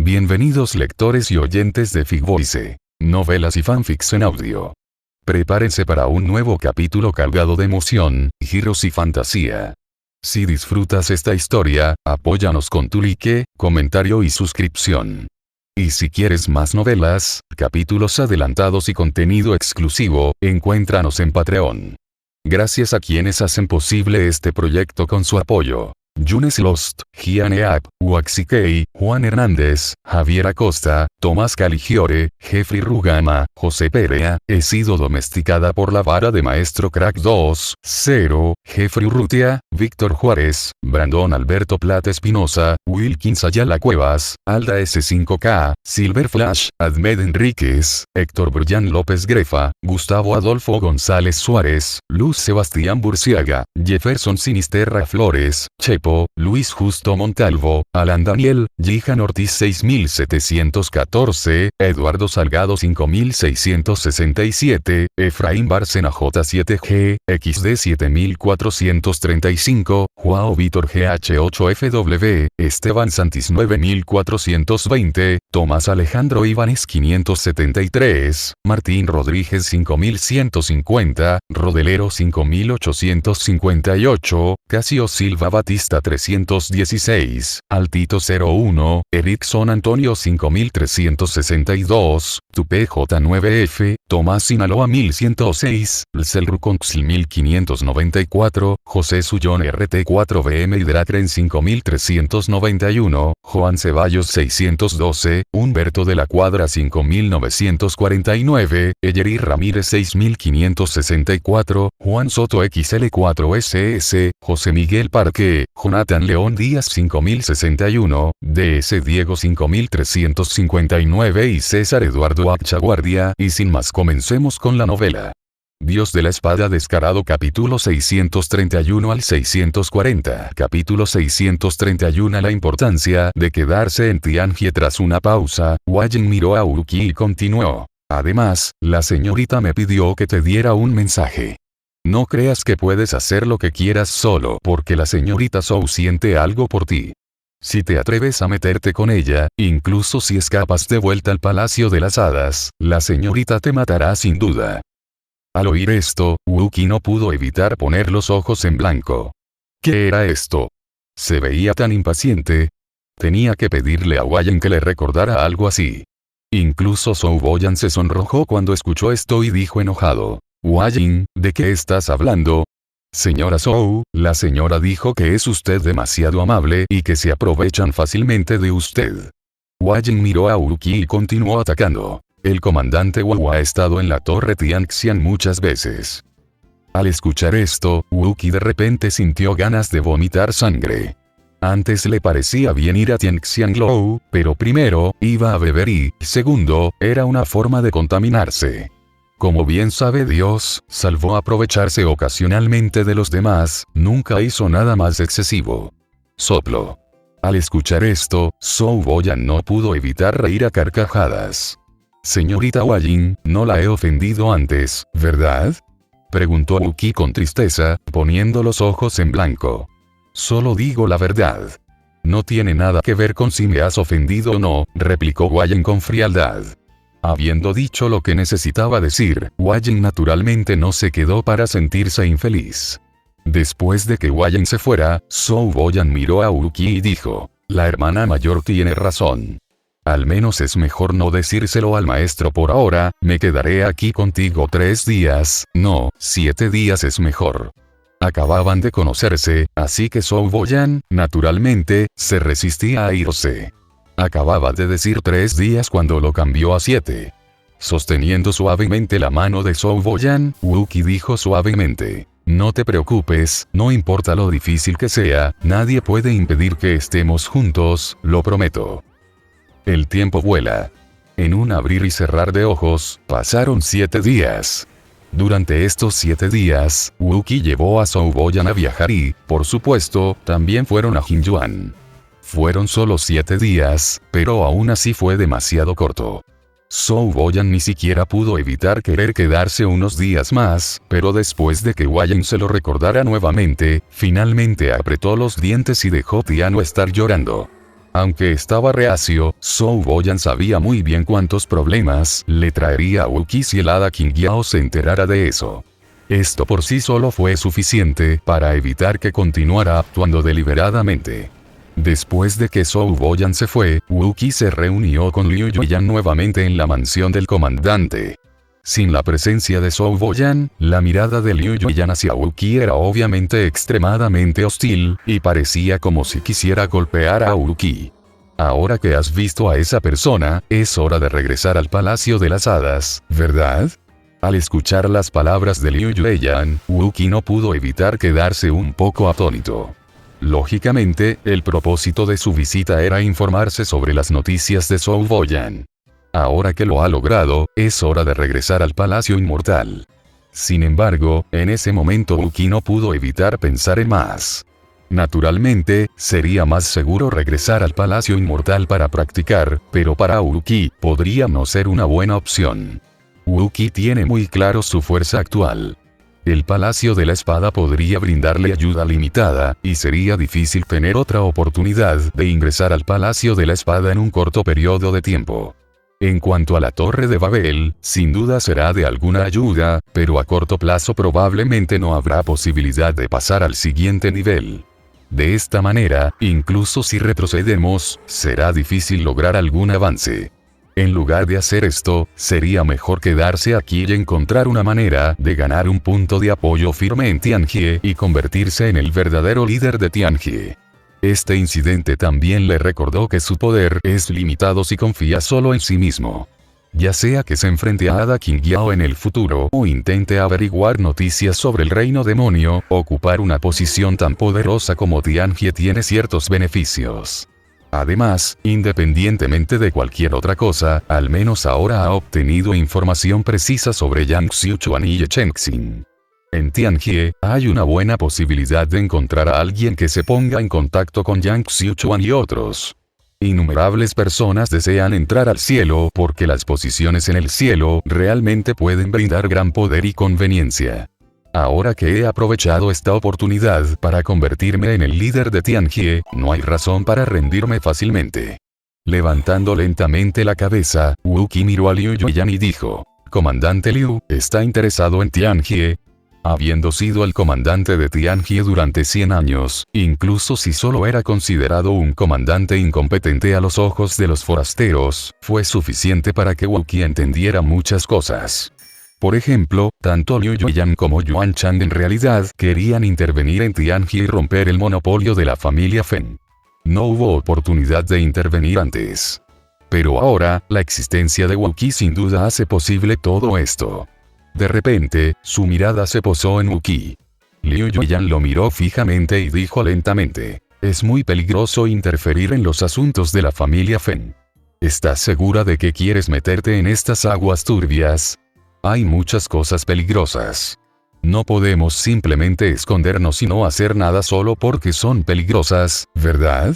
Bienvenidos lectores y oyentes de Figvoice, novelas y fanfics en audio. Prepárense para un nuevo capítulo cargado de emoción, giros y fantasía. Si disfrutas esta historia, apóyanos con tu like, comentario y suscripción. Y si quieres más novelas, capítulos adelantados y contenido exclusivo, encuéntranos en Patreon. Gracias a quienes hacen posible este proyecto con su apoyo. Yunes Lost, Gianeap, Waxikei, Juan Hernández, Javier Acosta, Tomás Caligiore, Jeffrey Rugama, José Perea, he sido domesticada por la vara de Maestro Crack 2, 0, Jeffrey Urrutia, Víctor Juárez, Brandon Alberto Plata Espinosa, Wilkins Ayala Cuevas, Alda S5K, Silver Flash, Ahmed Enríquez, Héctor Brian López Grefa, Gustavo Adolfo González Suárez, Luz Sebastián Burciaga, Jefferson Sinisterra Flores, Chepo, Luis Justo Montalvo, Alan Daniel, Jihan Ortiz 6714, Eduardo Salgado 5667, Efraín Bárcena J7G, XD 7435, Joao Vítor GH8FW, Esteban Santis 9420, Tomás Alejandro Ibanes 573, Martín Rodríguez 5150, Rodelero 5858, Casio Silva Batista 316, Altito 01, Erickson Antonio 5362, Tupe J9F, Tomás Sinaloa 1106, Lcelruconxl 1594, José Sullón RT4BM Hidrakren 5391, Juan Ceballos 612, Humberto de la Cuadra 5949, Eyeri Ramírez 6564, Juan Soto XL4SS, José Miguel Parque, Jonathan León Díaz 5061, DS Diego 5359 y César Eduardo Achaguardia, y sin más comencemos con la novela. Dios de la Espada Descarado capítulo 631 al 640 capítulo 631 La importancia de quedarse en Tianjie. Tras una pausa, Wayen miró a Uruki y continuó. Además, la señorita me pidió que te diera un mensaje. No creas que puedes hacer lo que quieras solo porque la señorita Zhou siente algo por ti. Si te atreves a meterte con ella, incluso si escapas de vuelta al Palacio de las Hadas, la señorita te matará sin duda. Al oír esto, Wookie no pudo evitar poner los ojos en blanco. ¿Qué era esto? Se veía tan impaciente. Tenía que pedirle a Wayen que le recordara algo así. Incluso Zhou Boyan se sonrojó cuando escuchó esto y dijo enojado. Wayen, ¿de qué estás hablando? Señora Zhou, la señora dijo que es usted demasiado amable y que se aprovechan fácilmente de usted. Wayen miró a Uruki y continuó atacando. El comandante Wu ha estado en la torre Tianxian muchas veces. Al escuchar esto, Wookie de repente sintió ganas de vomitar sangre. Antes le parecía bien ir a Tianxianglou, pero primero, iba a beber y, segundo, era una forma de contaminarse. Como bien sabe Dios, salvo aprovecharse ocasionalmente de los demás, nunca hizo nada más excesivo. Soplo. Al escuchar esto, Zhou Boyan no pudo evitar reír a carcajadas. Señorita Wayen, no la he ofendido antes, ¿verdad? Preguntó Wookie con tristeza, poniendo los ojos en blanco. Solo digo la verdad. No tiene nada que ver con si me has ofendido o no, replicó Wayen con frialdad. Habiendo dicho lo que necesitaba decir, Wayen naturalmente no se quedó para sentirse infeliz. Después de que Wayen se fuera, Zhou Boyan miró a Uruki y dijo, la hermana mayor tiene razón. Al menos es mejor no decírselo al maestro por ahora, me quedaré aquí contigo 3 días, no, 7 días es mejor. Acababan de conocerse, así que Zhou Boyan, naturalmente, se resistía a irse. Acababa de decir 3 días cuando lo cambió a 7. Sosteniendo suavemente la mano de Zhou Boyan, Wookie dijo suavemente. No te preocupes, no importa lo difícil que sea, nadie puede impedir que estemos juntos, lo prometo. El tiempo vuela. En un abrir y cerrar de ojos, pasaron 7 días. Durante estos 7 días, Wookie llevó a Zhou Boyan a viajar y, por supuesto, también fueron a Jinyuan. Fueron solo 7 días, pero aún así fue demasiado corto. Zhou Boyan ni siquiera pudo evitar querer quedarse unos días más, pero después de que Wayen se lo recordara nuevamente, finalmente apretó los dientes y dejó piano estar llorando. Aunque estaba reacio, Zhou Boyan sabía muy bien cuántos problemas le traería a Wookiee si el Hada Qingyao se enterara de eso. Esto por sí solo fue suficiente para evitar que continuara actuando deliberadamente. Después de que Zhou Boyan se fue, Wookiee se reunió con Liu Yuyan nuevamente en la mansión del comandante. Sin la presencia de Zhou Boyan, la mirada de Liu Yuyan hacia Wookiee era obviamente extremadamente hostil, y parecía como si quisiera golpear a Wookiee. Ahora que has visto a esa persona, es hora de regresar al Palacio de las Hadas, ¿verdad? Al escuchar las palabras de Liu Yuyan, Wookiee no pudo evitar quedarse un poco atónito. Lógicamente, el propósito de su visita era informarse sobre las noticias de Zhou Boyan. Ahora que lo ha logrado, es hora de regresar al Palacio Inmortal. Sin embargo, en ese momento Wookiee no pudo evitar pensar en más. Naturalmente, sería más seguro regresar al Palacio Inmortal para practicar, pero para Wookiee, podría no ser una buena opción. Wookiee tiene muy claro su fuerza actual. El Palacio de la Espada podría brindarle ayuda limitada, y sería difícil tener otra oportunidad de ingresar al Palacio de la Espada en un corto periodo de tiempo. En cuanto a la Torre de Babel, sin duda será de alguna ayuda, pero a corto plazo probablemente no habrá posibilidad de pasar al siguiente nivel. De esta manera, incluso si retrocedemos, será difícil lograr algún avance. En lugar de hacer esto, sería mejor quedarse aquí y encontrar una manera de ganar un punto de apoyo firme en Tianjie y convertirse en el verdadero líder de Tianjie. Este incidente también le recordó que su poder es limitado si confía solo en sí mismo. Ya sea que se enfrente a Hada Qingyao en el futuro o intente averiguar noticias sobre el reino demonio, ocupar una posición tan poderosa como Tianjie tiene ciertos beneficios. Además, independientemente de cualquier otra cosa, al menos ahora ha obtenido información precisa sobre Yang Xiuchuan y Ye Chengxin. En Tianjie, hay una buena posibilidad de encontrar a alguien que se ponga en contacto con Yang Xiuchuan y otros. Innumerables personas desean entrar al cielo porque las posiciones en el cielo realmente pueden brindar gran poder y conveniencia. Ahora que he aprovechado esta oportunidad para convertirme en el líder de Tianjie, no hay razón para rendirme fácilmente. Levantando lentamente la cabeza, Wookiee miró a Liu Yuyan y dijo: «Comandante Liu, ¿está interesado en Tianjie?» Habiendo sido el comandante de Tianjie durante 100 años, incluso si solo era considerado un comandante incompetente a los ojos de los forasteros, fue suficiente para que Wookiee entendiera muchas cosas. Por ejemplo, tanto Liu Yuyan como Yuan Chang en realidad querían intervenir en Tianjie y romper el monopolio de la familia Feng. No hubo oportunidad de intervenir antes. Pero ahora, la existencia de Wookiee sin duda hace posible todo esto. De repente, su mirada se posó en Wookiee. Liu Yuyan lo miró fijamente y dijo lentamente: «Es muy peligroso interferir en los asuntos de la familia Feng. ¿Estás segura de que quieres meterte en estas aguas turbias? Hay muchas cosas peligrosas. No podemos simplemente escondernos y no hacer nada solo porque son peligrosas, ¿verdad?»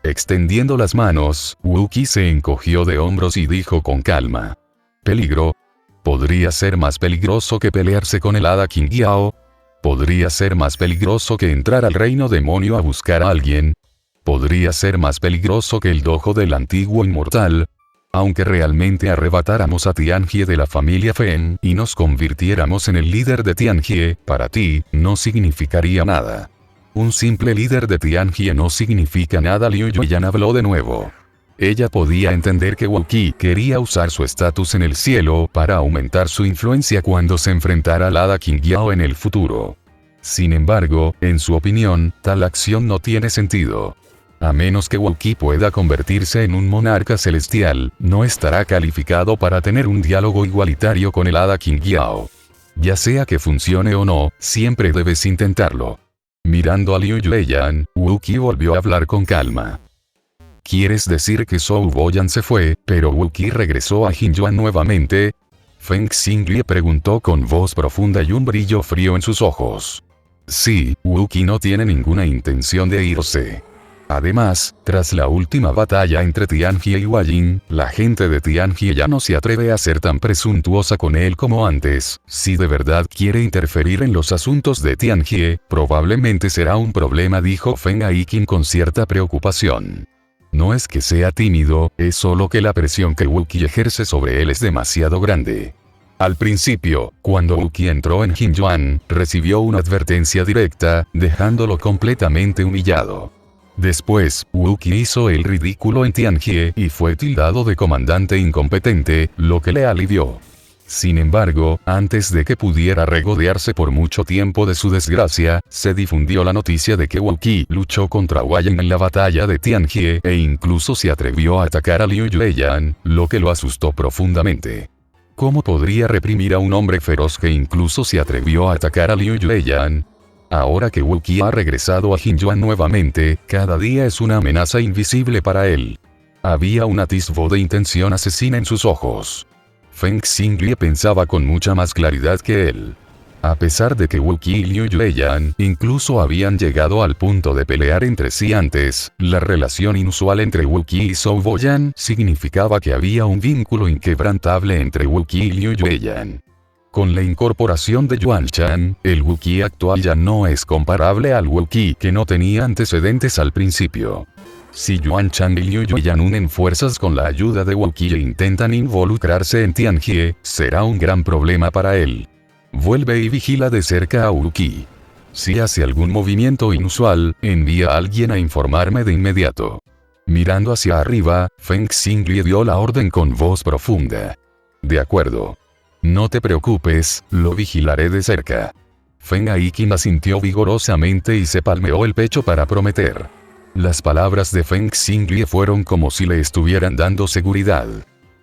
Extendiendo las manos, Wookiee se encogió de hombros y dijo con calma: «¿Peligro? ¿Podría ser más peligroso que pelearse con el Hada Qingyao? ¿Podría ser más peligroso que entrar al reino demonio a buscar a alguien? ¿Podría ser más peligroso que el dojo del antiguo inmortal? Aunque realmente arrebatáramos a Tianjie de la familia Feng y nos convirtiéramos en el líder de Tianjie, para ti, no significaría nada. Un simple líder de Tianjie no significa nada». Liu Yuyan habló de nuevo. Ella podía entender que Wookiee quería usar su estatus en el cielo para aumentar su influencia cuando se enfrentara al Hada Qingyao en el futuro. Sin embargo, en su opinión, tal acción no tiene sentido. A menos que Wookiee pueda convertirse en un monarca celestial, no estará calificado para tener un diálogo igualitario con el Hada Qingyao. Ya sea que funcione o no, siempre debes intentarlo. Mirando a Liu Yuyan, Wookiee volvió a hablar con calma. ¿Quieres decir que Zhou Boyan se fue, pero Wookiee regresó a Jinyuan nuevamente? Feng Xinglie preguntó con voz profunda y un brillo frío en sus ojos. Sí, Wookiee no tiene ninguna intención de irse. Además, tras la última batalla entre Tianjie y Huayin, la gente de Tianjie ya no se atreve a ser tan presuntuosa con él como antes. Si de verdad quiere interferir en los asuntos de Tianjie, probablemente será un problema, dijo Feng Aiqin con cierta preocupación. No es que sea tímido, es solo que la presión que Wookiee ejerce sobre él es demasiado grande. Al principio, cuando Wookiee entró en Jinjuan, recibió una advertencia directa, dejándolo completamente humillado. Después, Wookiee hizo el ridículo en Tianjie y fue tildado de comandante incompetente, lo que le alivió. Sin embargo, antes de que pudiera regodearse por mucho tiempo de su desgracia, se difundió la noticia de que Wookiee luchó contra Wayang en la batalla de Tianjie e incluso se atrevió a atacar a Liu Yueyan, lo que lo asustó profundamente. ¿Cómo podría reprimir a un hombre feroz que incluso se atrevió a atacar a Liu Yueyan? Ahora que Wookiee ha regresado a Jinjuan nuevamente, cada día es una amenaza invisible para él. Había un atisbo de intención asesina en sus ojos. Feng Xinglie pensaba con mucha más claridad que él. A pesar de que Wookiee y Liu Yueyan incluso habían llegado al punto de pelear entre sí antes, la relación inusual entre Wookiee y Zhou Boyan significaba que había un vínculo inquebrantable entre Wookiee y Liu Yueyan. Con la incorporación de Yuan Shan, el Wookiee actual ya no es comparable al Wookiee que no tenía antecedentes al principio. Si Yuan Shan y Liu Yueyan unen fuerzas con la ayuda de Wookiee e intentan involucrarse en Tianjie, será un gran problema para él. Vuelve y vigila de cerca a Wookiee. Si hace algún movimiento inusual, envía a alguien a informarme de inmediato. Mirando hacia arriba, Feng Xinglie dio la orden con voz profunda. De acuerdo. No te preocupes, lo vigilaré de cerca. Feng Aikin asintió vigorosamente y se palmeó el pecho para prometer. Las palabras de Feng Xinglie fueron como si le estuvieran dando seguridad.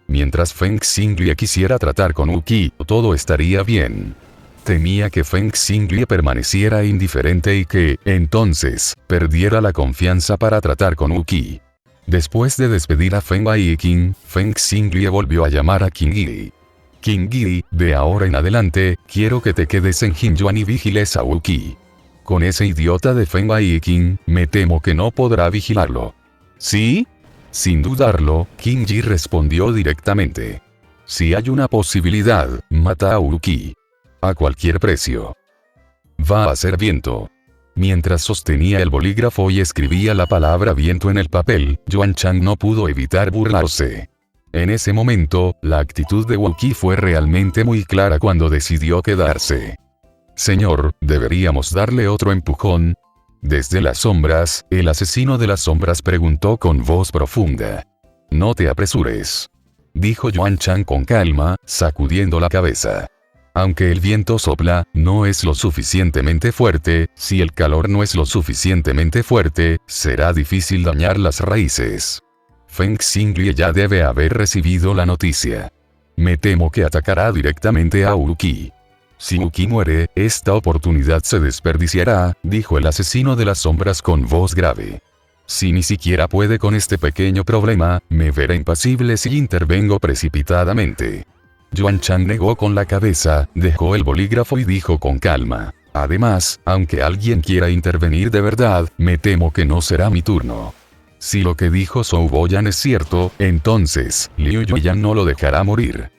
Mientras Feng Xinglie quisiera tratar con Wookiee, todo estaría bien. Temía que Feng Xinglie permaneciera indiferente y que, entonces, perdiera la confianza para tratar con Wookiee. Después de despedir a Feng Aikin, Feng Xinglie volvió a llamar a Qin Yi. Qin Yi, de ahora en adelante, quiero que te quedes en Jinjuan y vigiles a Wookiee. Con ese idiota de Feng Aikin, me temo que no podrá vigilarlo. ¿Sí? Sin dudarlo, Qin Yi respondió directamente. Si hay una posibilidad, mata a Wookiee. A cualquier precio. Va a ser viento. Mientras sostenía el bolígrafo y escribía la palabra viento en el papel, Yuan Shan no pudo evitar burlarse. En ese momento, la actitud de Wookiee fue realmente muy clara cuando decidió quedarse. Señor, ¿deberíamos darle otro empujón? Desde las sombras, el asesino de las sombras preguntó con voz profunda. No te apresures. Dijo Yuan Shan con calma, sacudiendo la cabeza. Aunque el viento sopla, no es lo suficientemente fuerte, si el calor no es lo suficientemente fuerte, será difícil dañar las raíces. Feng Xinglie ya debe haber recibido la noticia. Me temo que atacará directamente a Wookiee. Si Wookiee muere, esta oportunidad se desperdiciará, dijo el asesino de las sombras con voz grave. Si ni siquiera puede con este pequeño problema, me verá impasible si intervengo precipitadamente. Yuan Shan negó con la cabeza, dejó el bolígrafo y dijo con calma. Además, aunque alguien quiera intervenir de verdad, me temo que no será mi turno. Si lo que dijo Zhou Boyan es cierto, entonces, Liu Yueyan no lo dejará morir.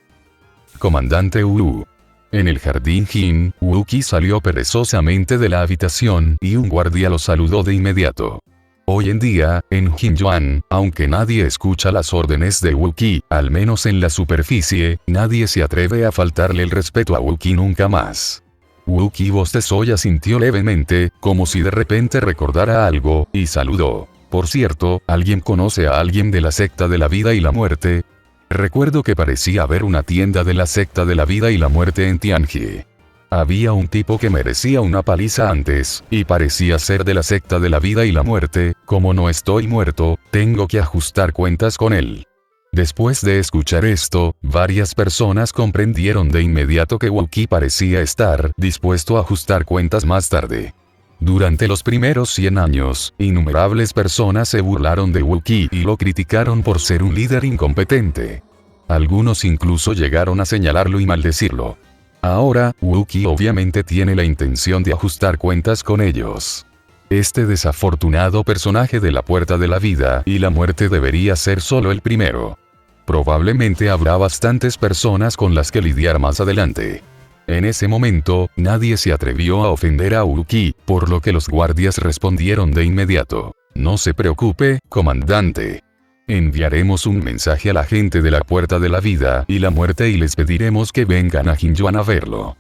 Comandante Wu. En el jardín Jin, Wookiee salió perezosamente de la habitación y un guardia lo saludó de inmediato. Hoy en día, en Jinjuan, aunque nadie escucha las órdenes de Wookiee, al menos en la superficie, nadie se atreve a faltarle el respeto a Wookiee nunca más. Wookiee bostezó y asintió levemente, como si de repente recordara algo, y saludó. Por cierto, ¿alguien conoce a alguien de la secta de la vida y la muerte? Recuerdo que parecía haber una tienda de la secta de la vida y la muerte en Tianjie. Había un tipo que merecía una paliza antes, y parecía ser de la secta de la vida y la muerte. Como no estoy muerto, tengo que ajustar cuentas con él. Después de escuchar esto, varias personas comprendieron de inmediato que Wookiee parecía estar dispuesto a ajustar cuentas más tarde. Durante los primeros 100 años, innumerables personas se burlaron de Wookiee y lo criticaron por ser un líder incompetente. Algunos incluso llegaron a señalarlo y maldecirlo. Ahora, Wookiee obviamente tiene la intención de ajustar cuentas con ellos. Este desafortunado personaje de la puerta de la vida y la muerte debería ser solo el primero. Probablemente habrá bastantes personas con las que lidiar más adelante. En ese momento, nadie se atrevió a ofender a Wookiee, por lo que los guardias respondieron de inmediato. No se preocupe, comandante. Enviaremos un mensaje a la gente de la Puerta de la Vida y la Muerte y les pediremos que vengan a Jinjuan a verlo.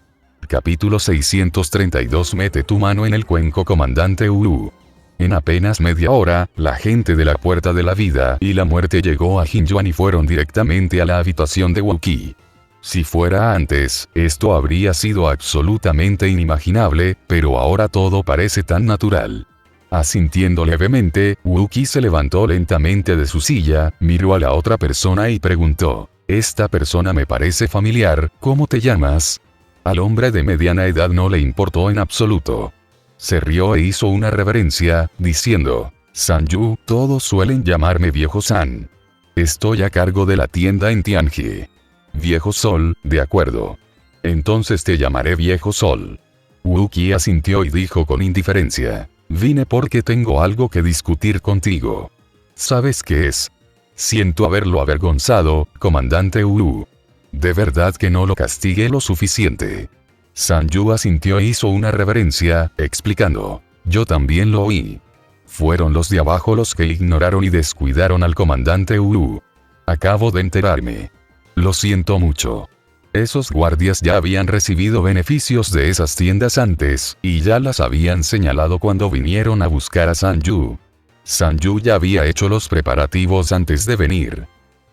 Capítulo 632. Mete tu mano en el cuenco, comandante Uru. En apenas media hora, la gente de la Puerta de la Vida y la Muerte llegó a Jinjuan y fueron directamente a la habitación de Wookiee. Si fuera antes, esto habría sido absolutamente inimaginable, pero ahora todo parece tan natural. Asintiendo levemente, Wookiee se levantó lentamente de su silla, miró a la otra persona y preguntó: «Esta persona me parece familiar, ¿cómo te llamas?». Al hombre de mediana edad no le importó en absoluto. Se rió e hizo una reverencia, diciendo: «Sanju, todos suelen llamarme Viejo San. Estoy a cargo de la tienda en Tianjie». «Viejo Sol, de acuerdo. Entonces te llamaré Viejo Sol». Wookiee asintió y dijo con indiferencia: «Vine porque tengo algo que discutir contigo». «¿Sabes qué es?». «Siento haberlo avergonzado, comandante Uru. De verdad que no lo castigué lo suficiente». Sanju asintió e hizo una reverencia, explicando: «Yo también lo oí. Fueron los de abajo los que ignoraron y descuidaron al comandante Uru. Acabo de enterarme. Lo siento mucho». Esos guardias ya habían recibido beneficios de esas tiendas antes, y ya las habían señalado cuando vinieron a buscar a Sanju. Sanju ya había hecho los preparativos antes de venir.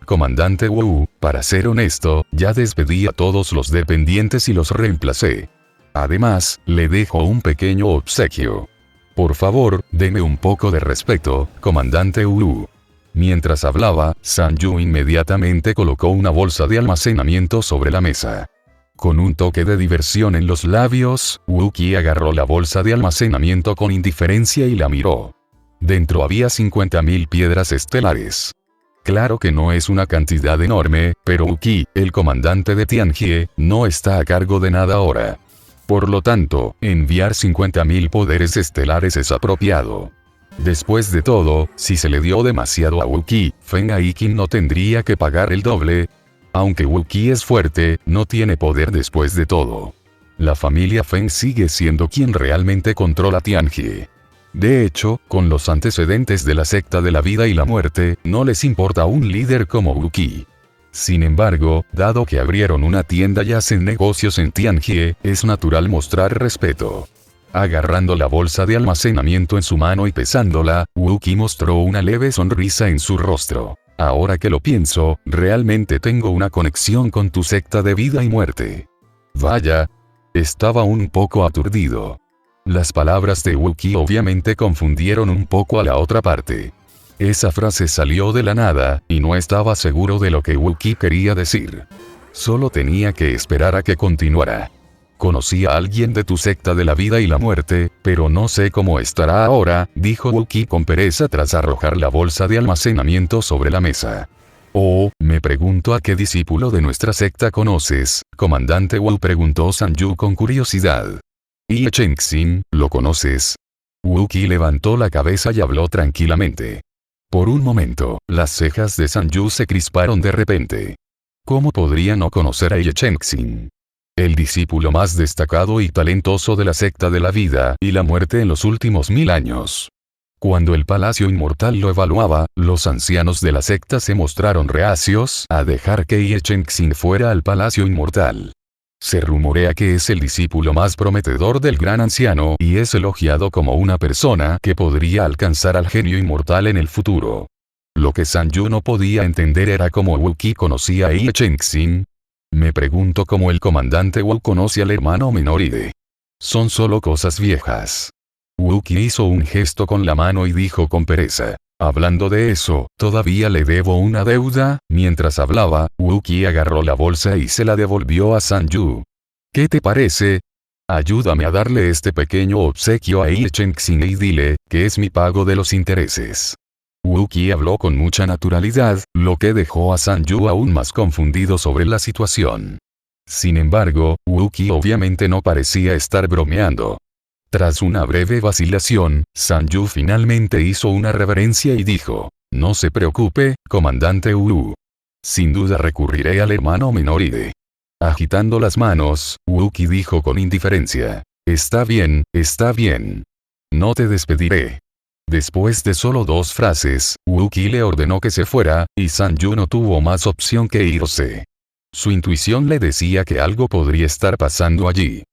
«Comandante Wu, para ser honesto, ya despedí a todos los dependientes y los reemplacé. Además, le dejo un pequeño obsequio. Por favor, deme un poco de respeto, comandante Wu». Mientras hablaba, Sanju inmediatamente colocó una bolsa de almacenamiento sobre la mesa. Con un toque de diversión en los labios, Wookiee agarró la bolsa de almacenamiento con indiferencia y la miró. Dentro había 50.000 piedras estelares. Claro que no es una cantidad enorme, pero Wookiee, el comandante de Tianjie, no está a cargo de nada ahora. Por lo tanto, enviar 50.000 poderes estelares es apropiado. Después de todo, si se le dio demasiado a Wookiee, Feng Aikin no tendría que pagar el doble. Aunque Wookiee es fuerte, no tiene poder después de todo. La familia Feng sigue siendo quien realmente controla Tianjie. De hecho, con los antecedentes de la secta de la vida y la muerte, no les importa un líder como Wookiee. Sin embargo, dado que abrieron una tienda y hacen negocios en Tianjie, es natural mostrar respeto. Agarrando la bolsa de almacenamiento en su mano y pesándola, Wookiee mostró una leve sonrisa en su rostro. «Ahora que lo pienso, realmente tengo una conexión con tu secta de vida y muerte». «Vaya». Estaba un poco aturdido. Las palabras de Wookiee obviamente confundieron un poco a la otra parte. Esa frase salió de la nada, y no estaba seguro de lo que Wookiee quería decir. Solo tenía que esperar a que continuara. «Conocí a alguien de tu secta de la vida y la muerte, pero no sé cómo estará ahora», dijo Wookiee con pereza tras arrojar la bolsa de almacenamiento sobre la mesa. «Oh, me pregunto a qué discípulo de nuestra secta conoces, comandante Wu», preguntó Sanju con curiosidad. «Ye Chengxin, ¿lo conoces?». Wookiee levantó la cabeza y habló tranquilamente. Por un momento, las cejas de Sanju se crisparon de repente. ¿Cómo podría no conocer a Ye Chengxin? El discípulo más destacado y talentoso de la secta de la vida y la muerte en los últimos 1000 años. Cuando el Palacio Inmortal lo evaluaba, los ancianos de la secta se mostraron reacios a dejar que Ye Chengxin fuera al Palacio Inmortal. Se rumorea que es el discípulo más prometedor del gran anciano y es elogiado como una persona que podría alcanzar al genio inmortal en el futuro. Lo que Sanju no podía entender era cómo Wookiee conocía a Ye Chengxin. Me pregunto cómo el comandante Wu conoce al hermano menor Ide. Son solo cosas viejas. Wookiee hizo un gesto con la mano y dijo con pereza: «Hablando de eso, todavía le debo una deuda». Mientras hablaba, Wookiee agarró la bolsa y se la devolvió a Sanju. «¿Qué te parece? Ayúdame a darle este pequeño obsequio a Ye Chengxin y dile que es mi pago de los intereses». Wookiee habló con mucha naturalidad, lo que dejó a Sanju aún más confundido sobre la situación. Sin embargo, Wookiee obviamente no parecía estar bromeando. Tras una breve vacilación, Sanju finalmente hizo una reverencia y dijo: «No se preocupe, comandante Wu. Sin duda recurriré al hermano menor Ide». Agitando las manos, Wookiee dijo con indiferencia: «Está bien, está bien. No te despediré». Después de solo 2 frases, Wookie le ordenó que se fuera, y Sanju no tuvo más opción que irse. Su intuición le decía que algo podría estar pasando allí.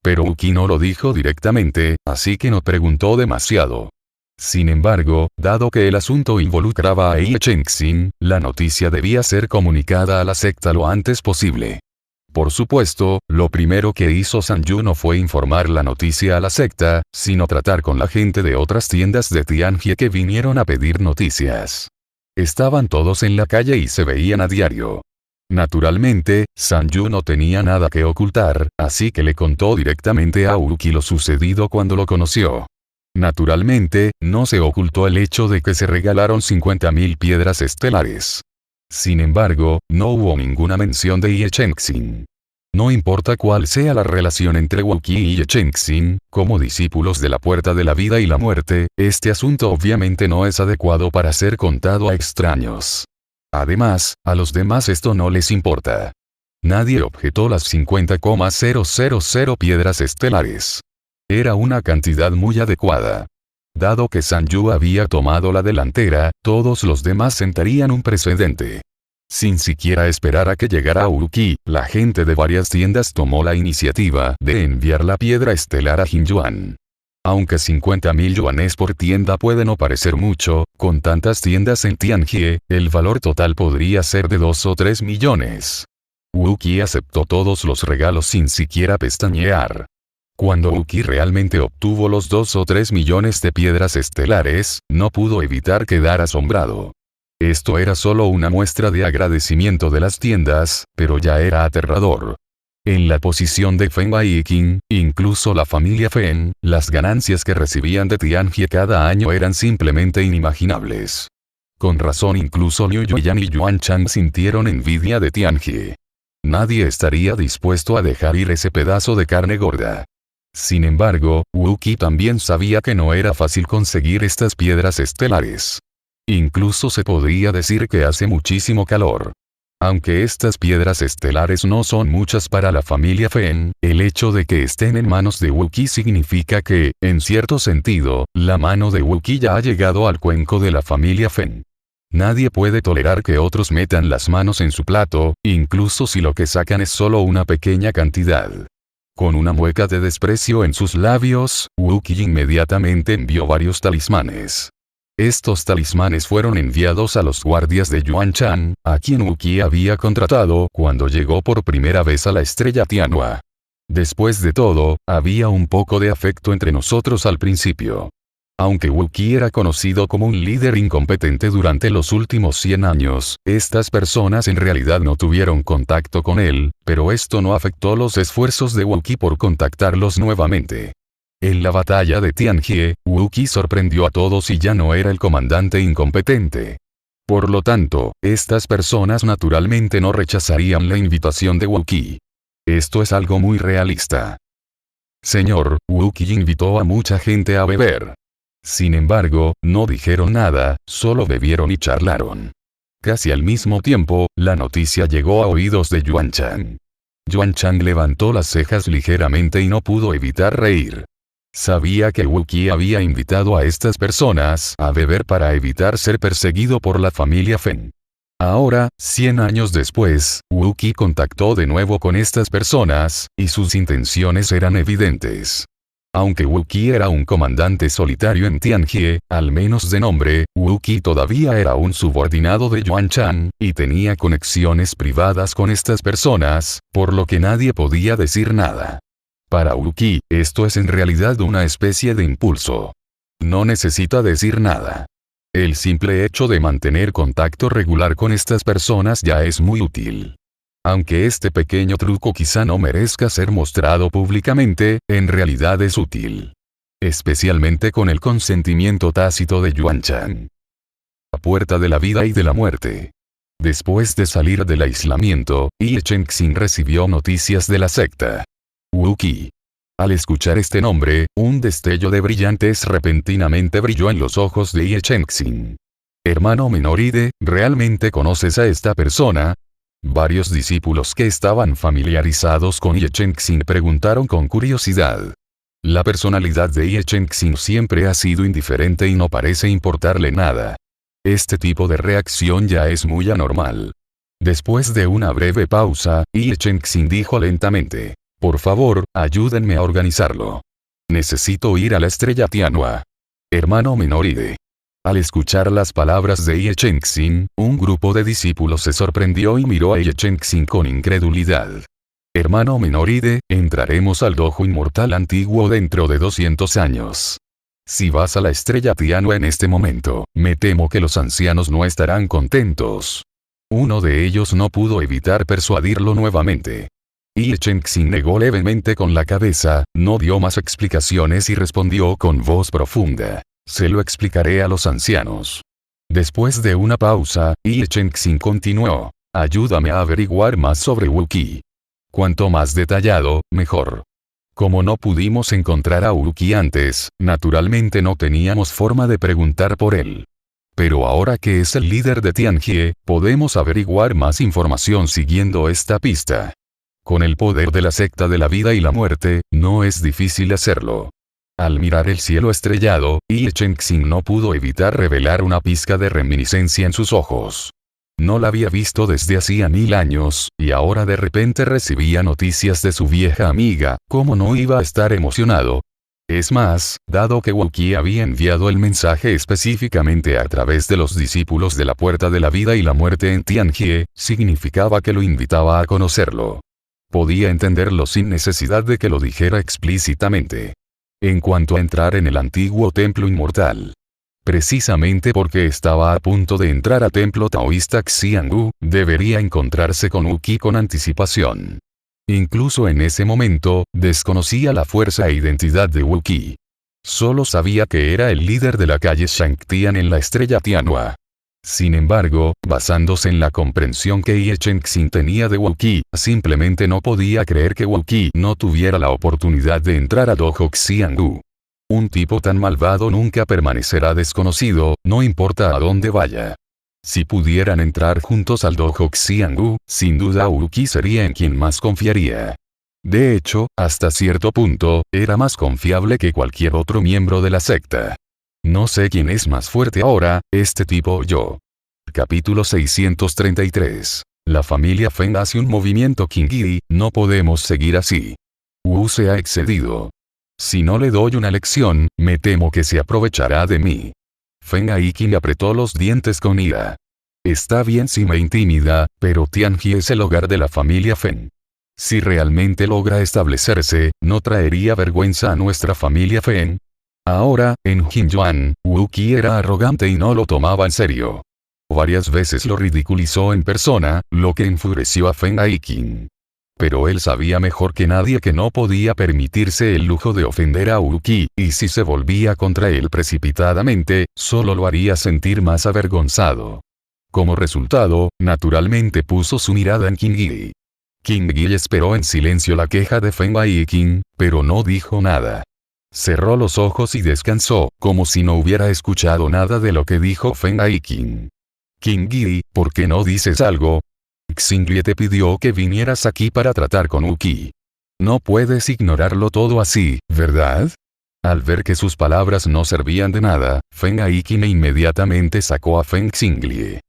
Pero Wookie no lo dijo directamente, así que no preguntó demasiado. Sin embargo, dado que el asunto involucraba a Ie Chengxin, la noticia debía ser comunicada a la secta lo antes posible. Por supuesto, lo primero que hizo Sanju no fue informar la noticia a la secta, sino tratar con la gente de otras tiendas de Tianjie que vinieron a pedir noticias. Estaban todos en la calle y se veían a diario. Naturalmente, Sanju no tenía nada que ocultar, así que le contó directamente a Wookie lo sucedido cuando lo conoció. Naturalmente, no se ocultó el hecho de que se regalaron 50.000 piedras estelares. Sin embargo, no hubo ninguna mención de Ie Chengxin. No importa cuál sea la relación entre Wookie y Ie Chengxin, como discípulos de la Puerta de la Vida y la Muerte, este asunto obviamente no es adecuado para ser contado a extraños. Además, a los demás esto no les importa. Nadie objetó las 50,000 piedras estelares. Era una cantidad muy adecuada. Dado que Sanju había tomado la delantera, todos los demás sentarían un precedente. Sin siquiera esperar a que llegara Wookie, la gente de varias tiendas tomó la iniciativa de enviar la piedra estelar a Jinyuan. Aunque 50.000 yuanes por tienda puede no parecer mucho, con tantas tiendas en Tianjie, el valor total podría ser de 2 o 3 millones. Wookie aceptó todos los regalos sin siquiera pestañear. Cuando Wookie realmente obtuvo los 2 o 3 millones de piedras estelares, no pudo evitar quedar asombrado. Esto era solo una muestra de agradecimiento de las tiendas, pero ya era aterrador. En la posición de Feng Baiqing, incluso la familia Feng, las ganancias que recibían de Tianjie cada año eran simplemente inimaginables. Con razón incluso Liu Yuyan y Yuan Chang sintieron envidia de Tianjie. Nadie estaría dispuesto a dejar ir ese pedazo de carne gorda. Sin embargo, Wookie también sabía que no era fácil conseguir estas piedras estelares. Incluso se podría decir que hace muchísimo calor. Aunque estas piedras estelares no son muchas para la familia Feng, el hecho de que estén en manos de Wookie significa que, en cierto sentido, la mano de Wookie ya ha llegado al cuenco de la familia Feng. Nadie puede tolerar que otros metan las manos en su plato, incluso si lo que sacan es solo una pequeña cantidad. Con una mueca de desprecio en sus labios, Wookie inmediatamente envió varios talismanes. Estos talismanes fueron enviados a los guardias de Yuan Chan, a quien Wookie había contratado cuando llegó por primera vez a la estrella Tianhua. Después de todo, había un poco de afecto entre nosotros al principio. Aunque Wookie era conocido como un líder incompetente durante los últimos 100 años, estas personas en realidad no tuvieron contacto con él, pero esto no afectó los esfuerzos de Wookie por contactarlos nuevamente. En la batalla de Tianjie, Wookie sorprendió a todos y ya no era el comandante incompetente. Por lo tanto, estas personas naturalmente no rechazarían la invitación de Wookie. Esto es algo muy realista. Señor, Wookie invitó a mucha gente a beber. Sin embargo, no dijeron nada, solo bebieron y charlaron. Casi al mismo tiempo, la noticia llegó a oídos de Yuan Chang. Yuan Chang levantó las cejas ligeramente y no pudo evitar reír. Sabía que Wookie había invitado a estas personas a beber para evitar ser perseguido por la familia Feng. Ahora, 100 años después, Wookie contactó de nuevo con estas personas, y sus intenciones eran evidentes. Aunque Wookie era un comandante solitario en Tianjie, al menos de nombre, Wookie todavía era un subordinado de Yuan Chan, y tenía conexiones privadas con estas personas, por lo que nadie podía decir nada. Para Wookie, esto es en realidad una especie de impulso. No necesita decir nada. El simple hecho de mantener contacto regular con estas personas ya es muy útil. Aunque este pequeño truco quizá no merezca ser mostrado públicamente, en realidad es útil. Especialmente con el consentimiento tácito de Yuan Chan. La Puerta de la Vida y de la Muerte. Después de salir del aislamiento, Ie Chengxin recibió noticias de la secta. Wookie. Al escuchar este nombre, un destello de brillantes repentinamente brilló en los ojos de Ie Chengxin. Hermano Menoride, ¿realmente conoces a esta persona? Varios discípulos que estaban familiarizados con Ie Chengxin preguntaron con curiosidad. La personalidad de Ye Chengxing siempre ha sido indiferente y no parece importarle nada. Este tipo de reacción ya es muy anormal. Después de una breve pausa, Ye Chengxing dijo lentamente: por favor, ayúdenme a organizarlo. Necesito ir a la estrella Tianhua. Hermano Minoride. Al escuchar las palabras de Ye Chengxing, un grupo de discípulos se sorprendió y miró a Ye Chengxing con incredulidad. Hermano Minoride, entraremos al dojo inmortal antiguo dentro de 200 años. Si vas a la estrella Tianhua en este momento, me temo que los ancianos no estarán contentos. Uno de ellos no pudo evitar persuadirlo nuevamente. Ye Chengxing negó levemente con la cabeza, no dio más explicaciones y respondió con voz profunda: se lo explicaré a los ancianos. Después de una pausa, Ye Chengxing continuó: ayúdame a averiguar más sobre Wuqi. Cuanto más detallado, mejor. Como no pudimos encontrar a Wuqi antes, naturalmente no teníamos forma de preguntar por él. Pero ahora que es el líder de Tianjie, podemos averiguar más información siguiendo esta pista. Con el poder de la secta de la vida y la muerte, no es difícil hacerlo. Al mirar el cielo estrellado, Ye Chengxing no pudo evitar revelar una pizca de reminiscencia en sus ojos. No la había visto desde hacía 1000 años, y ahora de repente recibía noticias de su vieja amiga, ¿cómo no iba a estar emocionado? Es más, dado que Wuqi había enviado el mensaje específicamente a través de los discípulos de la Puerta de la Vida y la Muerte en Tianjie, significaba que lo invitaba a conocerlo. Podía entenderlo sin necesidad de que lo dijera explícitamente. En cuanto a entrar en el antiguo templo inmortal. Precisamente porque estaba a punto de entrar al templo taoísta Xianggu, debería encontrarse con Wuqi con anticipación. Incluso en ese momento, desconocía la fuerza e identidad de Wuqi. Solo sabía que era el líder de la calle Shangtian en la estrella Tianhua. Sin embargo, basándose en la comprensión que Ye Chengxing tenía de Wuqi, simplemente no podía creer que Wuqi no tuviera la oportunidad de entrar a Dojo Xianggu. Un tipo tan malvado nunca permanecerá desconocido, no importa a dónde vaya. Si pudieran entrar juntos al Dojo Xianggu, sin duda Wuqi sería en quien más confiaría. De hecho, hasta cierto punto, era más confiable que cualquier otro miembro de la secta. No sé quién es más fuerte ahora, este tipo o yo. Capítulo 633. La familia Feng hace un movimiento Qingyi, no podemos seguir así. Wu se ha excedido. Si no le doy una lección, me temo que se aprovechará de mí. Feng Aiqing apretó los dientes con ira. Está bien si me intimida, pero Tianjie es el hogar de la familia Feng. Si realmente logra establecerse, ¿no traería vergüenza a nuestra familia Feng? Ahora, en Jinyuan, Wuqi era arrogante y no lo tomaba en serio. Varias veces lo ridiculizó en persona, lo que enfureció a Feng Aiqing. Pero él sabía mejor que nadie que no podía permitirse el lujo de ofender a Wuqi, y si se volvía contra él precipitadamente, solo lo haría sentir más avergonzado. Como resultado, naturalmente puso su mirada en Qingyi. Qingyi esperó en silencio la queja de Feng Aiqing, pero no dijo nada. Cerró los ojos y descansó, como si no hubiera escuchado nada de lo que dijo Feng Aiqing. Qingyi, ¿por qué no dices algo? Xinglie te pidió que vinieras aquí para tratar con Wuqi. No puedes ignorarlo todo así, ¿verdad? Al ver que sus palabras no servían de nada, Feng Aiqing inmediatamente sacó a Feng Xinglie.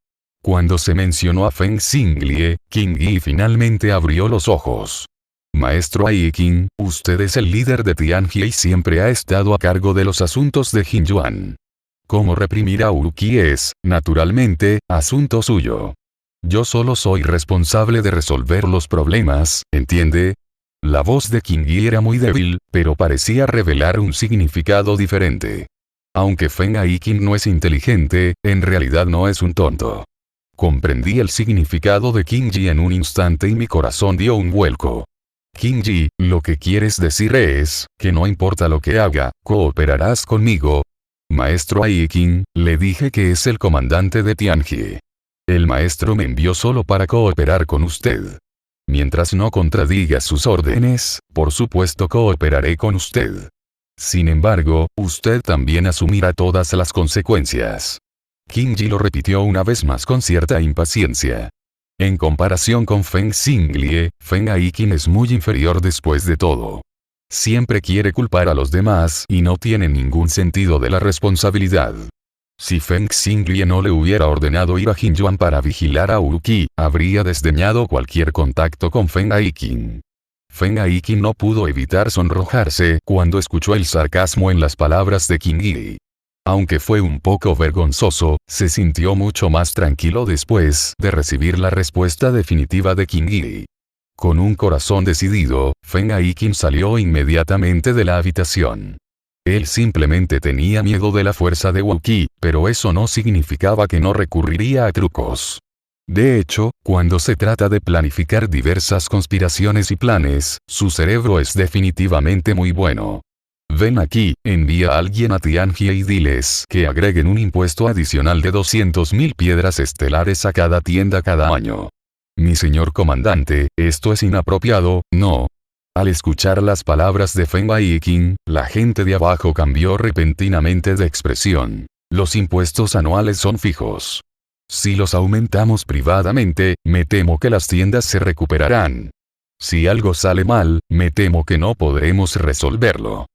Cuando se mencionó a Feng Xinglie, Qingyi finalmente abrió los ojos. Maestro Aiqing, usted es el líder de Tianjie y siempre ha estado a cargo de los asuntos de Jinyuan. Cómo reprimir a Wuqi es, naturalmente, asunto suyo. Yo solo soy responsable de resolver los problemas, ¿entiende? La voz de Qingyi era muy débil, pero parecía revelar un significado diferente. Aunque Feng Aiqing no es inteligente, en realidad no es un tonto. Comprendí el significado de Qingyi en un instante y mi corazón dio un vuelco. Qingyi, lo que quieres decir es, que no importa lo que haga, cooperarás conmigo. Maestro Aiqing, le dije que es el comandante de Tianjie. El maestro me envió solo para cooperar con usted. Mientras no contradiga sus órdenes, por supuesto cooperaré con usted. Sin embargo, usted también asumirá todas las consecuencias. Qingyi lo repitió una vez más con cierta impaciencia. En comparación con Feng Xinglie, Feng Aiqing es muy inferior después de todo. Siempre quiere culpar a los demás y no tiene ningún sentido de la responsabilidad. Si Feng Xinglie no le hubiera ordenado ir a Jinyuan para vigilar a Wuqi, habría desdeñado cualquier contacto con Feng Aiqin. Feng Aiqin no pudo evitar sonrojarse cuando escuchó el sarcasmo en las palabras de Qin Yi. Aunque fue un poco vergonzoso, se sintió mucho más tranquilo después de recibir la respuesta definitiva de Qin Yi. Con un corazón decidido, Feng Aiqin salió inmediatamente de la habitación. Él simplemente tenía miedo de la fuerza de Wuqi, pero eso no significaba que no recurriría a trucos. De hecho, cuando se trata de planificar diversas conspiraciones y planes, su cerebro es definitivamente muy bueno. Ven aquí, envía a alguien a Tianjie y diles que agreguen un impuesto adicional de 200.000 piedras estelares a cada tienda cada año. Mi señor comandante, esto es inapropiado, ¿no? Al escuchar las palabras de Feng Aiqin, la gente de abajo cambió repentinamente de expresión. Los impuestos anuales son fijos. Si los aumentamos privadamente, me temo que las tiendas se recuperarán. Si algo sale mal, me temo que no podremos resolverlo.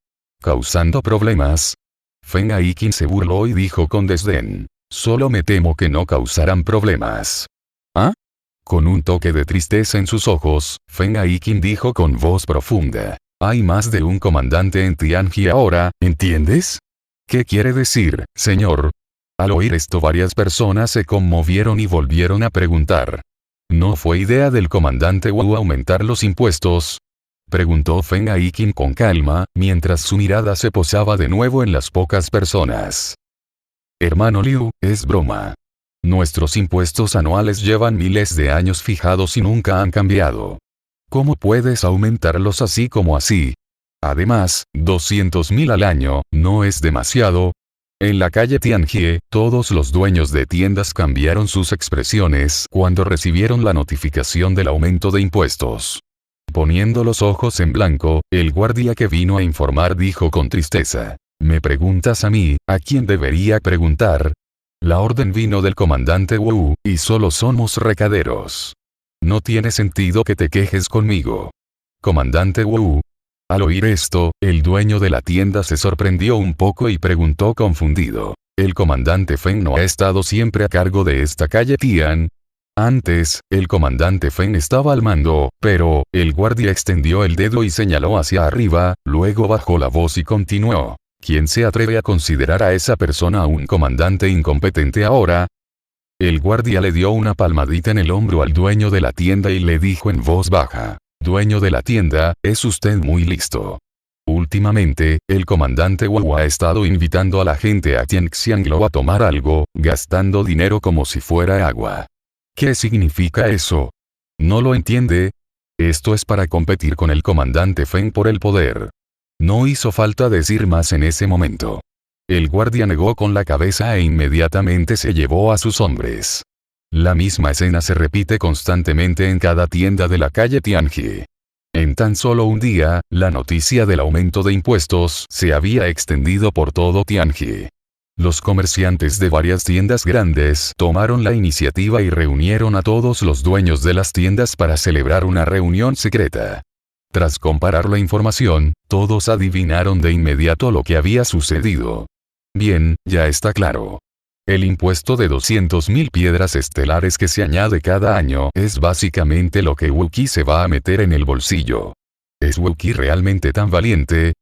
¿Causando problemas? Feng Aiqin se burló y dijo con desdén. Solo me temo que no causarán problemas. ¿Ah? Con un toque de tristeza en sus ojos, Feng Aiqin dijo con voz profunda. Hay más de un comandante en Tianjie ahora, ¿entiendes? ¿Qué quiere decir, señor? Al oír esto varias personas se conmovieron y volvieron a preguntar. ¿No fue idea del comandante Wu aumentar los impuestos? Preguntó Feng Aiqin con calma, mientras su mirada se posaba de nuevo en las pocas personas. Hermano Liu, es broma. Nuestros impuestos anuales llevan miles de años fijados y nunca han cambiado. ¿Cómo puedes aumentarlos así como así? Además, 200.000 al año, ¿no es demasiado? En la calle Tianjie, todos los dueños de tiendas cambiaron sus expresiones cuando recibieron la notificación del aumento de impuestos. Poniendo los ojos en blanco, el guardia que vino a informar dijo con tristeza. ¿Me preguntas a mí, a quién debería preguntar? La orden vino del comandante Wu, y solo somos recaderos. No tiene sentido que te quejes conmigo. Comandante Wu. Al oír esto, el dueño de la tienda se sorprendió un poco y preguntó confundido. ¿El comandante Feng no ha estado siempre a cargo de esta calle Tian? Antes, el comandante Feng estaba al mando, pero, el guardia extendió el dedo y señaló hacia arriba, luego bajó la voz y continuó. ¿Quién se atreve a considerar a esa persona un comandante incompetente ahora? El guardia le dio una palmadita en el hombro al dueño de la tienda y le dijo en voz baja. Dueño de la tienda, es usted muy listo. Últimamente, el comandante Wu ha estado invitando a la gente a Tianxianglo a tomar algo, gastando dinero como si fuera agua. ¿Qué significa eso? ¿No lo entiende? Esto es para competir con el comandante Feng por el poder. No hizo falta decir más en ese momento. El guardia negó con la cabeza e inmediatamente se llevó a sus hombres. La misma escena se repite constantemente en cada tienda de la calle Tianjie. En tan solo un día, la noticia del aumento de impuestos se había extendido por todo Tianjie. Los comerciantes de varias tiendas grandes tomaron la iniciativa y reunieron a todos los dueños de las tiendas para celebrar una reunión secreta. Tras comparar la información, todos adivinaron de inmediato lo que había sucedido. Bien, ya está claro. El impuesto de 200.000 piedras estelares que se añade cada año es básicamente lo que Wuqi se va a meter en el bolsillo. ¿Es Wuqi realmente tan valiente?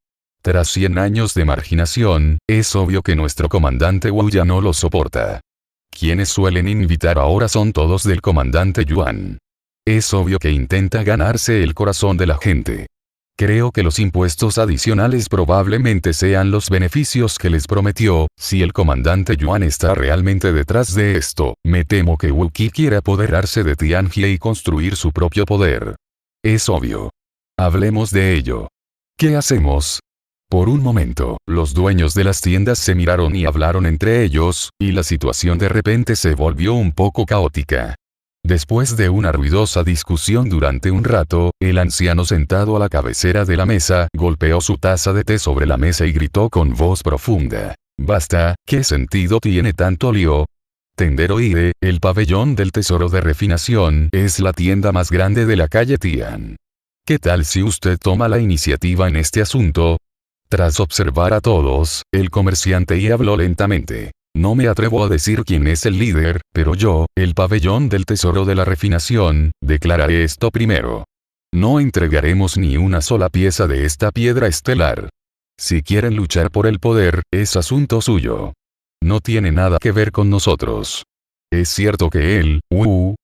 Tras 100 años de marginación, es obvio que nuestro comandante Wu ya no lo soporta. Quienes suelen invitar ahora son todos del comandante Yuan. Es obvio que intenta ganarse el corazón de la gente. Creo que los impuestos adicionales probablemente sean los beneficios que les prometió. Si el comandante Yuan está realmente detrás de esto, me temo que Wuqi quiere apoderarse de Tianjie y construir su propio poder. Es obvio. Hablemos de ello. ¿Qué hacemos? Por un momento, los dueños de las tiendas se miraron y hablaron entre ellos, y la situación de repente se volvió un poco caótica. Después de una ruidosa discusión durante un rato, el anciano sentado a la cabecera de la mesa golpeó su taza de té sobre la mesa y gritó con voz profunda. Basta, ¿qué sentido tiene tanto lío? Tenderoide, el pabellón del tesoro de refinación, es la tienda más grande de la calle Tian. ¿Qué tal si usted toma la iniciativa en este asunto? Tras observar a todos, el comerciante y habló lentamente. No me atrevo a decir quién es el líder, pero yo, el pabellón del tesoro de la refinación, declararé esto primero. No entregaremos ni una sola pieza de esta piedra estelar. Si quieren luchar por el poder, es asunto suyo. No tiene nada que ver con nosotros. Es cierto que él,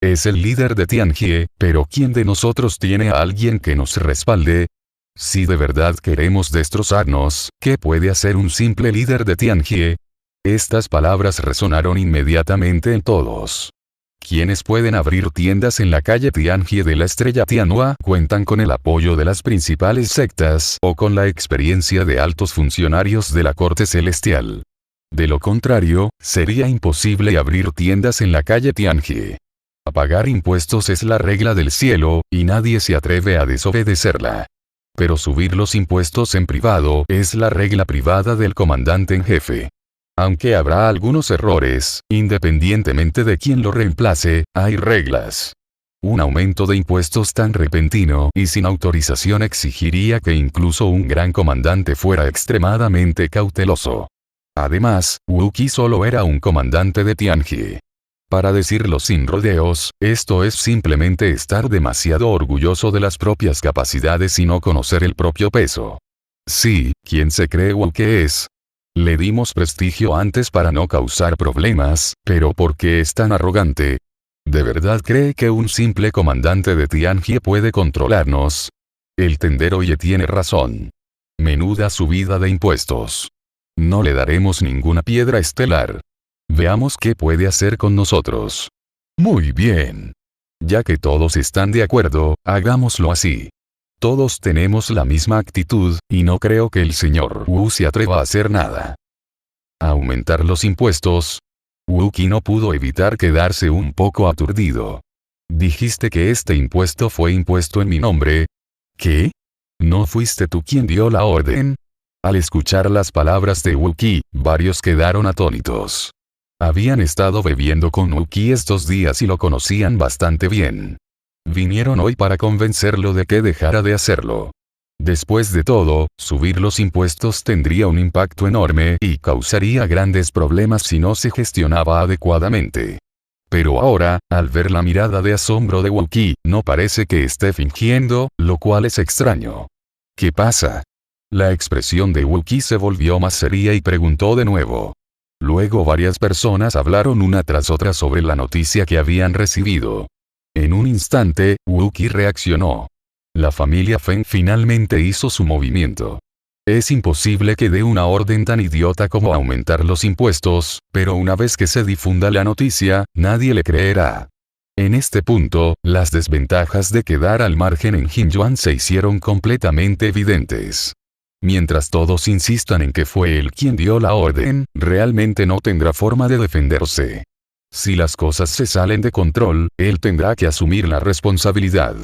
es el líder de Tianjie, pero ¿quién de nosotros tiene a alguien que nos respalde? Si de verdad queremos destrozarnos, ¿qué puede hacer un simple líder de Tianjie? Estas palabras resonaron inmediatamente en todos. Quienes pueden abrir tiendas en la calle Tianjie de la Estrella Tianhua cuentan con el apoyo de las principales sectas o con la experiencia de altos funcionarios de la corte celestial. De lo contrario, sería imposible abrir tiendas en la calle Tianjie. Pagar impuestos es la regla del cielo, y nadie se atreve a desobedecerla. Pero subir los impuestos en privado es la regla privada del comandante en jefe. Aunque habrá algunos errores, independientemente de quién lo reemplace, hay reglas. Un aumento de impuestos tan repentino y sin autorización exigiría que incluso un gran comandante fuera extremadamente cauteloso. Además, Wu Qi solo era un comandante de Tianjie. Para decirlo sin rodeos, esto es simplemente estar demasiado orgulloso de las propias capacidades y no conocer el propio peso. Sí, ¿quién se cree Wu que es? Le dimos prestigio antes para no causar problemas, pero ¿por qué es tan arrogante? ¿De verdad cree que un simple comandante de Tianjie puede controlarnos? El tendero Ye tiene razón. Menuda subida de impuestos. No le daremos ninguna piedra estelar. Veamos qué puede hacer con nosotros. Muy bien. Ya que todos están de acuerdo, hagámoslo así. Todos tenemos la misma actitud, y no creo que el señor Wu se atreva a hacer nada. ¿Aumentar los impuestos? Wu Qi no pudo evitar quedarse un poco aturdido. ¿Dijiste que este impuesto fue impuesto en mi nombre? ¿Qué? ¿No fuiste tú quien dio la orden? Al escuchar las palabras de Wu Qi, varios quedaron atónitos. Habían estado bebiendo con Wu Qi estos días y lo conocían bastante bien. Vinieron hoy para convencerlo de que dejara de hacerlo. Después de todo, subir los impuestos tendría un impacto enorme y causaría grandes problemas si no se gestionaba adecuadamente. Pero ahora, al ver la mirada de asombro de Wu Qi, no parece que esté fingiendo, lo cual es extraño. ¿Qué pasa? La expresión de Wu Qi se volvió más seria y preguntó de nuevo. Luego varias personas hablaron una tras otra sobre la noticia que habían recibido. En un instante, Wu Qi reaccionó. La familia Feng finalmente hizo su movimiento. Es imposible que dé una orden tan idiota como aumentar los impuestos, pero una vez que se difunda la noticia, nadie le creerá. En este punto, las desventajas de quedar al margen en Jinyuan se hicieron completamente evidentes. Mientras todos insistan en que fue él quien dio la orden, realmente no tendrá forma de defenderse. Si las cosas se salen de control, él tendrá que asumir la responsabilidad.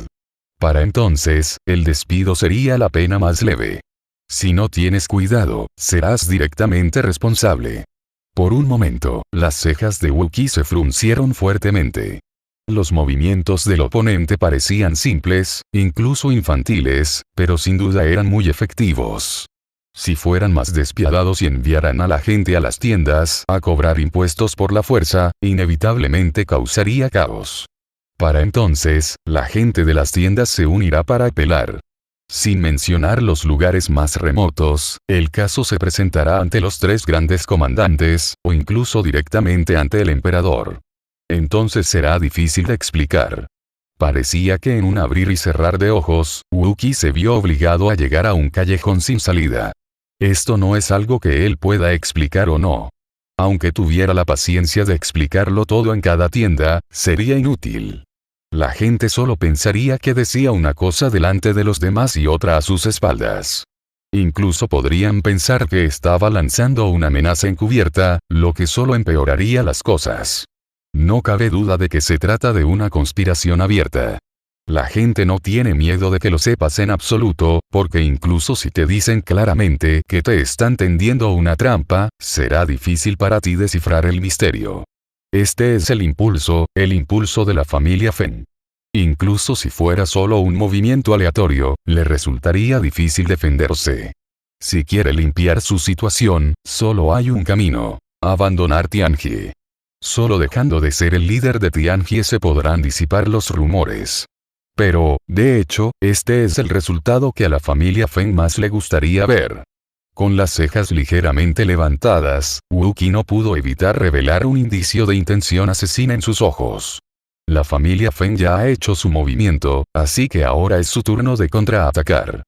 Para entonces, el despido sería la pena más leve. Si no tienes cuidado, serás directamente responsable. Por un momento, las cejas de Wu Qi se fruncieron fuertemente. Los movimientos del oponente parecían simples, incluso infantiles, pero sin duda eran muy efectivos. Si fueran más despiadados y enviaran a la gente a las tiendas a cobrar impuestos por la fuerza, inevitablemente causaría caos. Para entonces, la gente de las tiendas se unirá para apelar. Sin mencionar los lugares más remotos, el caso se presentará ante los tres grandes comandantes, o incluso directamente ante el emperador. Entonces será difícil de explicar. Parecía que en un abrir y cerrar de ojos, Wu Qi se vio obligado a llegar a un callejón sin salida. Esto no es algo que él pueda explicar o no. Aunque tuviera la paciencia de explicarlo todo en cada tienda, sería inútil. La gente solo pensaría que decía una cosa delante de los demás y otra a sus espaldas. Incluso podrían pensar que estaba lanzando una amenaza encubierta, lo que solo empeoraría las cosas. No cabe duda de que se trata de una conspiración abierta. La gente no tiene miedo de que lo sepas en absoluto, porque incluso si te dicen claramente que te están tendiendo una trampa, será difícil para ti descifrar el misterio. Este es el impulso de la familia Feng. Incluso si fuera solo un movimiento aleatorio, le resultaría difícil defenderse. Si quiere limpiar su situación, solo hay un camino: abandonar Tianjie. Solo dejando de ser el líder de Tianjie se podrán disipar los rumores. Pero, de hecho, este es el resultado que a la familia Feng más le gustaría ver. Con las cejas ligeramente levantadas, Wu Qi no pudo evitar revelar un indicio de intención asesina en sus ojos. La familia Feng ya ha hecho su movimiento, así que ahora es su turno de contraatacar.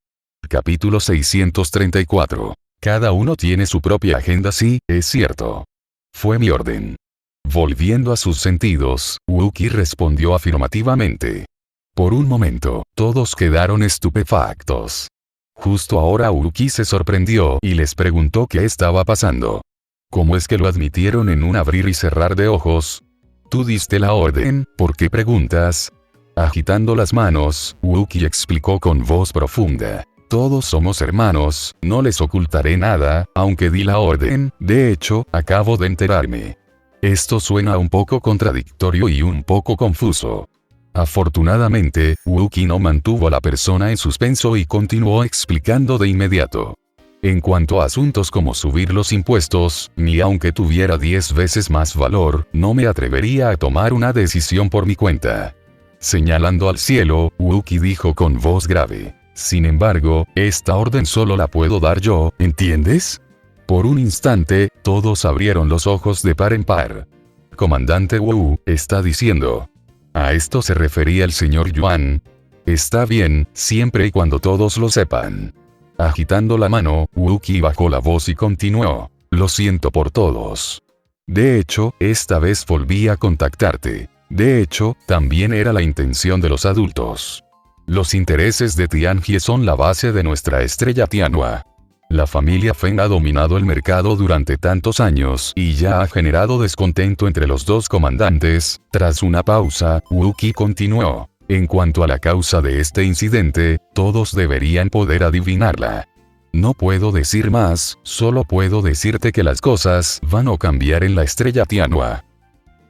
Capítulo 634. Cada uno tiene su propia agenda, sí, es cierto. Fue mi orden. Volviendo a sus sentidos, Wu Qi respondió afirmativamente. Por un momento, todos quedaron estupefactos. Justo ahora Wu Qi se sorprendió y les preguntó qué estaba pasando. ¿Cómo es que lo admitieron en un abrir y cerrar de ojos? Tú diste la orden, ¿por qué preguntas? Agitando las manos, Wu Qi explicó con voz profunda. Todos somos hermanos, no les ocultaré nada, aunque di la orden, de hecho, acabo de enterarme. Esto suena un poco contradictorio y un poco confuso. Afortunadamente, Wu Qi no mantuvo a la persona en suspenso y continuó explicando de inmediato. En cuanto a asuntos como subir los impuestos, ni aunque tuviera 10 veces más valor, no me atrevería a tomar una decisión por mi cuenta. Señalando al cielo, Wu Qi dijo con voz grave. Sin embargo, esta orden solo la puedo dar yo, ¿entiendes? Por un instante, todos abrieron los ojos de par en par. Comandante Wu, está diciendo. A esto se refería el señor Yuan. Está bien, siempre y cuando todos lo sepan. Agitando la mano, Wu Qi bajó la voz y continuó. Lo siento por todos. De hecho, esta vez volví a contactarte. De hecho, también era la intención de los adultos. Los intereses de Tianjie son la base de nuestra estrella Tianhua. La familia Feng ha dominado el mercado durante tantos años y ya ha generado descontento entre los dos comandantes. Tras una pausa, Wu Qi continuó. En cuanto a la causa de este incidente, todos deberían poder adivinarla. No puedo decir más, solo puedo decirte que las cosas van a cambiar en la estrella Tianhua.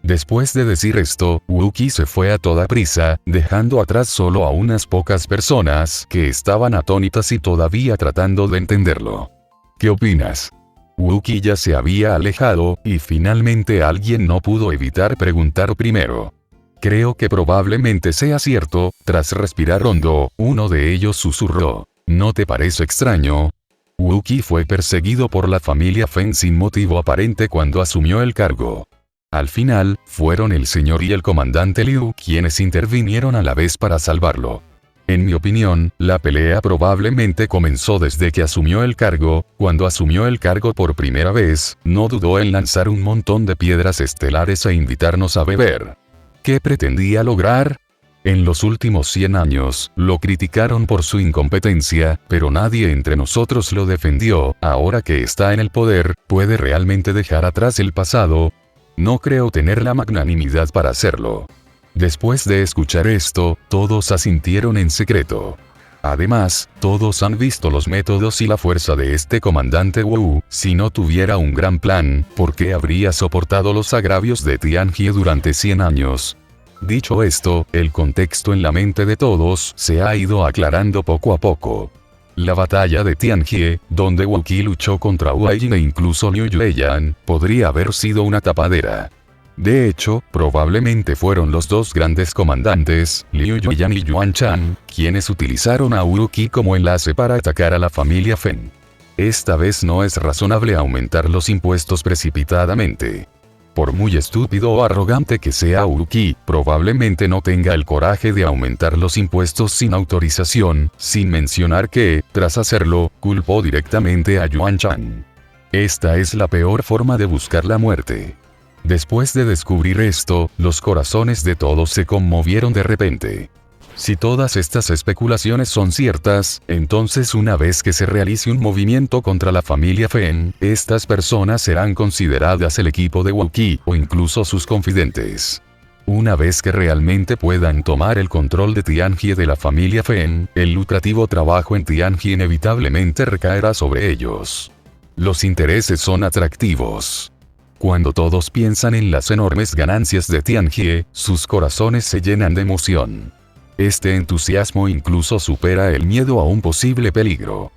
Después de decir esto, Wu Qi se fue a toda prisa, dejando atrás solo a unas pocas personas que estaban atónitas y todavía tratando de entenderlo. ¿Qué opinas? Wu Qi ya se había alejado, y finalmente alguien no pudo evitar preguntar primero. Creo que probablemente sea cierto, tras respirar hondo, uno de ellos susurró. ¿No te parece extraño? Wu Qi fue perseguido por la familia Feng sin motivo aparente cuando asumió el cargo. Al final, fueron el señor y el comandante Liu quienes intervinieron a la vez para salvarlo. En mi opinión, la pelea probablemente comenzó desde que asumió el cargo. Cuando asumió el cargo por primera vez, no dudó en lanzar un montón de piedras estelares e invitarnos a beber. ¿Qué pretendía lograr? En los últimos 100 años, lo criticaron por su incompetencia, pero nadie entre nosotros lo defendió. Ahora que está en el poder, ¿puede realmente dejar atrás el pasado? No creo tener la magnanimidad para hacerlo. Después de escuchar esto, todos asintieron en secreto. Además, todos han visto los métodos y la fuerza de este comandante Wu. Si no tuviera un gran plan, ¿por qué habría soportado los agravios de Tianjie durante 100 años? Dicho esto, el contexto en la mente de todos se ha ido aclarando poco a poco. La batalla de Tianjie, donde Wu Qi luchó contra Wei Jin e incluso Liu Yueyan, podría haber sido una tapadera. De hecho, probablemente fueron los dos grandes comandantes, Liu Yueyan y Yuan Chan, quienes utilizaron a Wu Qi como enlace para atacar a la familia Feng. Esta vez no es razonable aumentar los impuestos precipitadamente. Por muy estúpido o arrogante que sea Wu Qi, probablemente no tenga el coraje de aumentar los impuestos sin autorización, sin mencionar que, tras hacerlo, culpó directamente a Yuan Chan. Esta es la peor forma de buscar la muerte. Después de descubrir esto, los corazones de todos se conmovieron de repente. Si todas estas especulaciones son ciertas, entonces una vez que se realice un movimiento contra la familia Feng, estas personas serán consideradas el equipo de Wu Qi o incluso sus confidentes. Una vez que realmente puedan tomar el control de Tianjie de la familia Feng, el lucrativo trabajo en Tianjie inevitablemente recaerá sobre ellos. Los intereses son atractivos. Cuando todos piensan en las enormes ganancias de Tianjie, sus corazones se llenan de emoción. Este entusiasmo incluso supera el miedo a un posible peligro.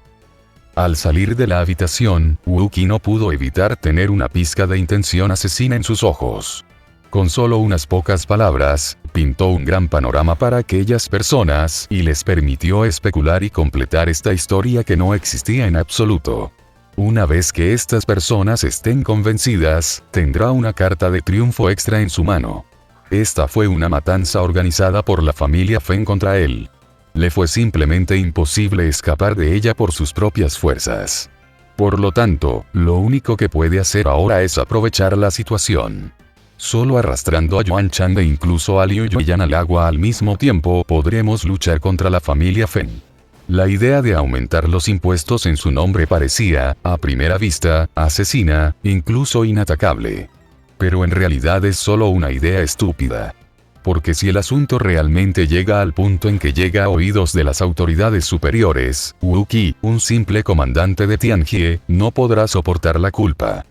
Al salir de la habitación, Wookie no pudo evitar tener una pizca de intención asesina en sus ojos. Con solo unas pocas palabras, pintó un gran panorama para aquellas personas y les permitió especular y completar esta historia que no existía en absoluto. Una vez que estas personas estén convencidas, tendrá una carta de triunfo extra en su mano. Esta fue una matanza organizada por la familia Feng contra él. Le fue simplemente imposible escapar de ella por sus propias fuerzas. Por lo tanto, lo único que puede hacer ahora es aprovechar la situación. Solo arrastrando a Yuan Chang e incluso a Liu Yuyan al agua al mismo tiempo podremos luchar contra la familia Feng. La idea de aumentar los impuestos en su nombre parecía, a primera vista, asesina, incluso inatacable. Pero en realidad es solo una idea estúpida. Porque si el asunto realmente llega al punto en que llega a oídos de las autoridades superiores, Wookie, un simple comandante de Tianjie, no podrá soportar la culpa.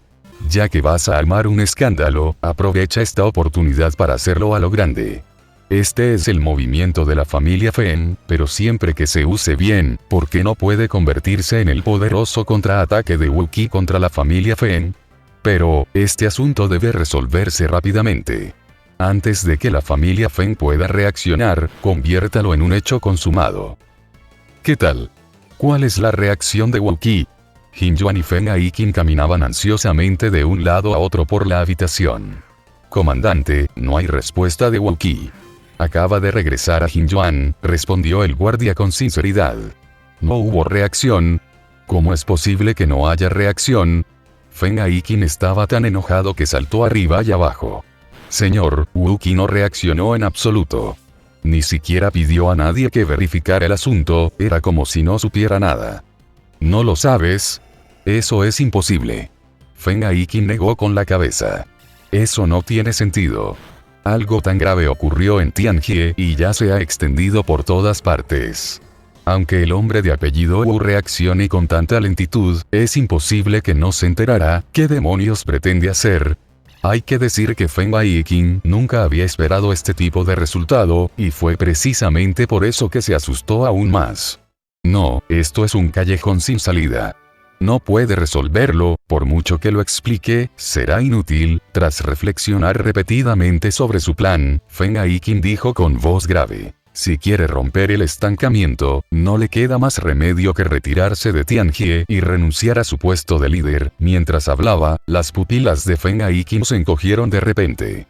Ya que vas a armar un escándalo, aprovecha esta oportunidad para hacerlo a lo grande. Este es el movimiento de la familia Feng, pero siempre que se use bien, ¿por qué no puede convertirse en el poderoso contraataque de Wookie contra la familia Feng? Pero, este asunto debe resolverse rápidamente. Antes de que la familia Feng pueda reaccionar, conviértalo en un hecho consumado. ¿Qué tal? ¿Cuál es la reacción de Wookie? Jin Yuan y Feng Aikin caminaban ansiosamente de un lado a otro por la habitación. Comandante, no hay respuesta de Wookie. Acaba de regresar a Jin Yuan, respondió el guardia con sinceridad. No hubo reacción. ¿Cómo es posible que no haya reacción? Feng Aikin estaba tan enojado que saltó arriba y abajo. Señor, Wookie no reaccionó en absoluto. Ni siquiera pidió a nadie que verificara el asunto, era como si no supiera nada. ¿No lo sabes? Eso es imposible. Feng Aikin negó con la cabeza. Eso no tiene sentido. Algo tan grave ocurrió en Tianjie y ya se ha extendido por todas partes. Aunque el hombre de apellido Wu reaccione con tanta lentitud, es imposible que no se enterara. ¿Qué demonios pretende hacer? Hay que decir que Feng Aikin nunca había esperado este tipo de resultado, y fue precisamente por eso que se asustó aún más. No, esto es un callejón sin salida. No puede resolverlo, por mucho que lo explique, será inútil. Tras reflexionar repetidamente sobre su plan, Feng Aikin dijo con voz grave. Si quiere romper el estancamiento, no le queda más remedio que retirarse de Tianjie y renunciar a su puesto de líder. Mientras hablaba, las pupilas de Feng Aikin se encogieron de repente.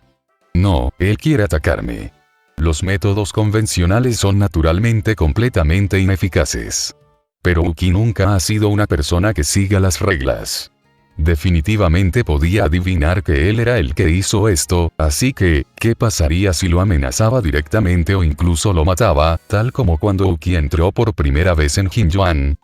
No, él quiere atacarme. Los métodos convencionales son naturalmente completamente ineficaces. Pero Wookie nunca ha sido una persona que siga las reglas. Definitivamente podía adivinar que él era el que hizo esto, así que, ¿qué pasaría si lo amenazaba directamente o incluso lo mataba, tal como cuando Wookie entró por primera vez en Jin Yuan?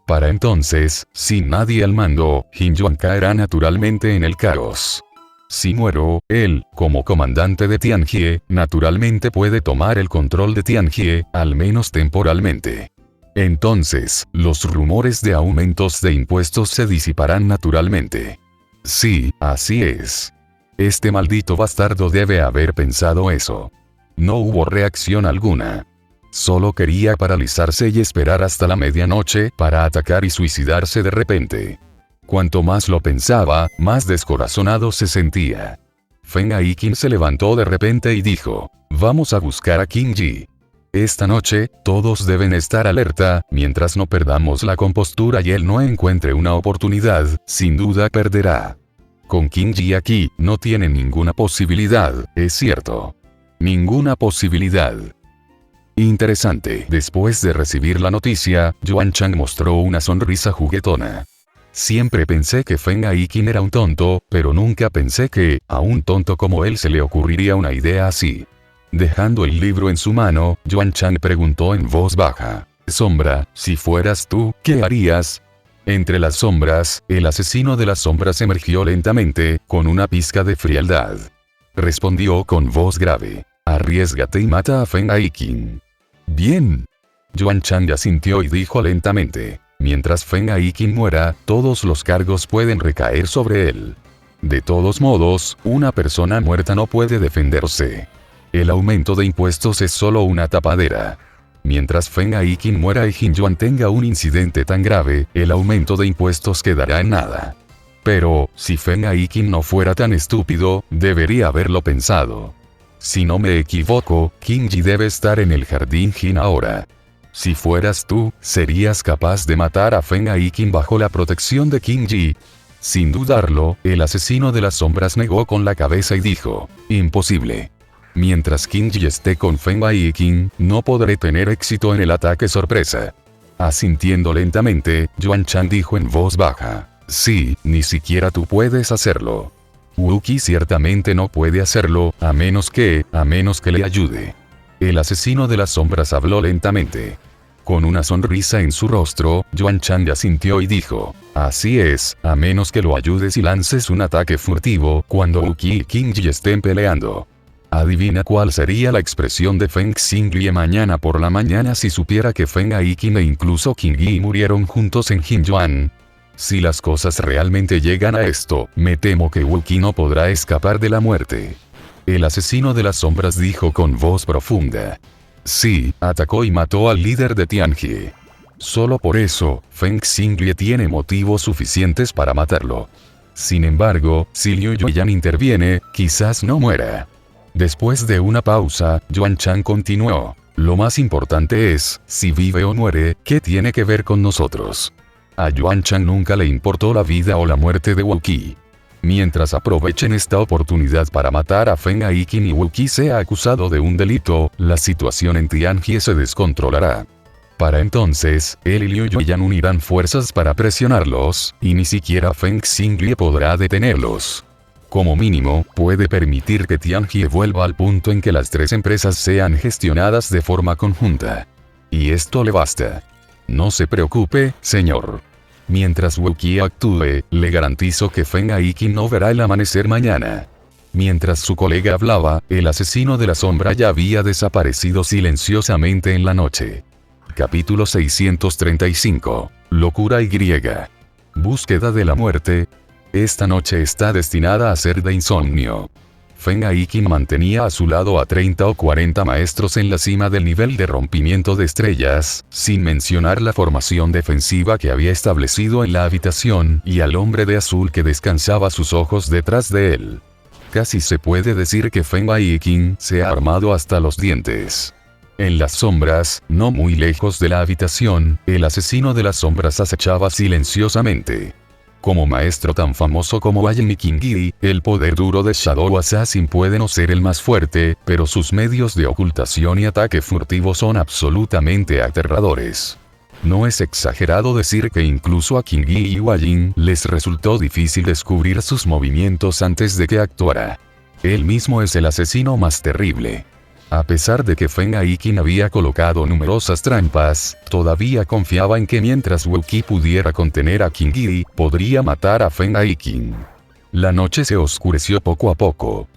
Para entonces, sin nadie al mando, Jin Yuan caerá naturalmente en el caos. Si muero, él, como comandante de Tianjie, naturalmente puede tomar el control de Tianjie, al menos temporalmente. Entonces, los rumores de aumentos de impuestos se disiparán naturalmente. Sí, así es. Este maldito bastardo debe haber pensado eso. No hubo reacción alguna. Solo quería paralizarse y esperar hasta la medianoche para atacar y suicidarse de repente. Cuanto más lo pensaba, más descorazonado se sentía. Feng Aikin se levantó de repente y dijo, vamos a buscar a Qin Ji. Esta noche, todos deben estar alerta, mientras no perdamos la compostura y él no encuentre una oportunidad, sin duda perderá. Con Qin Ji aquí, no tiene ninguna posibilidad, es cierto. Ninguna posibilidad. Interesante. Después de recibir la noticia, Yuan Chang mostró una sonrisa juguetona. Siempre pensé que Feng Aikin era un tonto, pero nunca pensé que, a un tonto como él se le ocurriría una idea así. Dejando el libro en su mano, Yuan Chang preguntó en voz baja. Sombra, si fueras tú, ¿qué harías? Entre las sombras, el asesino de las sombras emergió lentamente, con una pizca de frialdad. Respondió con voz grave. Arriésgate y mata a Feng Aikin. Bien. Yuan Chang asintió y dijo lentamente. Mientras Feng Aikin muera, todos los cargos pueden recaer sobre él. De todos modos, una persona muerta no puede defenderse. El aumento de impuestos es solo una tapadera. Mientras Feng Aikin muera y Jin Yuan tenga un incidente tan grave, el aumento de impuestos quedará en nada. Pero, si Feng Aikin no fuera tan estúpido, debería haberlo pensado. Si no me equivoco, Qin Ji debe estar en el jardín Jin ahora. Si fueras tú, ¿serías capaz de matar a Feng Aikin bajo la protección de Qin Ji? Sin dudarlo, el asesino de las sombras negó con la cabeza y dijo, imposible. Mientras Qin Ji esté con Feng Aikin, no podré tener éxito en el ataque sorpresa. Asintiendo lentamente, Yuan Chang dijo en voz baja, sí, ni siquiera tú puedes hacerlo. Wu Qi ciertamente no puede hacerlo, a menos que le ayude. El asesino de las sombras habló lentamente. Con una sonrisa en su rostro, Yuan Chang asintió y dijo, así es, a menos que lo ayudes y lances un ataque furtivo cuando Wu Qi y Qin Ji estén peleando. Adivina cuál sería la expresión de Feng Xingye mañana por la mañana si supiera que Feng Aikin e incluso Qin Ji murieron juntos en Jinyuan. Si las cosas realmente llegan a esto, me temo que Wu Qi no podrá escapar de la muerte. El asesino de las sombras dijo con voz profunda. Sí, atacó y mató al líder de Tianjie. Solo por eso, Feng Xingye tiene motivos suficientes para matarlo. Sin embargo, si Liu Yuan interviene, quizás no muera. Después de una pausa, Yuan Chang continuó. Lo más importante es, si vive o muere, ¿qué tiene que ver con nosotros? A Yuan Chang nunca le importó la vida o la muerte de Wu Qi. Mientras aprovechen esta oportunidad para matar a Feng Aikin y Wu Qi sea acusado de un delito, la situación en Tianjie se descontrolará. Para entonces, él y Liu Yuan unirán fuerzas para presionarlos, y ni siquiera Feng Xingye podrá detenerlos. Como mínimo, puede permitir que Tianjie vuelva al punto en que las tres empresas sean gestionadas de forma conjunta. Y esto le basta. No se preocupe, señor. Mientras Wu Qi actúe, le garantizo que Feng Aikin no verá el amanecer mañana. Mientras su colega hablaba, el asesino de la sombra ya había desaparecido silenciosamente en la noche. Capítulo 635. Locura y griega. Búsqueda de la muerte. Esta noche está destinada a ser de insomnio. Feng Aikin mantenía a su lado a 30 o 40 maestros en la cima del nivel de rompimiento de estrellas, sin mencionar la formación defensiva que había establecido en la habitación y al hombre de azul que descansaba sus ojos detrás de él. Casi se puede decir que Feng Aikin se ha armado hasta los dientes. En las sombras, no muy lejos de la habitación, el asesino de las sombras acechaba silenciosamente. Como maestro tan famoso como Ayen y Qin Ji, el poder duro de Shadow Assassin puede no ser el más fuerte, pero sus medios de ocultación y ataque furtivo son absolutamente aterradores. No es exagerado decir que incluso a Qin Ji y Ayen les resultó difícil descubrir sus movimientos antes de que actuara. Él mismo es el asesino más terrible. A pesar de que Feng Aikin había colocado numerosas trampas, todavía confiaba en que mientras Wu Qi pudiera contener a Qin Ji, podría matar a Feng Aikin. La noche se oscureció poco a poco.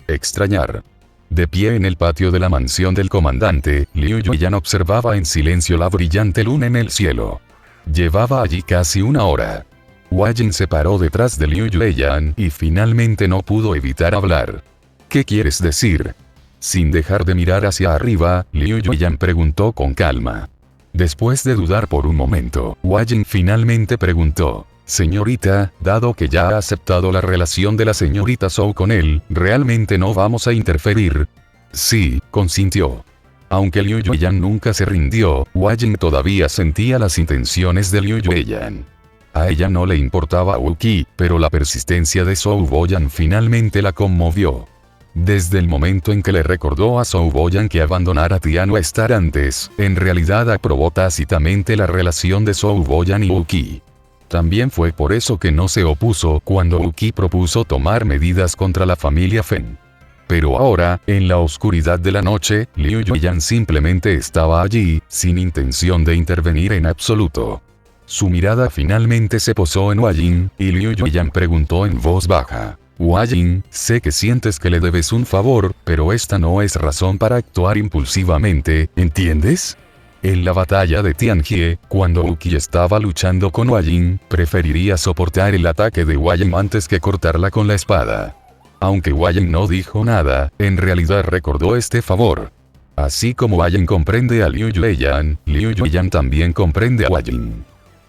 Extrañar. De pie en el patio de la mansión del comandante, Liu Yuan observaba en silencio la brillante luna en el cielo. Llevaba allí casi una hora. Wayen se paró detrás de Liu Yuan y finalmente no pudo evitar hablar. ¿Qué quieres decir? Sin dejar de mirar hacia arriba, Liu Yuan preguntó con calma. Después de dudar por un momento, Wayen finalmente preguntó, señorita, dado que ya ha aceptado la relación de la señorita Zhou con él, ¿realmente no vamos a interferir? Sí, consintió. Aunque Liu Yuan nunca se rindió, Wayen todavía sentía las intenciones de Liu Yuan. A ella no le importaba Wu Qi, pero la persistencia de Zhou Boyan finalmente la conmovió. Desde el momento en que le recordó a Zhou Boyan que abandonara Tianhua Star antes, en realidad aprobó tácitamente la relación de Zhou Boyan y Wu Qi. También fue por eso que no se opuso cuando Wu Qi propuso tomar medidas contra la familia Feng. Pero ahora, en la oscuridad de la noche, Liu Yuan simplemente estaba allí, sin intención de intervenir en absoluto. Su mirada finalmente se posó en Wayen, y Liu Yuan preguntó en voz baja. Wayen, sé que sientes que le debes un favor, pero esta no es razón para actuar impulsivamente, ¿entiendes? En la batalla de Tianjie, cuando Wu Qi estaba luchando con Wayen, preferiría soportar el ataque de Wayen antes que cortarla con la espada. Aunque Wayne no dijo nada, en realidad recordó este favor. Así como Wayne comprende a Liu Yueyan, Liu Yueyan también comprende a Wayne.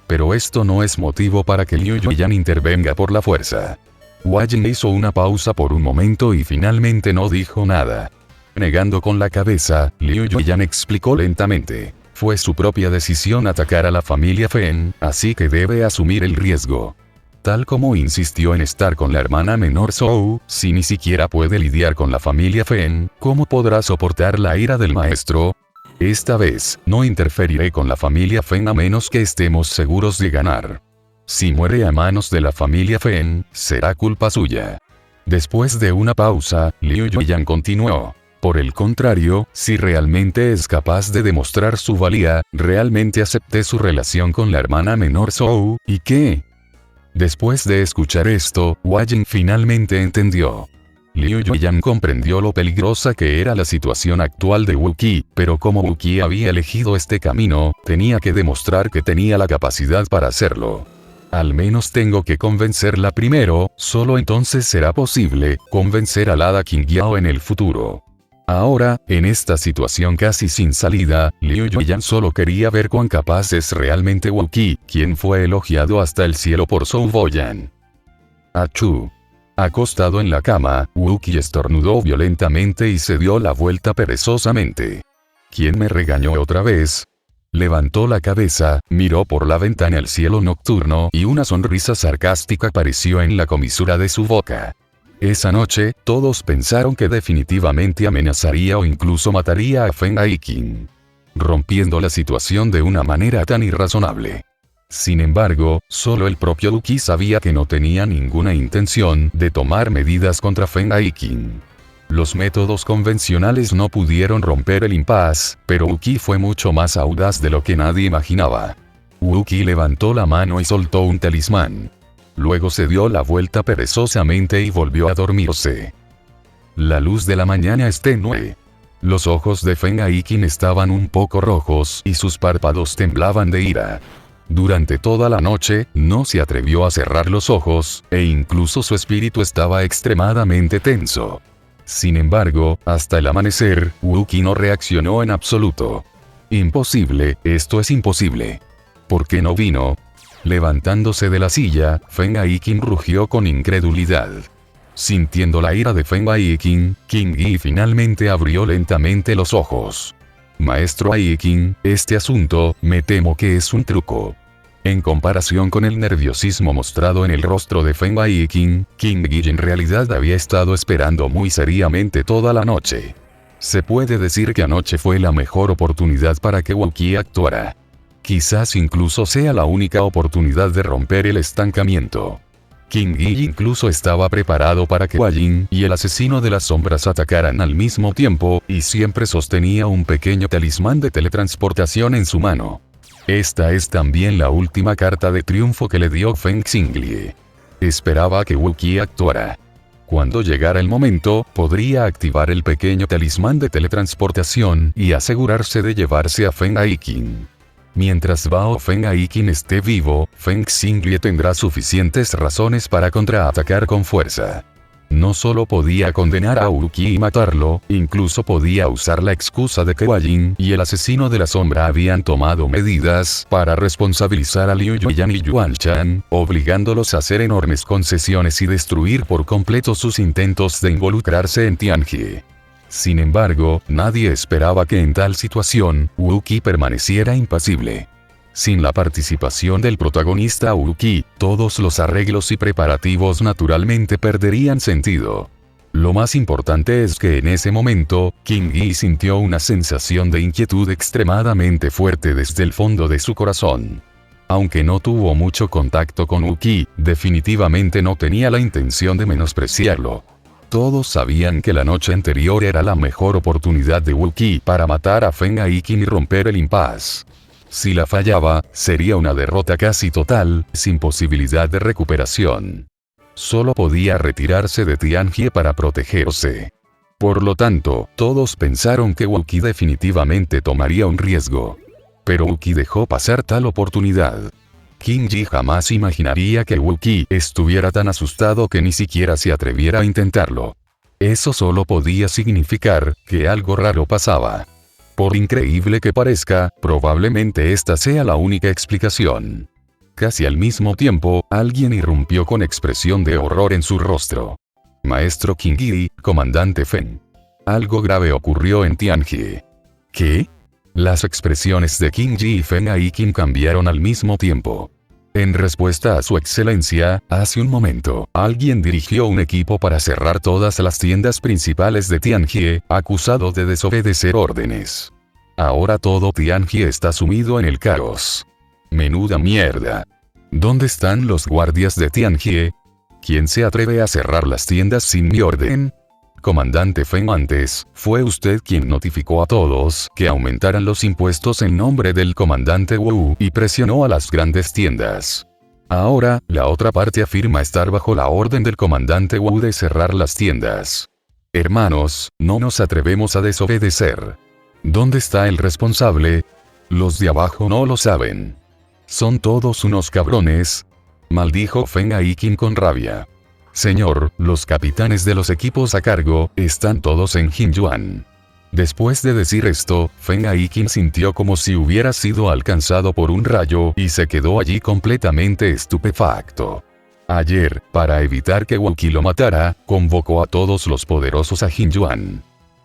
Pero esto no es motivo para que Liu Yueyan intervenga por la fuerza. Wayne hizo una pausa por un momento y finalmente no dijo nada. Negando con la cabeza, Liu Yueyan explicó lentamente. Fue su propia decisión atacar a la familia Feng, así que debe asumir el riesgo. Tal como insistió en estar con la hermana menor Zhou, si ni siquiera puede lidiar con la familia Feng, ¿cómo podrá soportar la ira del maestro? Esta vez, no interferiré con la familia Feng a menos que estemos seguros de ganar. Si muere a manos de la familia Feng, será culpa suya. Después de una pausa, Liu Yueyan continuó. Por el contrario, si realmente es capaz de demostrar su valía, realmente acepté su relación con la hermana menor Zhou, ¿y qué? Después de escuchar esto, Wayne finalmente entendió. Liu Yueyan comprendió lo peligrosa que era la situación actual de Wu Qi, pero como Wu Qi había elegido este camino, tenía que demostrar que tenía la capacidad para hacerlo. Al menos tengo que convencerla primero, solo entonces será posible convencer al hada Qingyao en el futuro. Ahora, en esta situación casi sin salida, Liu Yueyan solo quería ver cuán capaz es realmente Wu Qi, quien fue elogiado hasta el cielo por Zhou Boyan. Achú. Acostado en la cama, Wu Qi estornudó violentamente y se dio la vuelta perezosamente. ¿Quién me regañó otra vez? Levantó la cabeza, miró por la ventana al cielo nocturno y una sonrisa sarcástica apareció en la comisura de su boca. Esa noche, todos pensaron que definitivamente amenazaría o incluso mataría a Feng Aiqing, rompiendo la situación de una manera tan irrazonable. Sin embargo, solo el propio Wu Qi sabía que no tenía ninguna intención de tomar medidas contra Feng Aiqing. Los métodos convencionales no pudieron romper el impasse, pero Wu Qi fue mucho más audaz de lo que nadie imaginaba. Wu Qi levantó la mano y soltó un talismán. Luego se dio la vuelta perezosamente y volvió a dormirse. La luz de la mañana es tenue. Los ojos de Feng Aiqing estaban un poco rojos y sus párpados temblaban de ira. Durante toda la noche, no se atrevió a cerrar los ojos, e incluso su espíritu estaba extremadamente tenso. Sin embargo, hasta el amanecer, Wu Qi no reaccionó en absoluto. Imposible, esto es imposible. ¿Por qué no vino? Levantándose de la silla, Feng Aiqing rugió con incredulidad. Sintiendo la ira de Feng Aiqing, Qing Yi finalmente abrió lentamente los ojos. Maestro Aiqing, este asunto, me temo que es un truco. En comparación con el nerviosismo mostrado en el rostro de Feng Aiqing, Qing Yi en realidad había estado esperando muy seriamente toda la noche. Se puede decir que anoche fue la mejor oportunidad para que Wu Qi actuara. Quizás incluso sea la única oportunidad de romper el estancamiento. Qing Yi incluso estaba preparado para que Wayne y el asesino de las sombras atacaran al mismo tiempo, y siempre sostenía un pequeño talismán de teletransportación en su mano. Esta es también la última carta de triunfo que le dio Feng Xinglie. Esperaba que Wu Qi actuara. Cuando llegara el momento, podría activar el pequeño talismán de teletransportación y asegurarse de llevarse a Feng Aiqing. Mientras Bao Feng Aiqing esté vivo, Feng Xinglie tendrá suficientes razones para contraatacar con fuerza. No solo podía condenar a Wu Qi y matarlo, incluso podía usar la excusa de que Wayne y el asesino de la sombra habían tomado medidas para responsabilizar a Liu Yueyan y Yuan Shan, obligándolos a hacer enormes concesiones y destruir por completo sus intentos de involucrarse en Tianjie. Sin embargo, nadie esperaba que en tal situación, Wu Qi permaneciera impasible. Sin la participación del protagonista Wu Qi, todos los arreglos y preparativos naturalmente perderían sentido. Lo más importante es que en ese momento, Qing Yi sintió una sensación de inquietud extremadamente fuerte desde el fondo de su corazón. Aunque no tuvo mucho contacto con Wu Qi, definitivamente no tenía la intención de menospreciarlo. Todos sabían que la noche anterior era la mejor oportunidad de Wu Qi para matar a Feng Aiqing y romper el impasse. Si la fallaba, sería una derrota casi total, sin posibilidad de recuperación. Solo podía retirarse de Tianjie para protegerse. Por lo tanto, todos pensaron que Wu Qi definitivamente tomaría un riesgo. Pero Wu Qi dejó pasar tal oportunidad. King Yi jamás imaginaría que Wu Qi estuviera tan asustado que ni siquiera se atreviera a intentarlo. Eso solo podía significar que algo raro pasaba. Por increíble que parezca, probablemente esta sea la única explicación. Casi al mismo tiempo, alguien irrumpió con expresión de horror en su rostro. Maestro King Yi, comandante Feng. Algo grave ocurrió en Tianjie. ¿Qué? Las expresiones de King Yi y Feng Aikin cambiaron al mismo tiempo. En respuesta a su excelencia, hace un momento, alguien dirigió un equipo para cerrar todas las tiendas principales de Tianjie, acusado de desobedecer órdenes. Ahora todo Tianjie está sumido en el caos. Menuda mierda. ¿Dónde están los guardias de Tianjie? ¿Quién se atreve a cerrar las tiendas sin mi orden? Comandante Feng, antes, fue usted quien notificó a todos que aumentaran los impuestos en nombre del comandante Wu y presionó a las grandes tiendas. Ahora, la otra parte afirma estar bajo la orden del comandante Wu de cerrar las tiendas. Hermanos, no nos atrevemos a desobedecer. ¿Dónde está el responsable? Los de abajo no lo saben. Son todos unos cabrones, maldijo Feng Aikin con rabia. Señor, los capitanes de los equipos a cargo, están todos en Jinyuan. Después de decir esto, Feng Aikin sintió como si hubiera sido alcanzado por un rayo y se quedó allí completamente estupefacto. Ayer, para evitar que Wu Qi lo matara, convocó a todos los poderosos a Jinyuan.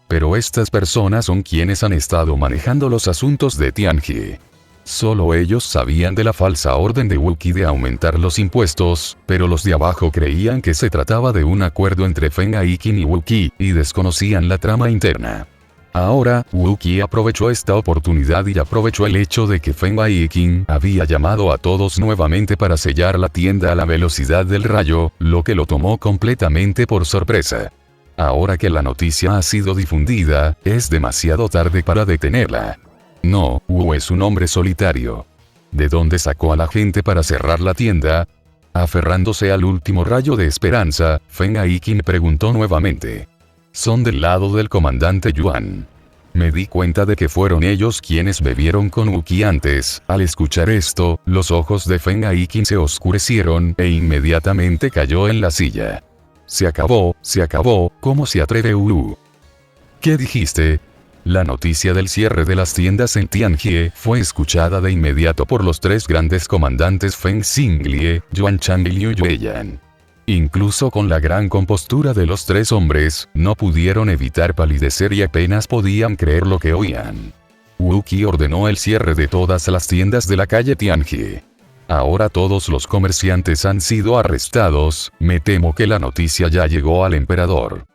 Pero estas personas son quienes han estado manejando los asuntos de Tianjie. Solo ellos sabían de la falsa orden de Wu Qi de aumentar los impuestos, pero los de abajo creían que se trataba de un acuerdo entre Feng Aikin y Wu Qi, y desconocían la trama interna. Ahora, Wu Qi aprovechó esta oportunidad y aprovechó el hecho de que Feng Aikin había llamado a todos nuevamente para sellar la tienda a la velocidad del rayo, lo que lo tomó completamente por sorpresa. Ahora que la noticia ha sido difundida, es demasiado tarde para detenerla. No, Wu es un hombre solitario. ¿De dónde sacó a la gente para cerrar la tienda? Aferrándose al último rayo de esperanza, Feng Aikin preguntó nuevamente. Son del lado del comandante Yuan. Me di cuenta de que fueron ellos quienes bebieron con Wu Qi antes. Al escuchar esto, los ojos de Feng Aikin se oscurecieron e inmediatamente cayó en la silla. Se acabó, ¿cómo se atreve Wu? ¿Qué dijiste? La noticia del cierre de las tiendas en Tianjie fue escuchada de inmediato por los tres grandes comandantes Feng Xinglie, Yuan Chang y Liu Yueyan. Incluso con la gran compostura de los tres hombres, no pudieron evitar palidecer y apenas podían creer lo que oían. Wu Qi ordenó el cierre de todas las tiendas de la calle Tianjie. Ahora todos los comerciantes han sido arrestados, me temo que la noticia ya llegó al emperador.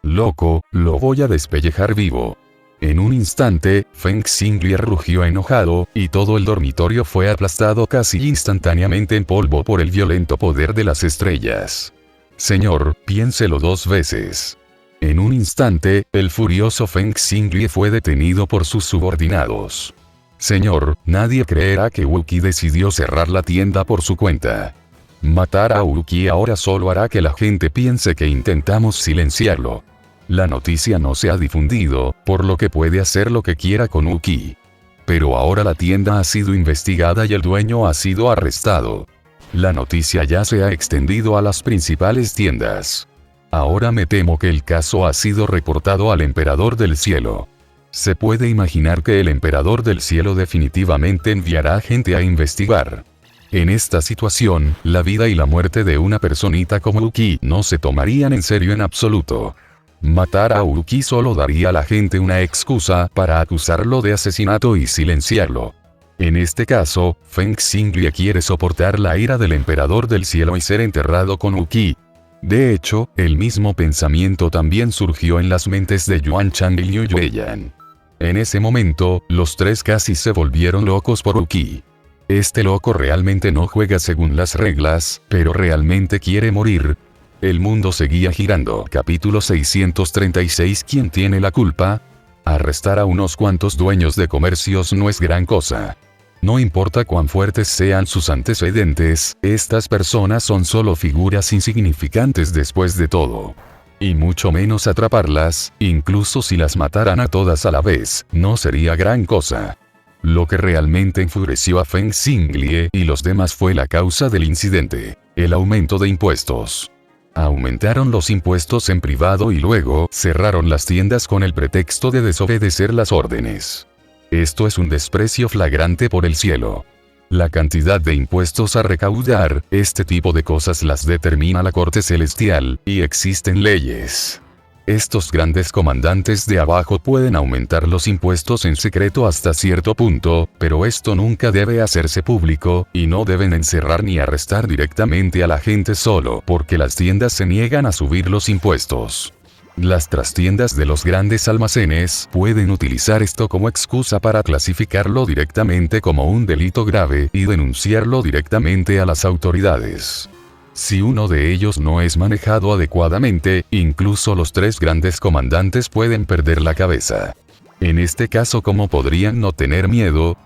Loco, lo voy a despellejar vivo. En un instante, Feng Xinglie rugió enojado, y todo el dormitorio fue aplastado casi instantáneamente en polvo por el violento poder de las estrellas. Señor, piénselo 2 veces. En un instante, el furioso Feng Xinglie fue detenido por sus subordinados. Señor, nadie creerá que Wu Qi decidió cerrar la tienda por su cuenta. Matar a Wu Qi ahora solo hará que la gente piense que intentamos silenciarlo. La noticia no se ha difundido, por lo que puede hacer lo que quiera con Wu Qi. Pero ahora la tienda ha sido investigada y el dueño ha sido arrestado. La noticia ya se ha extendido a las principales tiendas. Ahora me temo que el caso ha sido reportado al Emperador del Cielo. Se puede imaginar que el Emperador del Cielo definitivamente enviará gente a investigar. En esta situación, la vida y la muerte de una personita como Wu Qi no se tomarían en serio en absoluto. Matar a Wu Qi solo daría a la gente una excusa para acusarlo de asesinato y silenciarlo. En este caso, Feng Xinglie quiere soportar la ira del Emperador del Cielo y ser enterrado con Wu Qi. De hecho, el mismo pensamiento también surgió en las mentes de Yuan Chang y Liu Yueyan. En ese momento, los tres casi se volvieron locos por Wu Qi. Este loco realmente no juega según las reglas, pero realmente quiere morir. El mundo seguía girando. Capítulo 636. ¿Quién tiene la culpa? Arrestar a unos cuantos dueños de comercios no es gran cosa. No importa cuán fuertes sean sus antecedentes, estas personas son solo figuras insignificantes después de todo. Y mucho menos atraparlas, incluso si las mataran a todas a la vez, no sería gran cosa. Lo que realmente enfureció a Feng Xinglie y los demás fue la causa del incidente: el aumento de impuestos. Aumentaron los impuestos en privado y luego cerraron las tiendas con el pretexto de desobedecer las órdenes. Esto es un desprecio flagrante por el cielo. La cantidad de impuestos a recaudar, este tipo de cosas las determina la corte celestial, y existen leyes. Estos grandes comandantes de abajo pueden aumentar los impuestos en secreto hasta cierto punto, pero esto nunca debe hacerse público, y no deben encerrar ni arrestar directamente a la gente solo porque las tiendas se niegan a subir los impuestos. Las trastiendas de los grandes almacenes pueden utilizar esto como excusa para clasificarlo directamente como un delito grave y denunciarlo directamente a las autoridades. Si uno de ellos no es manejado adecuadamente, incluso los 3 grandes comandantes pueden perder la cabeza. En este caso, ¿cómo podrían no tener miedo?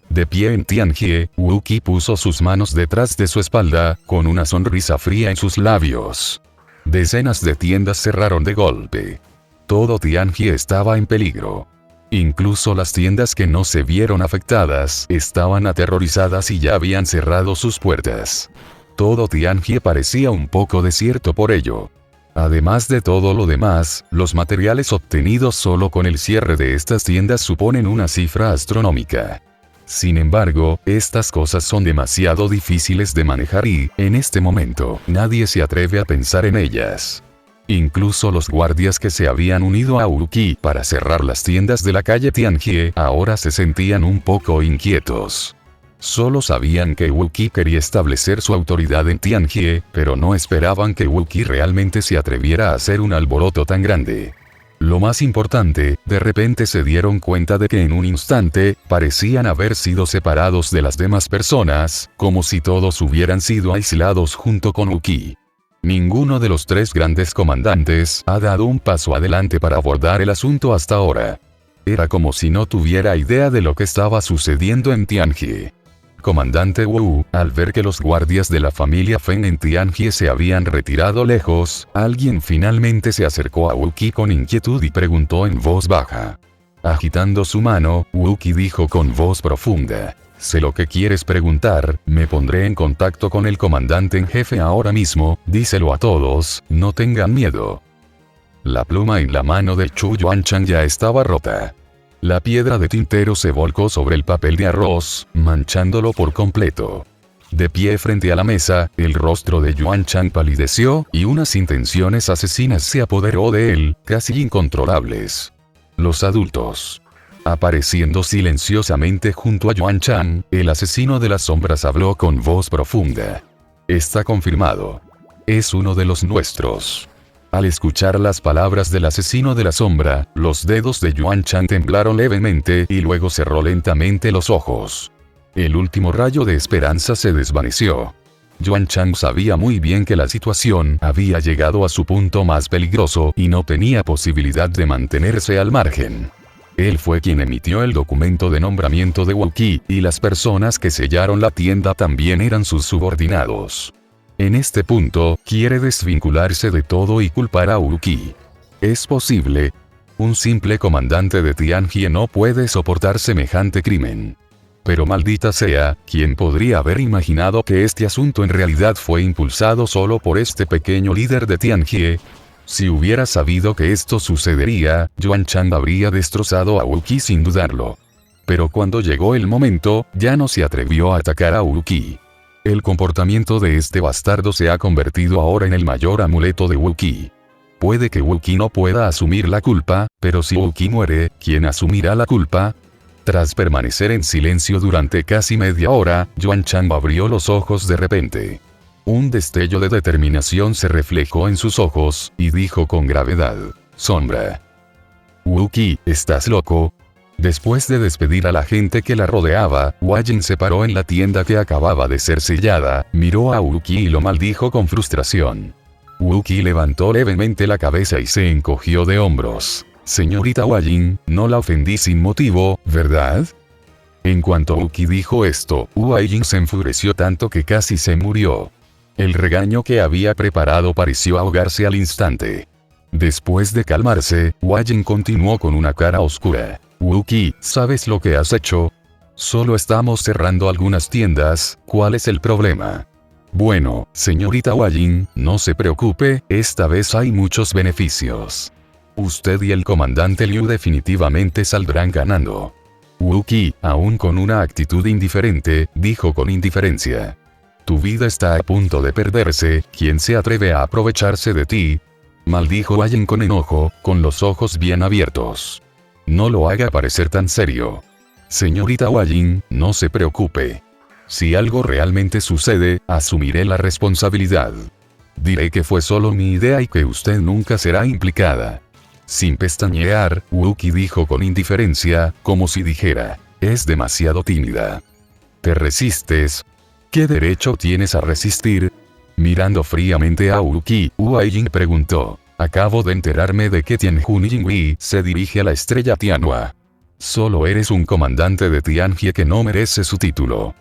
De pie en Tianjie, Wu Qi puso sus manos detrás de su espalda, con una sonrisa fría en sus labios. Decenas de tiendas cerraron de golpe. Todo Tianjie estaba en peligro. Incluso las tiendas que no se vieron afectadas estaban aterrorizadas y ya habían cerrado sus puertas. Todo Tianjie parecía un poco desierto por ello. Además de todo lo demás, los materiales obtenidos solo con el cierre de estas tiendas suponen una cifra astronómica. Sin embargo, estas cosas son demasiado difíciles de manejar y, en este momento, nadie se atreve a pensar en ellas. Incluso los guardias que se habían unido a Wu Qi para cerrar las tiendas de la calle Tianjie ahora se sentían un poco inquietos. Solo sabían que Wu Qi quería establecer su autoridad en Tianjie, pero no esperaban que Wu Qi realmente se atreviera a hacer un alboroto tan grande. Lo más importante, de repente se dieron cuenta de que en un instante, parecían haber sido separados de las demás personas, como si todos hubieran sido aislados junto con Wu Qi. Ninguno de los 3 grandes comandantes ha dado un paso adelante para abordar el asunto hasta ahora. Era como si no tuviera idea de lo que estaba sucediendo en Tianjie. Comandante Wu, al ver que los guardias de la familia Feng en Tianjie se habían retirado lejos, alguien finalmente se acercó a Wu Qi con inquietud y preguntó en voz baja. Agitando su mano, Wu Qi dijo con voz profunda: «Sé lo que quieres preguntar, me pondré en contacto con el comandante en jefe ahora mismo, díselo a todos, no tengan miedo». La pluma en la mano de Chu Yuanchan ya estaba rota. La piedra de tintero se volcó sobre el papel de arroz, manchándolo por completo. De pie frente a la mesa, el rostro de Yuanchan palideció, y unas intenciones asesinas se apoderó de él, casi incontrolables. Los adultos. Apareciendo silenciosamente junto a Yuanchan, el asesino de las sombras habló con voz profunda. «Está confirmado. Es uno de los nuestros». Al escuchar las palabras del asesino de la sombra, los dedos de Yuanchan temblaron levemente y luego cerró lentamente los ojos. El último rayo de esperanza se desvaneció. Yuanchan sabía muy bien que la situación había llegado a su punto más peligroso y no tenía posibilidad de mantenerse al margen. Él fue quien emitió el documento de nombramiento de Wu Qi, y las personas que sellaron la tienda también eran sus subordinados. En este punto, quiere desvincularse de todo y culpar a Wu Qi. ¿Es posible? Un simple comandante de Tianjie no puede soportar semejante crimen. Pero maldita sea, ¿quién podría haber imaginado que este asunto en realidad fue impulsado solo por este pequeño líder de Tianjie? Si hubiera sabido que esto sucedería, Yuanchan habría destrozado a Wu Qi sin dudarlo. Pero cuando llegó el momento, ya no se atrevió a atacar a Wu Qi. El comportamiento de este bastardo se ha convertido ahora en el mayor amuleto de Wu Qi. Puede que Wu Qi no pueda asumir la culpa, pero si Wu Qi muere, ¿quién asumirá la culpa? Tras permanecer en silencio durante casi media hora, Yuanchan abrió los ojos de repente. Un destello de determinación se reflejó en sus ojos, y dijo con gravedad: «Sombra. Wu Qi, ¿estás loco?» Después de despedir a la gente que la rodeaba, Wajin se paró en la tienda que acababa de ser sellada, miró a Wu Qi y lo maldijo con frustración. Wu Qi levantó levemente la cabeza y se encogió de hombros. «Señorita Wajin, no la ofendí sin motivo, ¿verdad?» En cuanto Wu Qi dijo esto, Wajin se enfureció tanto que casi se murió. El regaño que había preparado pareció ahogarse al instante. Después de calmarse, Wajin continuó con una cara oscura. «Wu Qi, ¿sabes lo que has hecho? Solo estamos cerrando algunas tiendas, ¿cuál es el problema? Bueno, señorita Wajin, no se preocupe, esta vez hay muchos beneficios. Usted y el comandante Liu definitivamente saldrán ganando. Wookie, aún con una actitud indiferente, dijo con indiferencia. Tu vida está a punto de perderse, ¿quién se atreve a aprovecharse de ti? Maldijo Wajin con enojo, con los ojos bien abiertos. No lo haga parecer tan serio. Señorita Wajin, no se preocupe. Si algo realmente sucede, asumiré la responsabilidad. Diré que fue solo mi idea y que usted nunca será implicada. Sin pestañear, Wookie dijo con indiferencia, como si dijera, es demasiado tímida. ¿Te resistes? ¿Qué derecho tienes a resistir? Mirando fríamente a Wookie, Wajin preguntó, acabo de enterarme de que Tianjun Yinghui se dirige a la estrella Tianhua. Solo eres un comandante de Tianjie que no merece su título.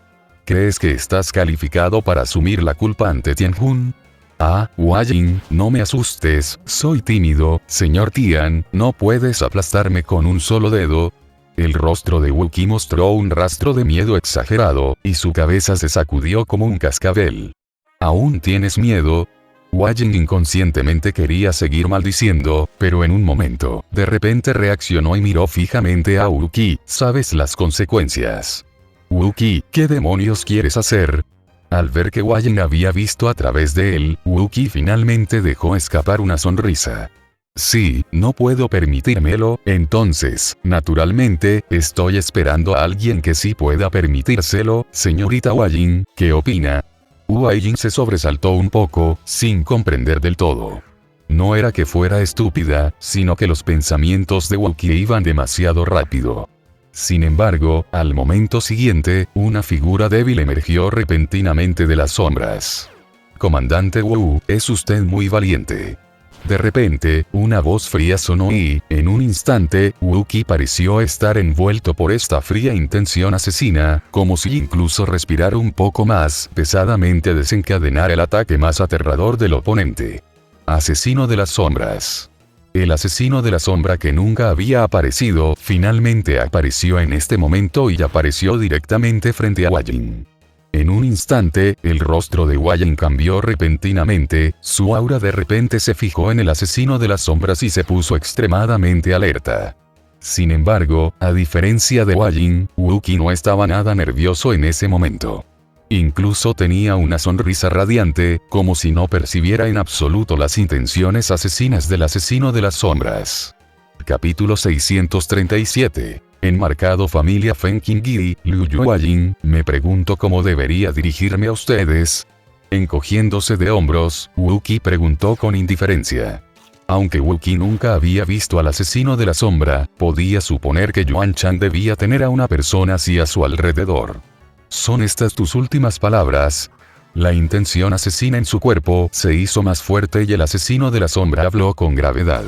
¿Crees que estás calificado para asumir la culpa ante Tianjun? Ah, Wajin, no me asustes, soy tímido, señor Tian, no puedes aplastarme con un solo dedo. El rostro de Wookie mostró un rastro de miedo exagerado, y su cabeza se sacudió como un cascabel. ¿Aún tienes miedo? Wajin inconscientemente quería seguir maldiciendo, pero en un momento, de repente reaccionó y miró fijamente a Wookie, ¿sabes las consecuencias? Wookie, ¿qué demonios quieres hacer? Al ver que Wajin había visto a través de él, Wookie finalmente dejó escapar una sonrisa. Sí, no puedo permitírmelo, entonces, naturalmente, estoy esperando a alguien que sí pueda permitírselo, señorita Wajin, ¿qué opina? Wajin se sobresaltó un poco, sin comprender del todo. No era que fuera estúpida, sino que los pensamientos de Wookie iban demasiado rápido. Sin embargo, al momento siguiente, una figura débil emergió repentinamente de las sombras. Comandante Wu, es usted muy valiente. De repente, una voz fría sonó y, en un instante, Wookie pareció estar envuelto por esta fría intención asesina, como si incluso respirar un poco más pesadamente desencadenara el ataque más aterrador del oponente. Asesino de las sombras. El asesino de la sombra que nunca había aparecido, finalmente apareció en este momento y apareció directamente frente a Wajin. En un instante, el rostro de Wajin cambió repentinamente, su aura de repente se fijó en el asesino de las sombras y se puso extremadamente alerta. Sin embargo, a diferencia de Wajin, Wookie no estaba nada nervioso en ese momento. Incluso tenía una sonrisa radiante, como si no percibiera en absoluto las intenciones asesinas del asesino de las sombras. Capítulo 637. Enmarcado familia Feng Qingyi, Liu Yuajin, me pregunto cómo debería dirigirme a ustedes. Encogiéndose de hombros, Wookie preguntó con indiferencia. Aunque Wookie nunca había visto al asesino de la sombra, podía suponer que Yuan Chan debía tener a una persona así a su alrededor. ¿Son estas tus últimas palabras? La intención asesina en su cuerpo se hizo más fuerte y el asesino de la sombra habló con gravedad.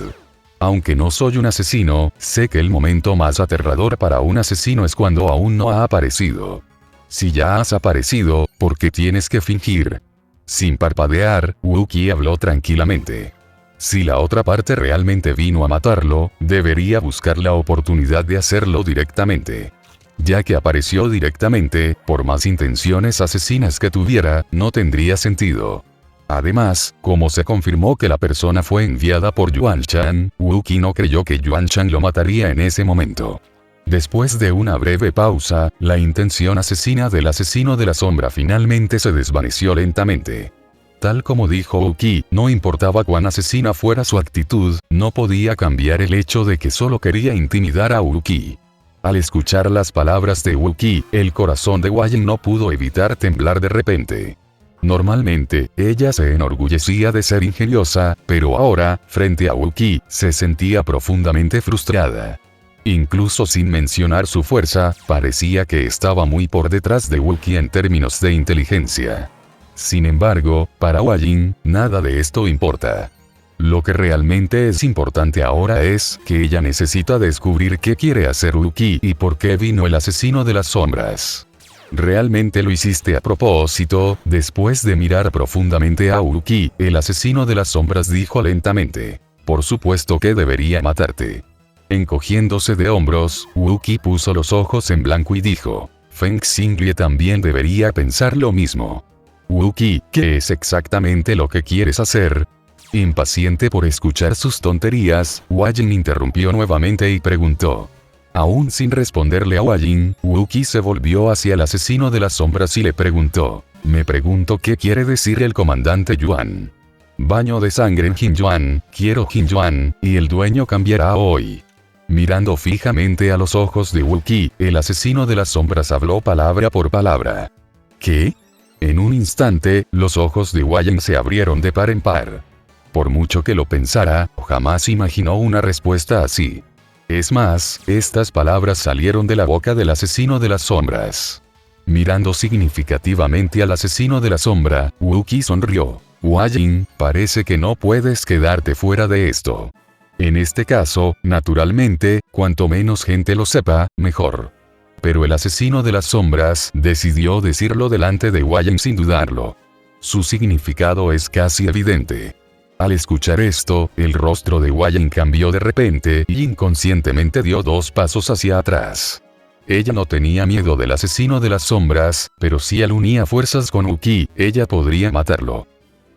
Aunque no soy un asesino, sé que el momento más aterrador para un asesino es cuando aún no ha aparecido. Si ya has aparecido, ¿por qué tienes que fingir? Sin parpadear, Wookie habló tranquilamente. Si la otra parte realmente vino a matarlo, debería buscar la oportunidad de hacerlo directamente. Ya que apareció directamente, por más intenciones asesinas que tuviera, no tendría sentido. Además, como se confirmó que la persona fue enviada por Yuan Chan, Wookie no creyó que Yuan Chan lo mataría en ese momento. Después de una breve pausa, la intención asesina del asesino de la sombra finalmente se desvaneció lentamente. Tal como dijo Wookie, no importaba cuán asesina fuera su actitud, no podía cambiar el hecho de que solo quería intimidar a Wookie. Al escuchar las palabras de Wookie, el corazón de Wajin no pudo evitar temblar de repente. Normalmente, ella se enorgullecía de ser ingeniosa, pero ahora, frente a Wookie, se sentía profundamente frustrada. Incluso sin mencionar su fuerza, parecía que estaba muy por detrás de Wookie en términos de inteligencia. Sin embargo, para Wajin, nada de esto importa. Lo que realmente es importante ahora es que ella necesita descubrir qué quiere hacer Wookie y por qué vino el asesino de las sombras. ¿Realmente lo hiciste a propósito? Después de mirar profundamente a Wookie, el asesino de las sombras dijo lentamente. Por supuesto que debería matarte. Encogiéndose de hombros, Wookie puso los ojos en blanco y dijo. Feng Xinglie también debería pensar lo mismo. Wookie, ¿qué es exactamente lo que quieres hacer? Impaciente por escuchar sus tonterías, Hua Jing interrumpió nuevamente y preguntó. Aún sin responderle a Hua Jing, Wookie se volvió hacia el asesino de las sombras y le preguntó. Me pregunto qué quiere decir el comandante Yuan. Baño de sangre en Jinjuan, quiero Jinjuan, y el dueño cambiará hoy. Mirando fijamente a los ojos de Wookie, el asesino de las sombras habló palabra por palabra. ¿Qué? En un instante, los ojos de Hua Jing se abrieron de par en par. Por mucho que lo pensara, jamás imaginó una respuesta así. Es más, estas palabras salieron de la boca del asesino de las sombras. Mirando significativamente al asesino de la sombra, Wookie sonrió. Hua Jing, parece que no puedes quedarte fuera de esto. En este caso, naturalmente, cuanto menos gente lo sepa, mejor. Pero el asesino de las sombras decidió decirlo delante de Hua Jing sin dudarlo. Su significado es casi evidente. Al escuchar esto, el rostro de Hua Jing cambió de repente y inconscientemente dio 2 pasos hacia atrás. Ella no tenía miedo del asesino de las sombras, pero si él unía fuerzas con Wookie, ella podría matarlo.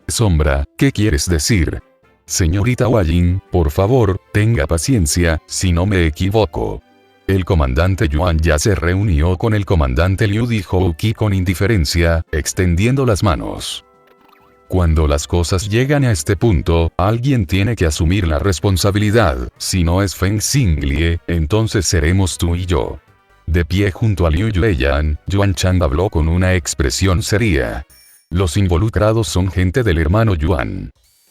Sombra, ¿qué quieres decir? Señorita Hua Jing, por favor, tenga paciencia, si no me equivoco. El comandante Yuan ya se reunió con el comandante Liu, dijo Wookie con indiferencia, extendiendo las manos. Cuando las cosas llegan a este punto, alguien tiene que asumir la responsabilidad. Si no es Feng Xinglie, entonces seremos tú y yo. De pie junto a Liu Yueyan, Yuan Chang habló con una expresión seria. Los involucrados son gente del hermano Yuan.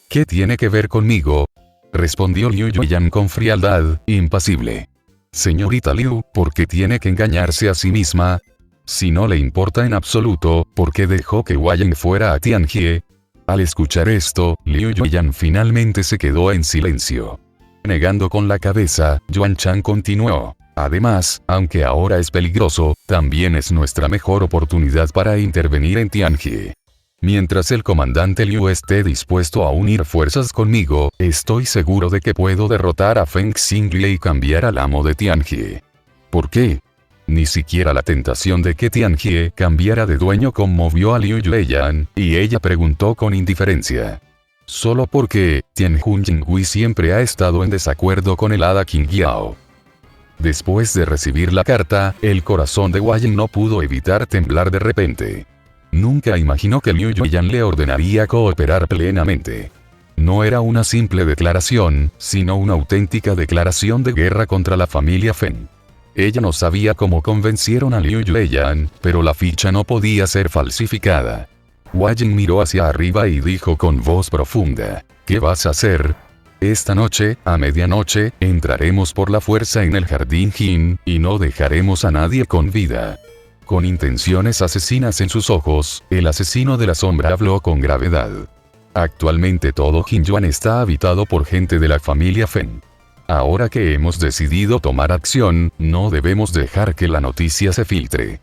¿Qué tiene que ver conmigo? Respondió Liu Yueyan con frialdad, impasible. Señorita Liu, ¿por qué tiene que engañarse a sí misma? Si no le importa en absoluto, ¿por qué dejó que Hua Jing fuera a Tianjie? Al escuchar esto, Liu Yueyan finalmente se quedó en silencio. Negando con la cabeza, Yuan Chang continuó. Además, aunque ahora es peligroso, también es nuestra mejor oportunidad para intervenir en Tianjie. Mientras el comandante Liu esté dispuesto a unir fuerzas conmigo, estoy seguro de que puedo derrotar a Feng Xinglie y cambiar al amo de Tianjie. ¿Por qué? Ni siquiera la tentación de que Tianjie cambiara de dueño conmovió a Liu Yueyan, y ella preguntó con indiferencia. Solo porque, Tianjun Jinghui siempre ha estado en desacuerdo con el hada Qing Yao. Después de recibir la carta, el corazón de Hua Jing no pudo evitar temblar de repente. Nunca imaginó que Liu Yueyan le ordenaría cooperar plenamente. No era una simple declaración, sino una auténtica declaración de guerra contra la familia Feng. Ella no sabía cómo convencieron a Liu Yueyan, pero la ficha no podía ser falsificada. Hua Jing miró hacia arriba y dijo con voz profunda, ¿qué vas a hacer? Esta noche, a medianoche, entraremos por la fuerza en el jardín Jin, y no dejaremos a nadie con vida. Con intenciones asesinas en sus ojos, el asesino de la sombra habló con gravedad. Actualmente todo Jinjuan está habitado por gente de la familia Feng. Ahora que hemos decidido tomar acción, no debemos dejar que la noticia se filtre.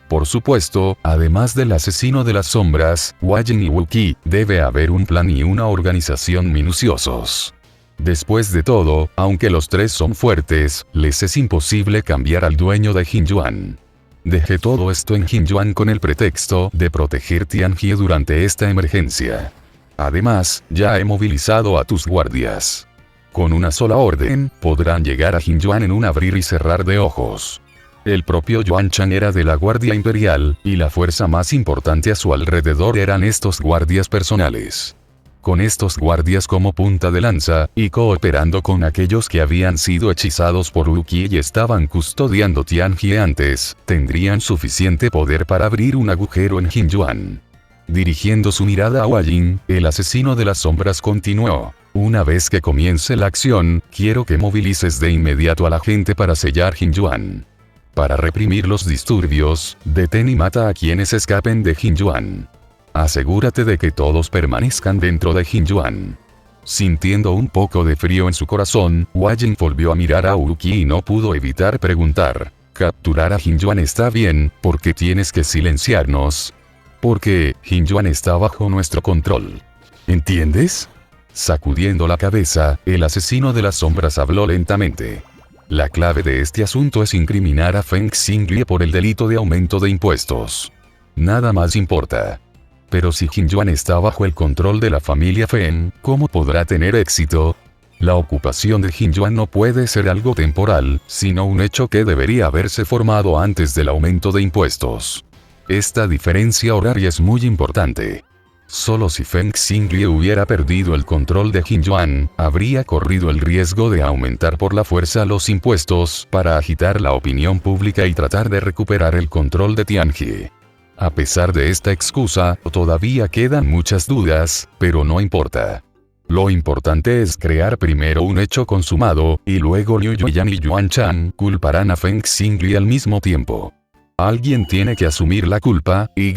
Por supuesto, además del asesino de las sombras, Hua Jing y Wookie, debe haber un plan y una organización minuciosos. Después de todo, aunque los 3 son fuertes, les es imposible cambiar al dueño de Jinjuan. Dejé todo esto en Jinjuan con el pretexto de proteger Tianjie durante esta emergencia. Además, ya he movilizado a tus guardias. Con una sola orden, podrán llegar a Jinjuan en un abrir y cerrar de ojos. El propio Yuan Chang era de la Guardia Imperial, y la fuerza más importante a su alrededor eran estos guardias personales. Con estos guardias como punta de lanza, y cooperando con aquellos que habían sido hechizados por Wookie y estaban custodiando Tianjie antes, tendrían suficiente poder para abrir un agujero en Jinjuan. Dirigiendo su mirada a Hua Jing, el asesino de las sombras continuó. Una vez que comience la acción, quiero que movilices de inmediato a la gente para sellar Jinjuan. Para reprimir los disturbios, detén y mata a quienes escapen de Jinjuan. Asegúrate de que todos permanezcan dentro de Jinjuan. Sintiendo un poco de frío en su corazón, Hua Jing volvió a mirar a Wookie y no pudo evitar preguntar. Capturar a Jinjuan está bien, ¿por qué tienes que silenciarnos? Porque, Jinjuan está bajo nuestro control. ¿Entiendes? Sacudiendo la cabeza, el asesino de las sombras habló lentamente. La clave de este asunto es incriminar a Feng Xinglie por el delito de aumento de impuestos. Nada más importa. Pero si Qin Yuan está bajo el control de la familia Feng, ¿cómo podrá tener éxito? La ocupación de Qin Yuan no puede ser algo temporal, sino un hecho que debería haberse formado antes del aumento de impuestos. Esta diferencia horaria es muy importante. Solo si Feng Xinglie hubiera perdido el control de Qin Yuan, habría corrido el riesgo de aumentar por la fuerza los impuestos para agitar la opinión pública y tratar de recuperar el control de Tianjie. A pesar de esta excusa, todavía quedan muchas dudas, pero no importa. Lo importante es crear primero un hecho consumado, y luego Liu Yuyan y Yuan Chan culparán a Feng Xinglie al mismo tiempo. Alguien tiene que asumir la culpa, y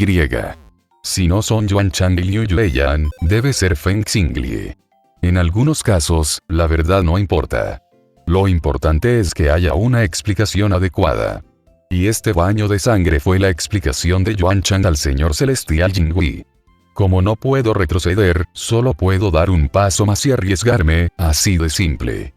si no son Yuan Chan y Liu Yuyan, debe ser Feng Xinglie. En algunos casos, la verdad no importa. Lo importante es que haya una explicación adecuada. Y este baño de sangre fue la explicación de Yuan Chan al señor celestial Jinghui. Como no puedo retroceder, solo puedo dar un paso más y arriesgarme, así de simple.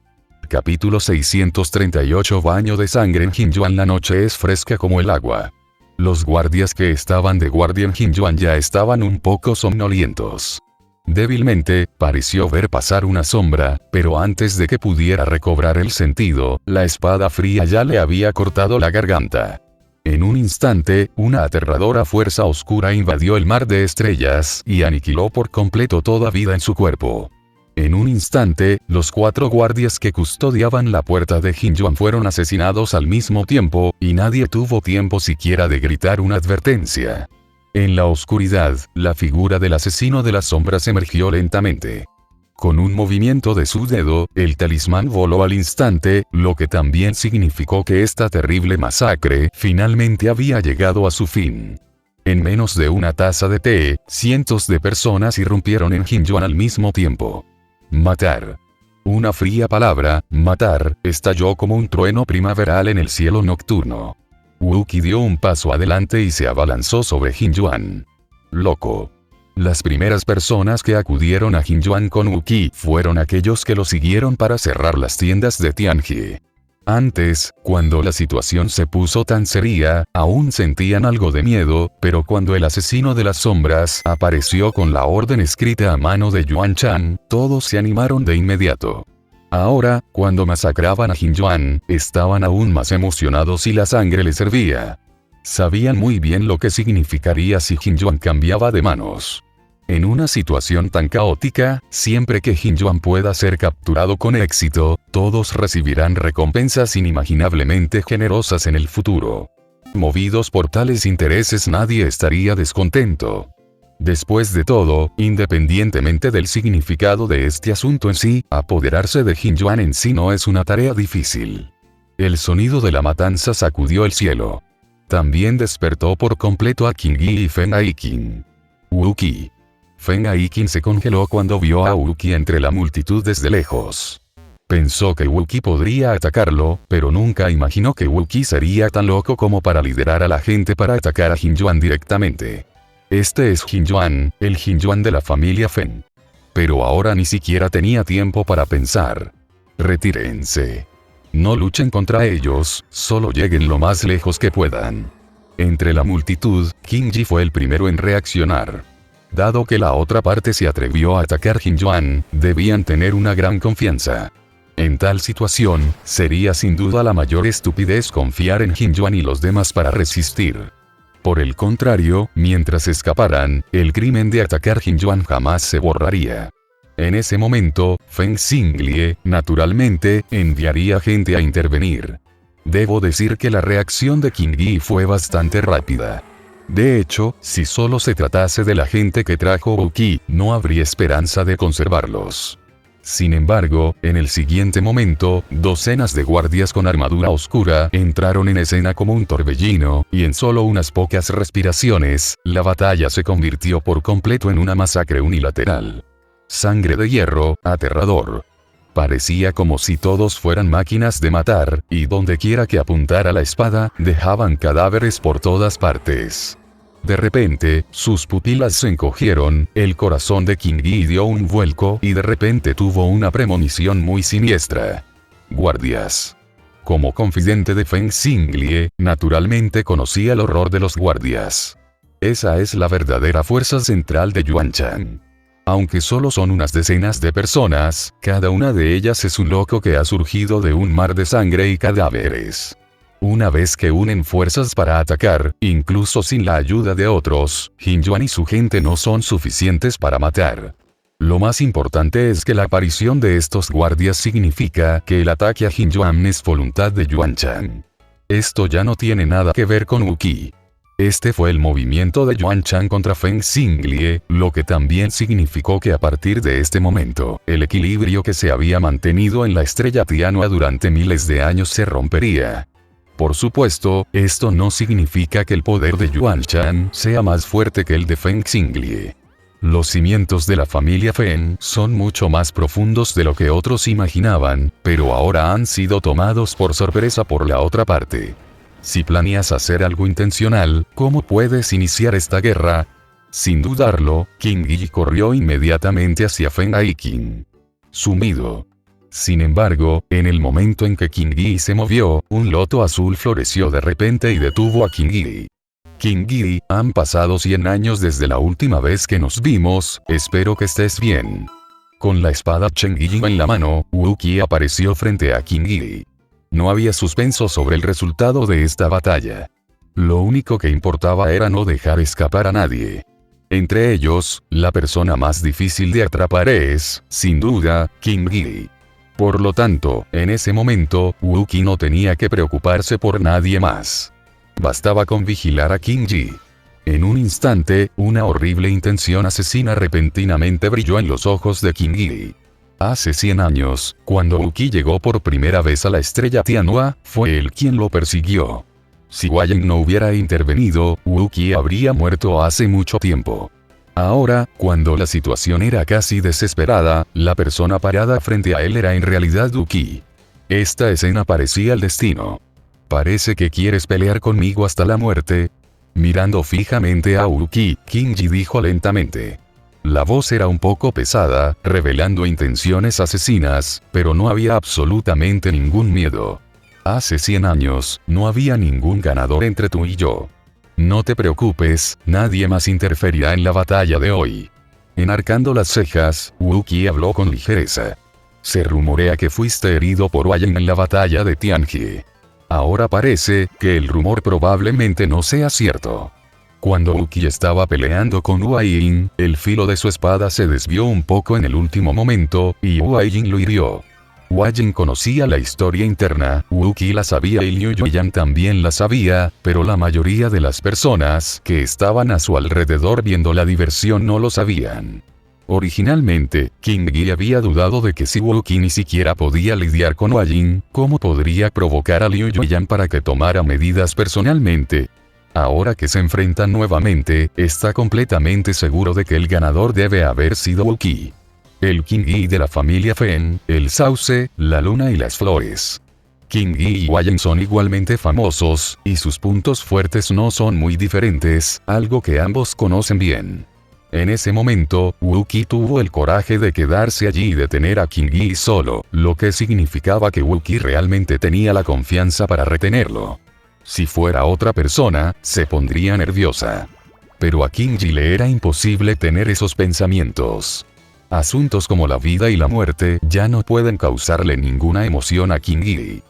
Capítulo 638. Baño de sangre en Qin Yuan. La noche es fresca como el agua. Los guardias que estaban de guardia en Qin Yuan ya estaban un poco somnolientos. Débilmente, pareció ver pasar una sombra, pero antes de que pudiera recobrar el sentido, la espada fría ya le había cortado la garganta. En un instante, una aterradora fuerza oscura invadió el mar de estrellas y aniquiló por completo toda vida en su cuerpo. En un instante, los 4 guardias que custodiaban la puerta de Qin Yuan fueron asesinados al mismo tiempo, y nadie tuvo tiempo siquiera de gritar una advertencia. En la oscuridad, la figura del asesino de las sombras emergió lentamente. Con un movimiento de su dedo, el talismán voló al instante, lo que también significó que esta terrible masacre finalmente había llegado a su fin. En menos de una taza de té, cientos de personas irrumpieron en Qin Yuan al mismo tiempo. Matar. Una fría palabra, matar, estalló como un trueno primaveral en el cielo nocturno. Wu Qi dio un paso adelante y se abalanzó sobre Qin Yuan. Loco. Las primeras personas que acudieron a Qin Yuan con Wu Qi fueron aquellos que lo siguieron para cerrar las tiendas de Tianjie. Antes, cuando la situación se puso tan seria, aún sentían algo de miedo, pero cuando el asesino de las sombras apareció con la orden escrita a mano de Yuan Chan, todos se animaron de inmediato. Ahora, cuando masacraban a Qin Yuan, estaban aún más emocionados y la sangre les hervía. Sabían muy bien lo que significaría si Qin Yuan cambiaba de manos. En una situación tan caótica, siempre que Qin Yuan pueda ser capturado con éxito, todos recibirán recompensas inimaginablemente generosas en el futuro. Movidos por tales intereses, nadie estaría descontento. Después de todo, independientemente del significado de este asunto en sí, apoderarse de Qin Yuan en sí no es una tarea difícil. El sonido de la matanza sacudió el cielo. También despertó por completo a Qin Yi y Feng Aiqin. Wu Qi. Feng Aiqin se congeló cuando vio a Wu Qi entre la multitud desde lejos. Pensó que Wu Qi podría atacarlo, pero nunca imaginó que Wu Qi sería tan loco como para liderar a la gente para atacar a Qin Yuan directamente. Este es Qin Yuan, el Qin Yuan de la familia Feng. Pero ahora ni siquiera tenía tiempo para pensar. Retírense. No luchen contra ellos, solo lleguen lo más lejos que puedan. Entre la multitud, Qin Yi fue el primero en reaccionar. Dado que la otra parte se atrevió a atacar Qin Yuan, debían tener una gran confianza. En tal situación, sería sin duda la mayor estupidez confiar en Qin Yuan y los demás para resistir. Por el contrario, mientras escaparan, el crimen de atacar Qin Yuan jamás se borraría. En ese momento, Feng Xinglie, naturalmente, enviaría gente a intervenir. Debo decir que la reacción de Qin Yi fue bastante rápida. De hecho, si solo se tratase de la gente que trajo Wu Qi, no habría esperanza de conservarlos. Sin embargo, en el siguiente momento, docenas de guardias con armadura oscura entraron en escena como un torbellino, y en solo unas pocas respiraciones, la batalla se convirtió por completo en una masacre unilateral. Sangre de hierro, aterrador. Parecía como si todos fueran máquinas de matar, y dondequiera que apuntara la espada, dejaban cadáveres por todas partes. De repente, sus pupilas se encogieron, el corazón de Qin Yi dio un vuelco y de repente tuvo una premonición muy siniestra. Guardias. Como confidente de Feng Xinglie, naturalmente conocía el horror de los guardias. Esa es la verdadera fuerza central de Yuanchan. Aunque solo son unas decenas de personas, cada una de ellas es un loco que ha surgido de un mar de sangre y cadáveres. Una vez que unen fuerzas para atacar, incluso sin la ayuda de otros, Jin Yuan y su gente no son suficientes para matar. Lo más importante es que la aparición de estos guardias significa que el ataque a Jin Yuan es voluntad de Yuanchan. Esto ya no tiene nada que ver con Wu Qi. Este fue el movimiento de Yuanchan contra Feng Xinglie, lo que también significó que a partir de este momento, el equilibrio que se había mantenido en la estrella Tianhua durante miles de años se rompería. Por supuesto, esto no significa que el poder de Yuanchan sea más fuerte que el de Feng Xinglie. Los cimientos de la familia Feng son mucho más profundos de lo que otros imaginaban, pero ahora han sido tomados por sorpresa por la otra parte. Si planeas hacer algo intencional, ¿cómo puedes iniciar esta guerra? Sin dudarlo, Qin Yi corrió inmediatamente hacia Feng Aiqin. Sumido. Sin embargo, en el momento en que Qin Yi se movió, un loto azul floreció de repente y detuvo a Qin Yi. Qin Yi, han pasado 100 años desde la última vez que nos vimos, espero que estés bien. Con la espada Chengyi en la mano, Wu Qi apareció frente a Qin Yi. No había suspenso sobre el resultado de esta batalla. Lo único que importaba era no dejar escapar a nadie. Entre ellos, la persona más difícil de atrapar es, sin duda, Qin Yi. Por lo tanto, en ese momento, Wu Qi no tenía que preocuparse por nadie más. Bastaba con vigilar a Qin Yi. En un instante, una horrible intención asesina repentinamente brilló en los ojos de Qin Yi. Hace 100 años, cuando Wu Qi llegó por primera vez a la estrella Tianhua, fue él quien lo persiguió. Si Wei Yan no hubiera intervenido, Wu Qi habría muerto hace mucho tiempo. Ahora, cuando la situación era casi desesperada, la persona parada frente a él era en realidad Wu Qi. Esta escena parecía el destino. Parece que quieres pelear conmigo hasta la muerte. Mirando fijamente a Wu Qi, Qin Yi dijo lentamente. La voz era un poco pesada, revelando intenciones asesinas, pero no había absolutamente ningún miedo. Hace 100 años, no había ningún ganador entre tú y yo. No te preocupes, nadie más interferirá en la batalla de hoy. Enarcando las cejas, Wu Qi habló con ligereza. Se rumorea que fuiste herido por Wei Yan en la batalla de Tianjie. Ahora parece que el rumor probablemente no sea cierto. Cuando Wu Qi estaba peleando con Wei Yan, el filo de su espada se desvió un poco en el último momento, y Wei Yan lo hirió. Wei Yan conocía la historia interna, Wu Qi la sabía y Liu Yuyan también la sabía, pero la mayoría de las personas que estaban a su alrededor viendo la diversión no lo sabían. Originalmente, Qin Yi había dudado de que si Wu Qi ni siquiera podía lidiar con Wei Yan, ¿cómo podría provocar a Liu Yuyan para que tomara medidas personalmente? Ahora que se enfrentan nuevamente, está completamente seguro de que el ganador debe haber sido Wu Qi. El Qin Yi de la familia Feng, el sauce, la luna y las flores. Qin Yi y Wei Yan son igualmente famosos, y sus puntos fuertes no son muy diferentes, algo que ambos conocen bien. En ese momento, Wu Qi tuvo el coraje de quedarse allí y detener a Qin Yi solo, lo que significaba que Wu Qi realmente tenía la confianza para retenerlo. Si fuera otra persona, se pondría nerviosa. Pero a Qin Yi le era imposible tener esos pensamientos. Asuntos como la vida y la muerte ya no pueden causarle ninguna emoción a Qin Yi.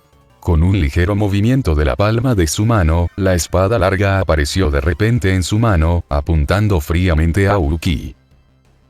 Con un ligero movimiento de la palma de su mano, la espada larga apareció de repente en su mano, apuntando fríamente a Wu Qi.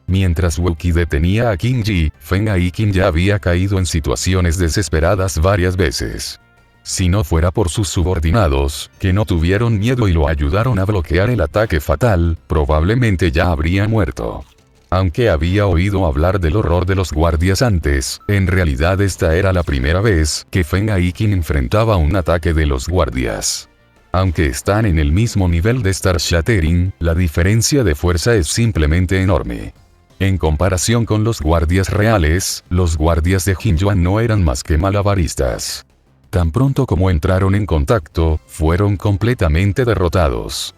Mientras Wu Qi detenía a Qin Yi, Feng Aiqin ya había caído en situaciones desesperadas varias veces. Si no fuera por sus subordinados, que no tuvieron miedo y lo ayudaron a bloquear el ataque fatal, probablemente ya habría muerto. Aunque había oído hablar del horror de los guardias antes, en realidad esta era la primera vez que Feng Aiqin enfrentaba un ataque de los guardias. Aunque están en el mismo nivel de Star Shattering, la diferencia de fuerza es simplemente enorme. En comparación con los guardias reales, los guardias de Jin Yuan no eran más que malabaristas. Tan pronto como entraron en contacto, fueron completamente derrotados.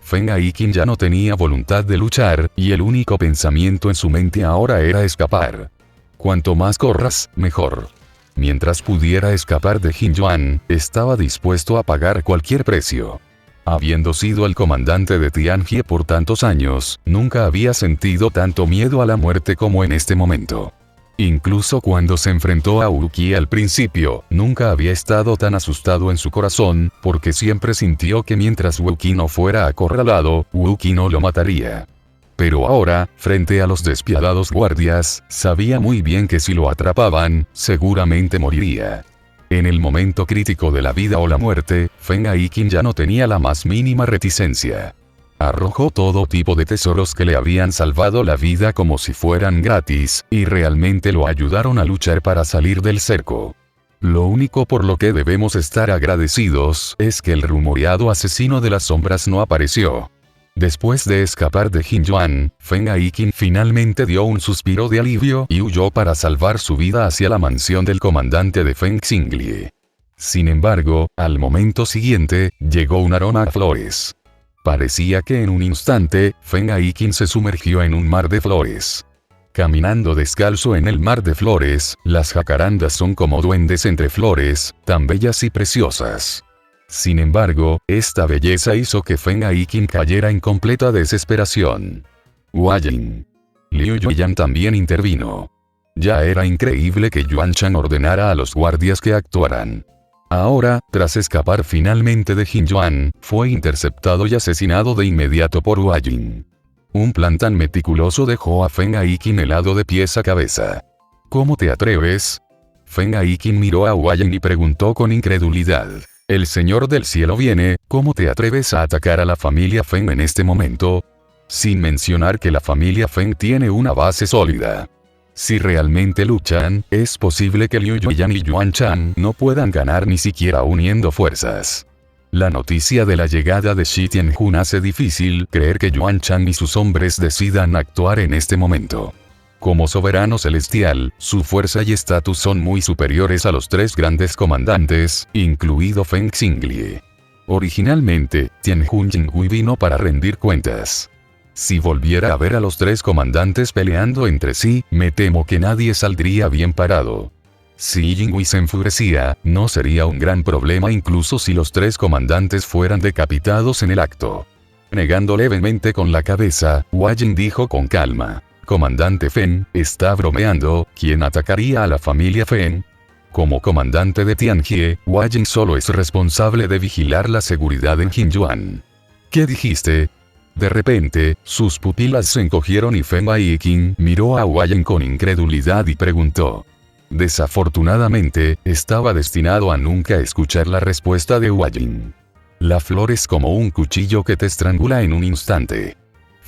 Feng Aiqin ya no tenía voluntad de luchar, y el único pensamiento en su mente ahora era escapar. Cuanto más corras, mejor. Mientras pudiera escapar de Jin Yuan, estaba dispuesto a pagar cualquier precio. Habiendo sido el comandante de Tianjie por tantos años, nunca había sentido tanto miedo a la muerte como en este momento. Incluso cuando se enfrentó a Wu Qi al principio, nunca había estado tan asustado en su corazón, porque siempre sintió que mientras Wu Qi no fuera acorralado, Wu Qi no lo mataría. Pero ahora, frente a los despiadados guardias, sabía muy bien que si lo atrapaban, seguramente moriría. En el momento crítico de la vida o la muerte, Feng Aiqin ya no tenía la más mínima reticencia. Arrojó todo tipo de tesoros que le habían salvado la vida como si fueran gratis, y realmente lo ayudaron a luchar para salir del cerco. Lo único por lo que debemos estar agradecidos es que el rumoreado asesino de las sombras no apareció. Después de escapar de Jin Yuan, Feng Aiqin finalmente dio un suspiro de alivio y huyó para salvar su vida hacia la mansión del comandante de Feng Xinglie. Sin embargo, al momento siguiente, llegó un aroma a flores. Parecía que en un instante, Feng Aiqin se sumergió en un mar de flores. Caminando descalzo en el mar de flores, las jacarandas son como duendes entre flores, tan bellas y preciosas. Sin embargo, esta belleza hizo que Feng Aiqin cayera en completa desesperación. Hua Jing. Liu Yuyan también intervino. Ya era increíble que Yuan Shan ordenara a los guardias que actuaran. Ahora, tras escapar finalmente de Jin Yuan, fue interceptado y asesinado de inmediato por Hua Jing. Un plan tan meticuloso dejó a Feng Aiqin helado de pies a cabeza. ¿Cómo te atreves? Feng Aiqin miró a Hua Jing y preguntó con incredulidad. El Señor del Cielo viene, ¿cómo te atreves a atacar a la familia Feng en este momento? Sin mencionar que la familia Feng tiene una base sólida. Si realmente luchan, es posible que Liu Yuyan y Yuan Shan no puedan ganar ni siquiera uniendo fuerzas. La noticia de la llegada de Shi Tianjun hace difícil creer que Yuan Shan y sus hombres decidan actuar en este momento. Como soberano celestial, su fuerza y estatus son muy superiores a los tres grandes comandantes, incluido Feng Xinglie. Originalmente, Tianjun Jinghui vino para rendir cuentas. Si volviera a ver a los tres comandantes peleando entre sí, me temo que nadie saldría bien parado. Si Jinghui se enfurecía, no sería un gran problema incluso si los tres comandantes fueran decapitados en el acto. Negando levemente con la cabeza, Hua Jing dijo con calma. Comandante Feng, está bromeando, ¿quién atacaría a la familia Feng? Como comandante de Tianjie, Hua Jing solo es responsable de vigilar la seguridad en Jin Yuan. ¿Qué dijiste? De repente, sus pupilas se encogieron y Feng Aiqin miró a Hua Jing con incredulidad y preguntó. Desafortunadamente, estaba destinado a nunca escuchar la respuesta de Hua Jing. La flor es como un cuchillo que te estrangula en un instante.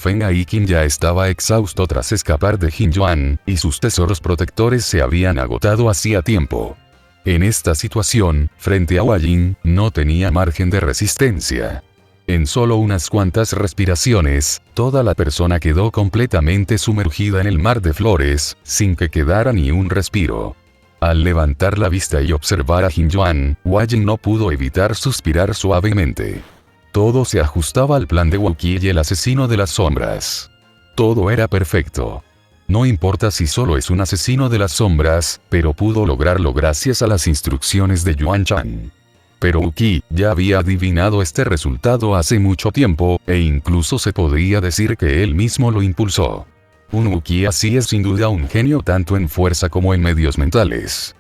Feng Aiqin ya estaba exhausto tras escapar de Jin Yuan, y sus tesoros protectores se habían agotado hacía tiempo. En esta situación, frente a Hua Jing, no tenía margen de resistencia. En solo unas cuantas respiraciones, toda la persona quedó completamente sumergida en el mar de flores, sin que quedara ni un respiro. Al levantar la vista y observar a Jin Yuan, Hua Jing no pudo evitar suspirar suavemente. Todo se ajustaba al plan de Wu Qi y el asesino de las sombras. Todo era perfecto. No importa si solo es un asesino de las sombras, pero pudo lograrlo gracias a las instrucciones de Yuan Shan. Pero Wu Qi ya había adivinado este resultado hace mucho tiempo, e incluso se podría decir que él mismo lo impulsó. Un Wu Qi así es sin duda un genio tanto en fuerza como en medios mentales.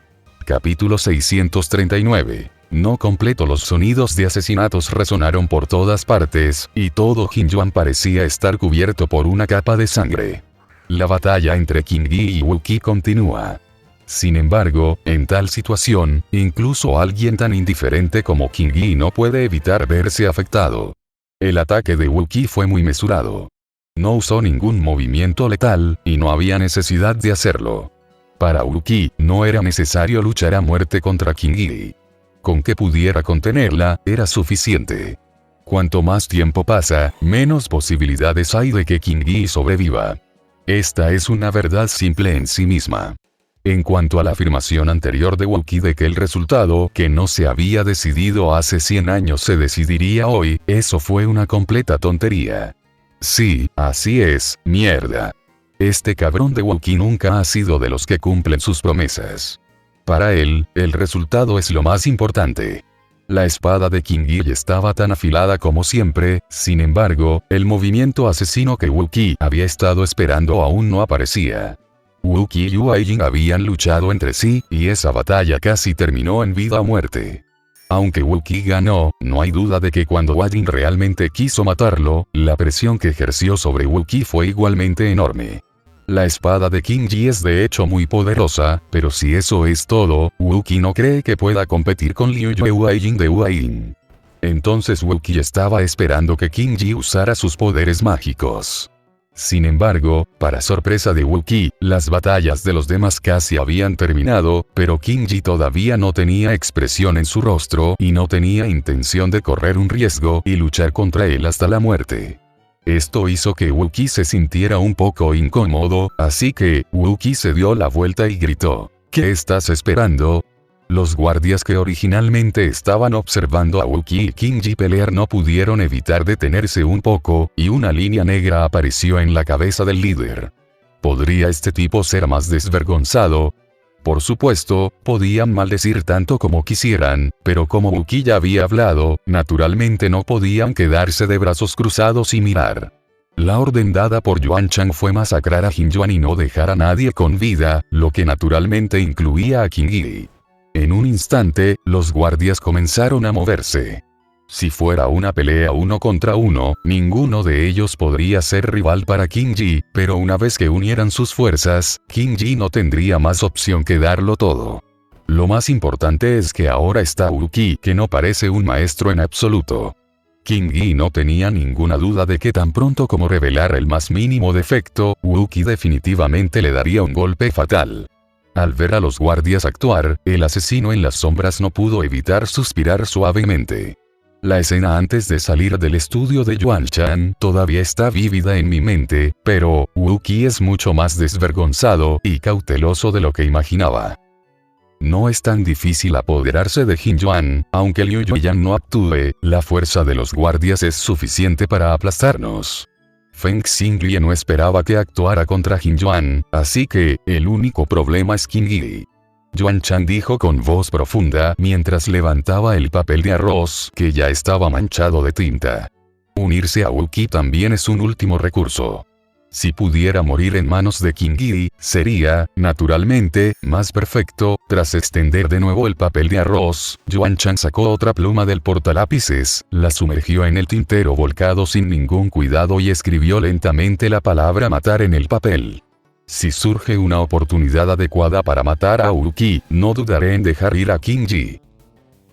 Capítulo 639. No completo. Los sonidos de asesinatos resonaron por todas partes, y todo Jin Yuan parecía estar cubierto por una capa de sangre. La batalla entre Qin Yi y Wu Qi continúa. Sin embargo, en tal situación, incluso alguien tan indiferente como Qin Yi no puede evitar verse afectado. El ataque de Wu Qi fue muy mesurado. No usó ningún movimiento letal, y no había necesidad de hacerlo. Para Wu Qi, no era necesario luchar a muerte contra Qin Yi. Con que pudiera contenerla, era suficiente. Cuanto más tiempo pasa, menos posibilidades hay de que Qin Yi sobreviva. Esta es una verdad simple en sí misma. En cuanto a la afirmación anterior de Wu Qi de que el resultado que no se había decidido hace 100 años se decidiría hoy, eso fue una completa tontería. Sí, así es, mierda. Este cabrón de Wu Qi nunca ha sido de los que cumplen sus promesas. Para él, el resultado es lo más importante. La espada de King Yi estaba tan afilada como siempre, sin embargo, el movimiento asesino que Wookiee había estado esperando aún no aparecía. Wookiee y Wei Jin habían luchado entre sí, y esa batalla casi terminó en vida o muerte. Aunque Wookiee ganó, no hay duda de que cuando Wei Jin realmente quiso matarlo, la presión que ejerció sobre Wookiee fue igualmente enorme. La espada de King Yi es de hecho muy poderosa, pero si eso es todo, Wookiee no cree que pueda competir con Liu Yue Wei Jin de Wei Jin. Entonces Wookiee estaba esperando que King Yi usara sus poderes mágicos. Sin embargo, para sorpresa de Wookiee, las batallas de los demás casi habían terminado, pero King Yi todavía no tenía expresión en su rostro y no tenía intención de correr un riesgo y luchar contra él hasta la muerte. Esto hizo que Wookiee se sintiera un poco incómodo, así que Wookiee se dio la vuelta y gritó: ¿Qué estás esperando? Los guardias que originalmente estaban observando a Wookiee y King Yi pelear no pudieron evitar detenerse un poco, y una línea negra apareció en la cabeza del líder. ¿Podría este tipo ser más desvergonzado? Por supuesto, podían maldecir tanto como quisieran, pero como Wookiee ya había hablado, naturalmente no podían quedarse de brazos cruzados y mirar. La orden dada por Yuan Chang fue masacrar a Jin Yuan y no dejar a nadie con vida, lo que naturalmente incluía a King Yi. En un instante, los guardias comenzaron a moverse. Si fuera una pelea 1 contra 1, ninguno de ellos podría ser rival para King Yi, pero una vez que unieran sus fuerzas, King Yi no tendría más opción que darlo todo. Lo más importante es que ahora está Wookiee, que no parece un maestro en absoluto. King Yi no tenía ninguna duda de que tan pronto como revelara el más mínimo defecto, Wookiee definitivamente le daría un golpe fatal. Al ver a los guardias actuar, el asesino en las sombras no pudo evitar suspirar suavemente. La escena antes de salir del estudio de Yuan Chang todavía está vívida en mi mente, pero Wookiee es mucho más desvergonzado y cauteloso de lo que imaginaba. No es tan difícil apoderarse de Jin Yuan, aunque Liu Yuyan no actúe, la fuerza de los guardias es suficiente para aplastarnos. Feng Xinglie no esperaba que actuara contra Jin Yuan, así que, el único problema es King Yi. Yuan Chang dijo con voz profunda mientras levantaba el papel de arroz que ya estaba manchado de tinta. Unirse a Wookiee también es un último recurso. Si pudiera morir en manos de King Yi, sería, naturalmente, más perfecto. Tras extender de nuevo el papel de arroz, Yuan Chang sacó otra pluma del portalápices, la sumergió en el tintero volcado sin ningún cuidado y escribió lentamente la palabra matar en el papel. Si surge una oportunidad adecuada para matar a Wookiee, no dudaré en dejar ir a King Yi.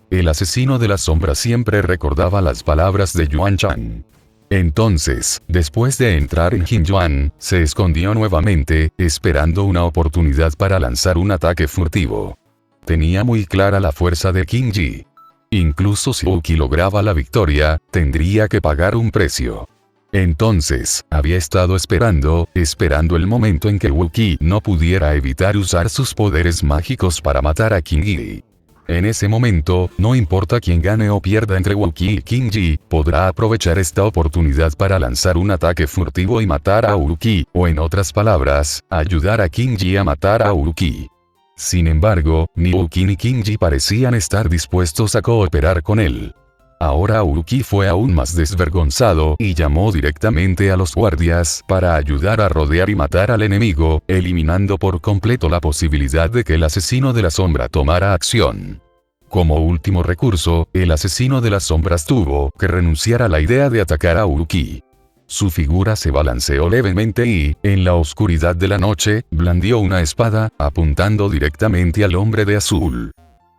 El asesino de la sombra siempre recordaba las palabras de Yuan Chang. Entonces, después de entrar en Jin Yuan, se escondió nuevamente, esperando una oportunidad para lanzar un ataque furtivo. Tenía muy clara la fuerza de King Yi. Incluso si Wookiee lograba la victoria, tendría que pagar un precio. Entonces, había estado esperando el momento en que Wookiee no pudiera evitar usar sus poderes mágicos para matar a King Yi. En ese momento, no importa quién gane o pierda entre Wookiee y King Yi, podrá aprovechar esta oportunidad para lanzar un ataque furtivo y matar a Wookiee, o en otras palabras, ayudar a King Yi a matar a Wookiee. Sin embargo, ni Wookiee ni King Yi parecían estar dispuestos a cooperar con él. Ahora Wookiee fue aún más desvergonzado y llamó directamente a los guardias para ayudar a rodear y matar al enemigo, eliminando por completo la posibilidad de que el asesino de la sombra tomara acción. Como último recurso, el asesino de las sombras tuvo que renunciar a la idea de atacar a Wookiee. Su figura se balanceó levemente y, en la oscuridad de la noche, blandió una espada, apuntando directamente al hombre de azul.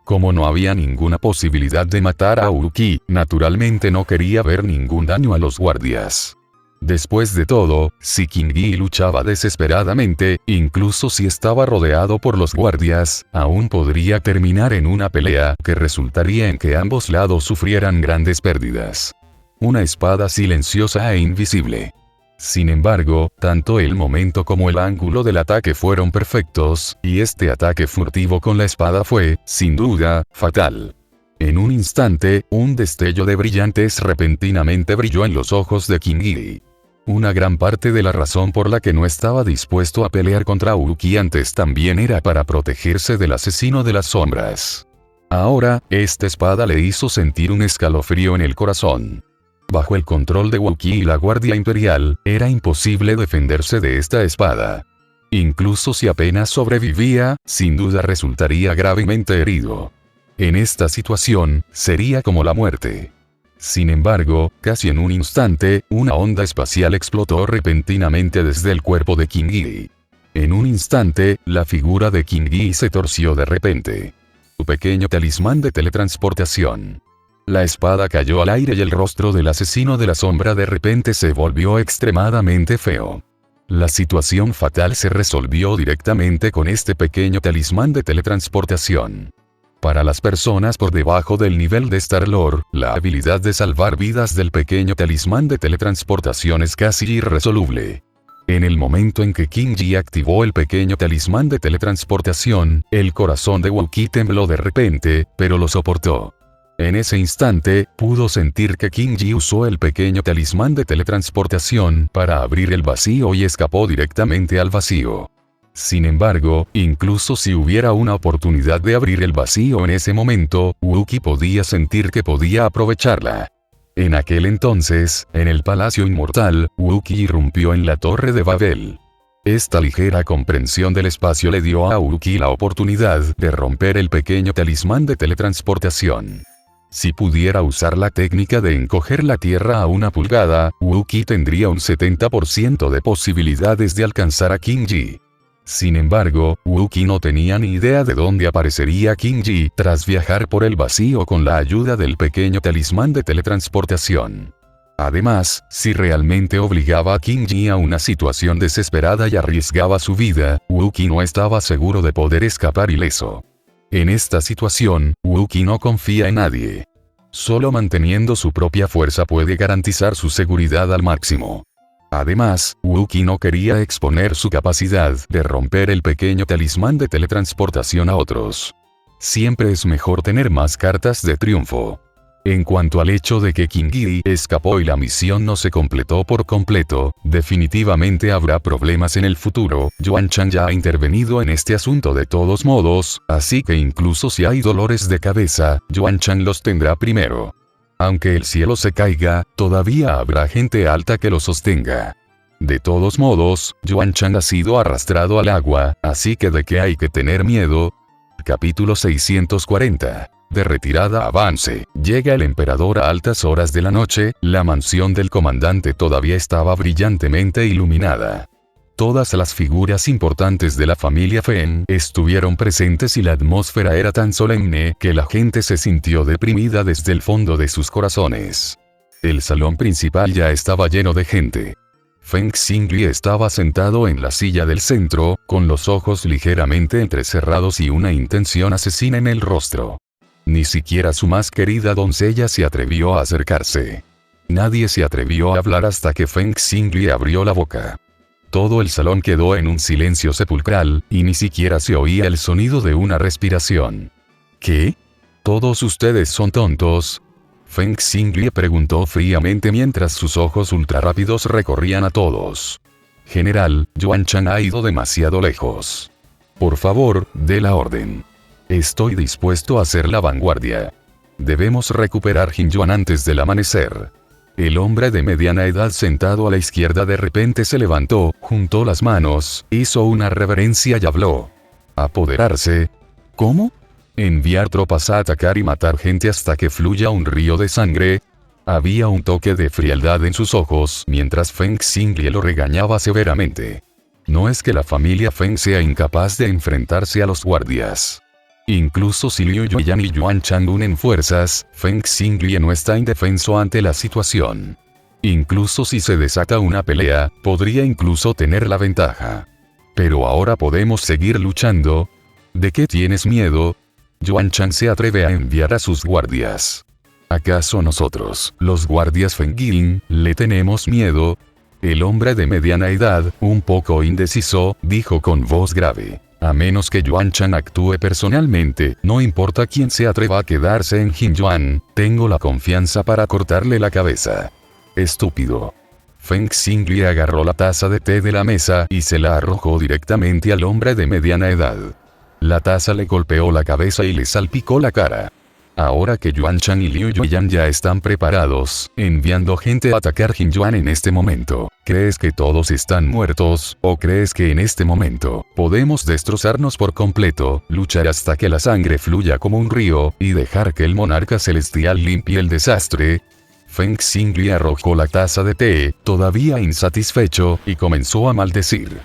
Como no había ninguna posibilidad de matar a Wookiee, naturalmente no quería ver ningún daño a los guardias. Después de todo, si King Yi luchaba desesperadamente, incluso si estaba rodeado por los guardias, aún podría terminar en una pelea que resultaría en que ambos lados sufrieran grandes pérdidas. Una espada silenciosa e invisible. Sin embargo, tanto el momento como el ángulo del ataque fueron perfectos, y este ataque furtivo con la espada fue, sin duda, fatal. En un instante, un destello de brillantes repentinamente brilló en los ojos de King Yi. Una gran parte de la razón por la que no estaba dispuesto a pelear contra Uki antes también era para protegerse del asesino de las sombras. Ahora, esta espada le hizo sentir un escalofrío en el corazón. Bajo el control de Wookiee y la Guardia Imperial, era imposible defenderse de esta espada. Incluso si apenas sobrevivía, sin duda resultaría gravemente herido. En esta situación, sería como la muerte. Sin embargo, casi en un instante, una onda espacial explotó repentinamente desde el cuerpo de King Yi. En un instante, la figura de King Yi se torció de repente. Su pequeño talismán de teletransportación. La espada cayó al aire y el rostro del asesino de la sombra de repente se volvió extremadamente feo. La situación fatal se resolvió directamente con este pequeño talismán de teletransportación. Para las personas por debajo del nivel de Star-Lord, la habilidad de salvar vidas del pequeño talismán de teletransportación es casi irresoluble. En el momento en que King Yi activó el pequeño talismán de teletransportación, el corazón de Wookiee tembló de repente, pero lo soportó. En ese instante, pudo sentir que King Yi usó el pequeño talismán de teletransportación para abrir el vacío y escapó directamente al vacío. Sin embargo, incluso si hubiera una oportunidad de abrir el vacío en ese momento, Wookiee podía sentir que podía aprovecharla. En aquel entonces, en el Palacio Inmortal, Wookiee irrumpió en la Torre de Babel. Esta ligera comprensión del espacio le dio a Wookiee la oportunidad de romper el pequeño talismán de teletransportación. Si pudiera usar la técnica de encoger la Tierra a 1 pulgada, Wookiee tendría un 70% de posibilidades de alcanzar a King Yi. Sin embargo, Wookiee no tenía ni idea de dónde aparecería King Yi tras viajar por el vacío con la ayuda del pequeño talismán de teletransportación. Además, si realmente obligaba a King Yi a una situación desesperada y arriesgaba su vida, Wookiee no estaba seguro de poder escapar ileso. En esta situación, Wookiee no confía en nadie. Solo manteniendo su propia fuerza puede garantizar su seguridad al máximo. Además, Wookiee no quería exponer su capacidad de romper el pequeño talismán de teletransportación a otros. Siempre es mejor tener más cartas de triunfo. En cuanto al hecho de que King Yi escapó y la misión no se completó por completo, definitivamente habrá problemas en el futuro. Yuan Chang ya ha intervenido en este asunto de todos modos, así que incluso si hay dolores de cabeza, Yuan Chang los tendrá primero. Aunque el cielo se caiga, todavía habrá gente alta que lo sostenga. De todos modos, Yuan Chang ha sido arrastrado al agua, así que ¿de qué hay que tener miedo? Capítulo 640. De retirada avance. Llega el emperador a altas horas de la noche, la mansión del comandante todavía estaba brillantemente iluminada. Todas las figuras importantes de la familia Feng estuvieron presentes y la atmósfera era tan solemne que la gente se sintió deprimida desde el fondo de sus corazones. El salón principal ya estaba lleno de gente. Feng Xingli estaba sentado en la silla del centro, con los ojos ligeramente entrecerrados y una intención asesina en el rostro. Ni siquiera su más querida doncella se atrevió a acercarse. Nadie se atrevió a hablar hasta que Feng Xingli abrió la boca. Todo el salón quedó en un silencio sepulcral, y ni siquiera se oía el sonido de una respiración. ¿Qué? ¿Todos ustedes son tontos? Feng Xingli preguntó fríamente mientras sus ojos ultrarrápidos recorrían a todos. General, Yuan Chang ha ido demasiado lejos. Por favor, dé la orden. Estoy dispuesto a hacer la vanguardia. Debemos recuperar Jinjuan antes del amanecer. El hombre de mediana edad sentado a la izquierda de repente se levantó, juntó las manos, hizo una reverencia y habló. ¿Apoderarse? ¿Cómo? ¿Enviar tropas a atacar y matar gente hasta que fluya un río de sangre? Había un toque de frialdad en sus ojos mientras Feng Xingli lo regañaba severamente. No es que la familia Feng sea incapaz de enfrentarse a los guardias. Incluso si Liu Yuyan y Yuan Chang unen fuerzas, Feng Xingli no está indefenso ante la situación. Incluso si se desata una pelea, podría incluso tener la ventaja. Pero ahora podemos seguir luchando. ¿De qué tienes miedo? Yuan Chang se atreve a enviar a sus guardias. ¿Acaso nosotros, los guardias Fengying, le tenemos miedo? El hombre de mediana edad, un poco indeciso, dijo con voz grave. A menos que Yuan Chang actúe personalmente, no importa quién se atreva a quedarse en Jinjuan, tengo la confianza para cortarle la cabeza. Estúpido. Feng Xingli agarró la taza de té de la mesa y se la arrojó directamente al hombre de mediana edad. La taza le golpeó la cabeza y le salpicó la cara. Ahora que Yuan Chang y Liu Yuyan ya están preparados, enviando gente a atacar Jin Yuan en este momento, ¿crees que todos están muertos, o crees que en este momento podemos destrozarnos por completo, luchar hasta que la sangre fluya como un río, y dejar que el monarca celestial limpie el desastre? Feng Xingli arrojó la taza de té, todavía insatisfecho, y comenzó a maldecir.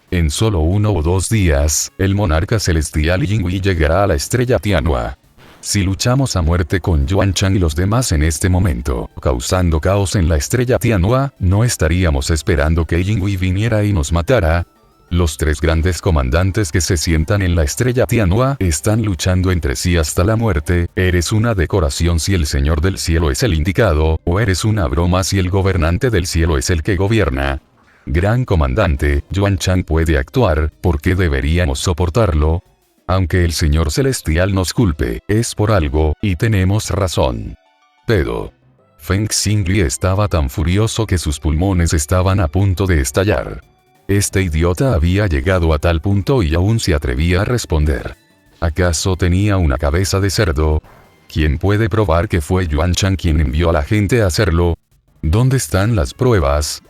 En solo 1 o 2 días, el monarca celestial Yinghui llegará a la estrella Tianhua. Si luchamos a muerte con Yuan Chang y los demás en este momento, causando caos en la estrella Tianhua, ¿no estaríamos esperando que Yinghui viniera y nos matara? Los 3 grandes comandantes que se sientan en la estrella Tianhua están luchando entre sí hasta la muerte. ¿Eres una decoración si el Señor del Cielo es el indicado, o eres una broma si el gobernante del cielo es el que gobierna? Gran comandante, Yuan Chang puede actuar, ¿por qué deberíamos soportarlo? Aunque el Señor Celestial nos culpe, es por algo, y tenemos razón. Pero Feng Xingli estaba tan furioso que sus pulmones estaban a punto de estallar. Este idiota había llegado a tal punto y aún se atrevía a responder. ¿Acaso tenía una cabeza de cerdo? ¿Quién puede probar que fue Yuan Chang quien envió a la gente a hacerlo? ¿Dónde están las pruebas?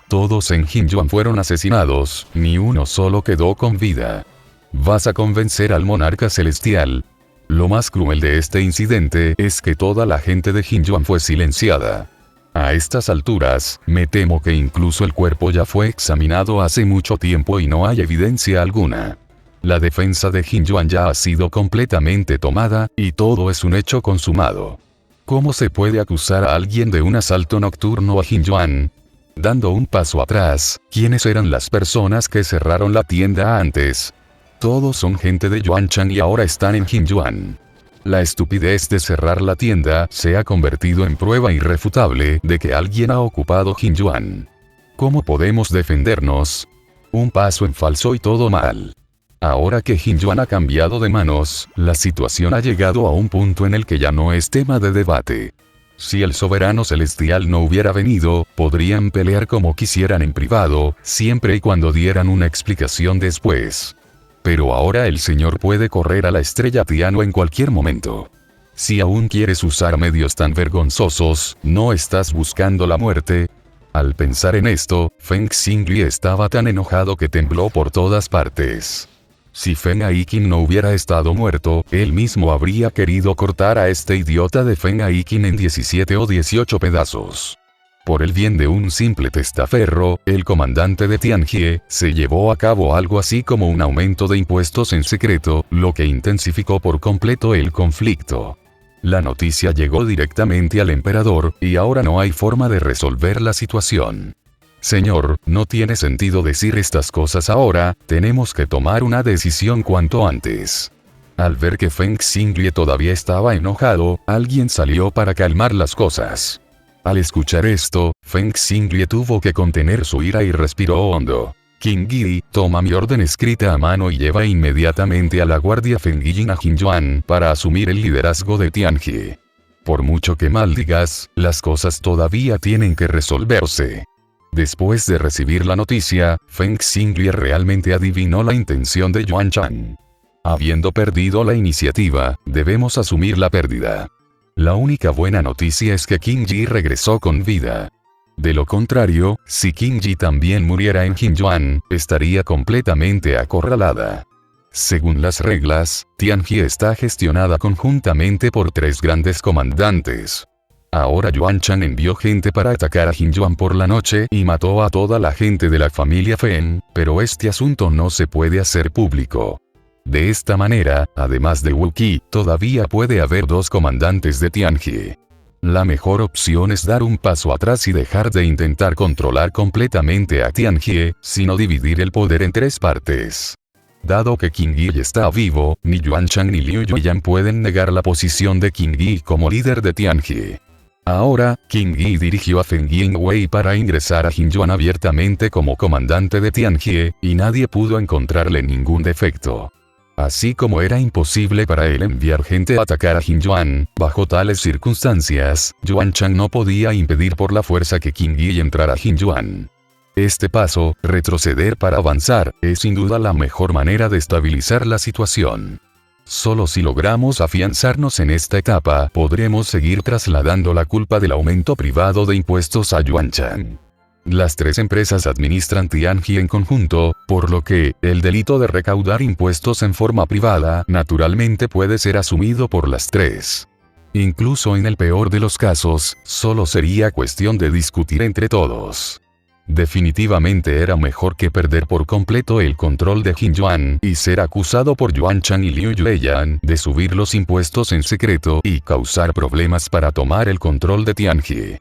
Todos en Jin Yuan fueron asesinados, ni uno solo quedó con vida. ¿Vas a convencer al monarca celestial? Lo más cruel de este incidente es que toda la gente de Jin Yuan fue silenciada. A estas alturas, me temo que incluso el cuerpo ya fue examinado hace mucho tiempo y no hay evidencia alguna. La defensa de Jin Yuan ya ha sido completamente tomada, y todo es un hecho consumado. ¿Cómo se puede acusar a alguien de un asalto nocturno a Jin Yuan? Dando un paso atrás, ¿quiénes eran las personas que cerraron la tienda antes? Todos son gente de Yuan Chang y ahora están en Jin Yuan. La estupidez de cerrar la tienda se ha convertido en prueba irrefutable de que alguien ha ocupado Jin Yuan. ¿Cómo podemos defendernos? Un paso en falso y todo mal. Ahora que Jin Yuan ha cambiado de manos, la situación ha llegado a un punto en el que ya no es tema de debate. Si el soberano celestial no hubiera venido, podrían pelear como quisieran en privado, siempre y cuando dieran una explicación después. Pero ahora el Señor puede correr a la estrella Tianhua en cualquier momento. Si aún quieres usar medios tan vergonzosos, ¿no estás buscando la muerte? Al pensar en esto, Feng Xingli estaba tan enojado que tembló por todas partes. Si Feng Aiqin no hubiera estado muerto, él mismo habría querido cortar a este idiota de Feng Aiqin en 17 o 18 pedazos. Por el bien de un simple testaferro, el comandante de Tianjie se llevó a cabo algo así como un aumento de impuestos en secreto, lo que intensificó por completo el conflicto. La noticia llegó directamente al emperador, y ahora no hay forma de resolver la situación. Señor, no tiene sentido decir estas cosas ahora, tenemos que tomar una decisión cuanto antes. Al ver que Feng Xingli todavía estaba enojado, alguien salió para calmar las cosas. Al escuchar esto, Feng Xingli tuvo que contener su ira y respiró hondo. Qin Yi, toma mi orden escrita a mano y lleva inmediatamente a la guardia Fengying a Jin Yuan para asumir el liderazgo de Tianjie. Por mucho que maldigas, las cosas todavía tienen que resolverse. Después de recibir la noticia, Feng Xingli realmente adivinó la intención de Yuan Chang. Habiendo perdido la iniciativa, debemos asumir la pérdida. La única buena noticia es que Qin Yi regresó con vida. De lo contrario, si Qin Yi también muriera en Jin Yuan, estaría completamente acorralada. Según las reglas, Tianjie está gestionada conjuntamente por 3 grandes comandantes. Ahora Yuan Chang envió gente para atacar a Jin Yuan por la noche y mató a toda la gente de la familia Fen, pero este asunto no se puede hacer público. De esta manera, además de Wu Qi, todavía puede haber 2 comandantes de Tianjie. La mejor opción es dar un paso atrás y dejar de intentar controlar completamente a Tianjie, sino dividir el poder en 3 partes. Dado que Qin Yi está vivo, ni Yuan Chang ni Liu Yuyan pueden negar la posición de Qin Yi como líder de Tianjie. Ahora, Qin Yi dirigió a Feng Yingwei para ingresar a Jin Yuan abiertamente como comandante de Tianjie, y nadie pudo encontrarle ningún defecto. Así como era imposible para él enviar gente a atacar a Qin Yuan, bajo tales circunstancias, Yuan Chang no podía impedir por la fuerza que Qin Yi entrara a Qin Yuan. Este paso, retroceder para avanzar, es sin duda la mejor manera de estabilizar la situación. Solo si logramos afianzarnos en esta etapa, podremos seguir trasladando la culpa del aumento privado de impuestos a Yuan Chang. Las tres empresas administran Tianji en conjunto, por lo que, el delito de recaudar impuestos en forma privada, naturalmente puede ser asumido por las tres. Incluso en el peor de los casos, solo sería cuestión de discutir entre todos. Definitivamente era mejor que perder por completo el control de Qin Yuan y ser acusado por Yuan Chang y Liu Yueyan de subir los impuestos en secreto y causar problemas para tomar el control de Tianji.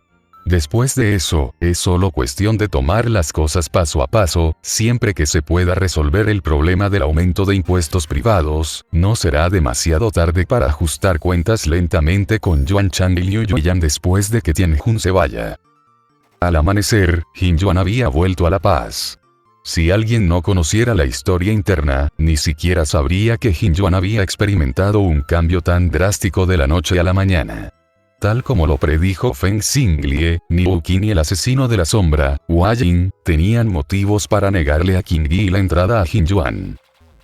Después de eso, es solo cuestión de tomar las cosas paso a paso, siempre que se pueda resolver el problema del aumento de impuestos privados, no será demasiado tarde para ajustar cuentas lentamente con Yuan Chang y Liu Yueyan después de que Tianjun se vaya. Al amanecer, Qin Yuan había vuelto a la paz. Si alguien no conociera la historia interna, ni siquiera sabría que Qin Yuan había experimentado un cambio tan drástico de la noche a la mañana. Tal como lo predijo Feng Xinglie, ni Wu Qin ni el asesino de la sombra, Hua Jing, tenían motivos para negarle a Qin Yi la entrada a Qin Yuan.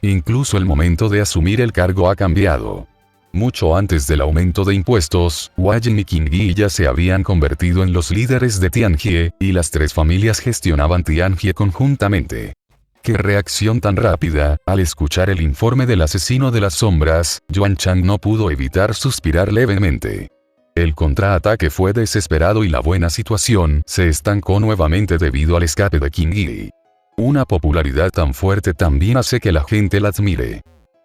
Incluso el momento de asumir el cargo ha cambiado. Mucho antes del aumento de impuestos, Hua Jing y Qin Yi ya se habían convertido en los líderes de Tianjie, y las tres familias gestionaban Tianjie conjuntamente. ¡Qué reacción tan rápida! Al escuchar el informe del asesino de las sombras, Yuan Chang no pudo evitar suspirar levemente. El contraataque fue desesperado y la buena situación se estancó nuevamente debido al escape de Qin Yi. Una popularidad tan fuerte también hace que la gente la admire.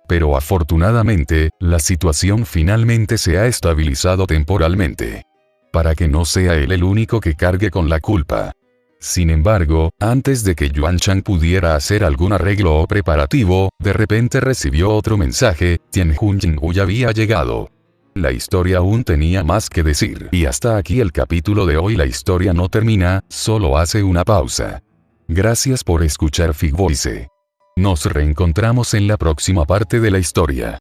Pero afortunadamente, la situación finalmente se ha estabilizado temporalmente. Para que no sea él el único que cargue con la culpa. Sin embargo, antes de que Yuan Chang pudiera hacer algún arreglo o preparativo, de repente recibió otro mensaje: Tianjun Jingwu ya había llegado. La historia aún tenía más que decir. Y hasta aquí el capítulo de hoy. La historia no termina, solo hace una pausa. Gracias por escuchar Fig Voice. Nos reencontramos en la próxima parte de la historia.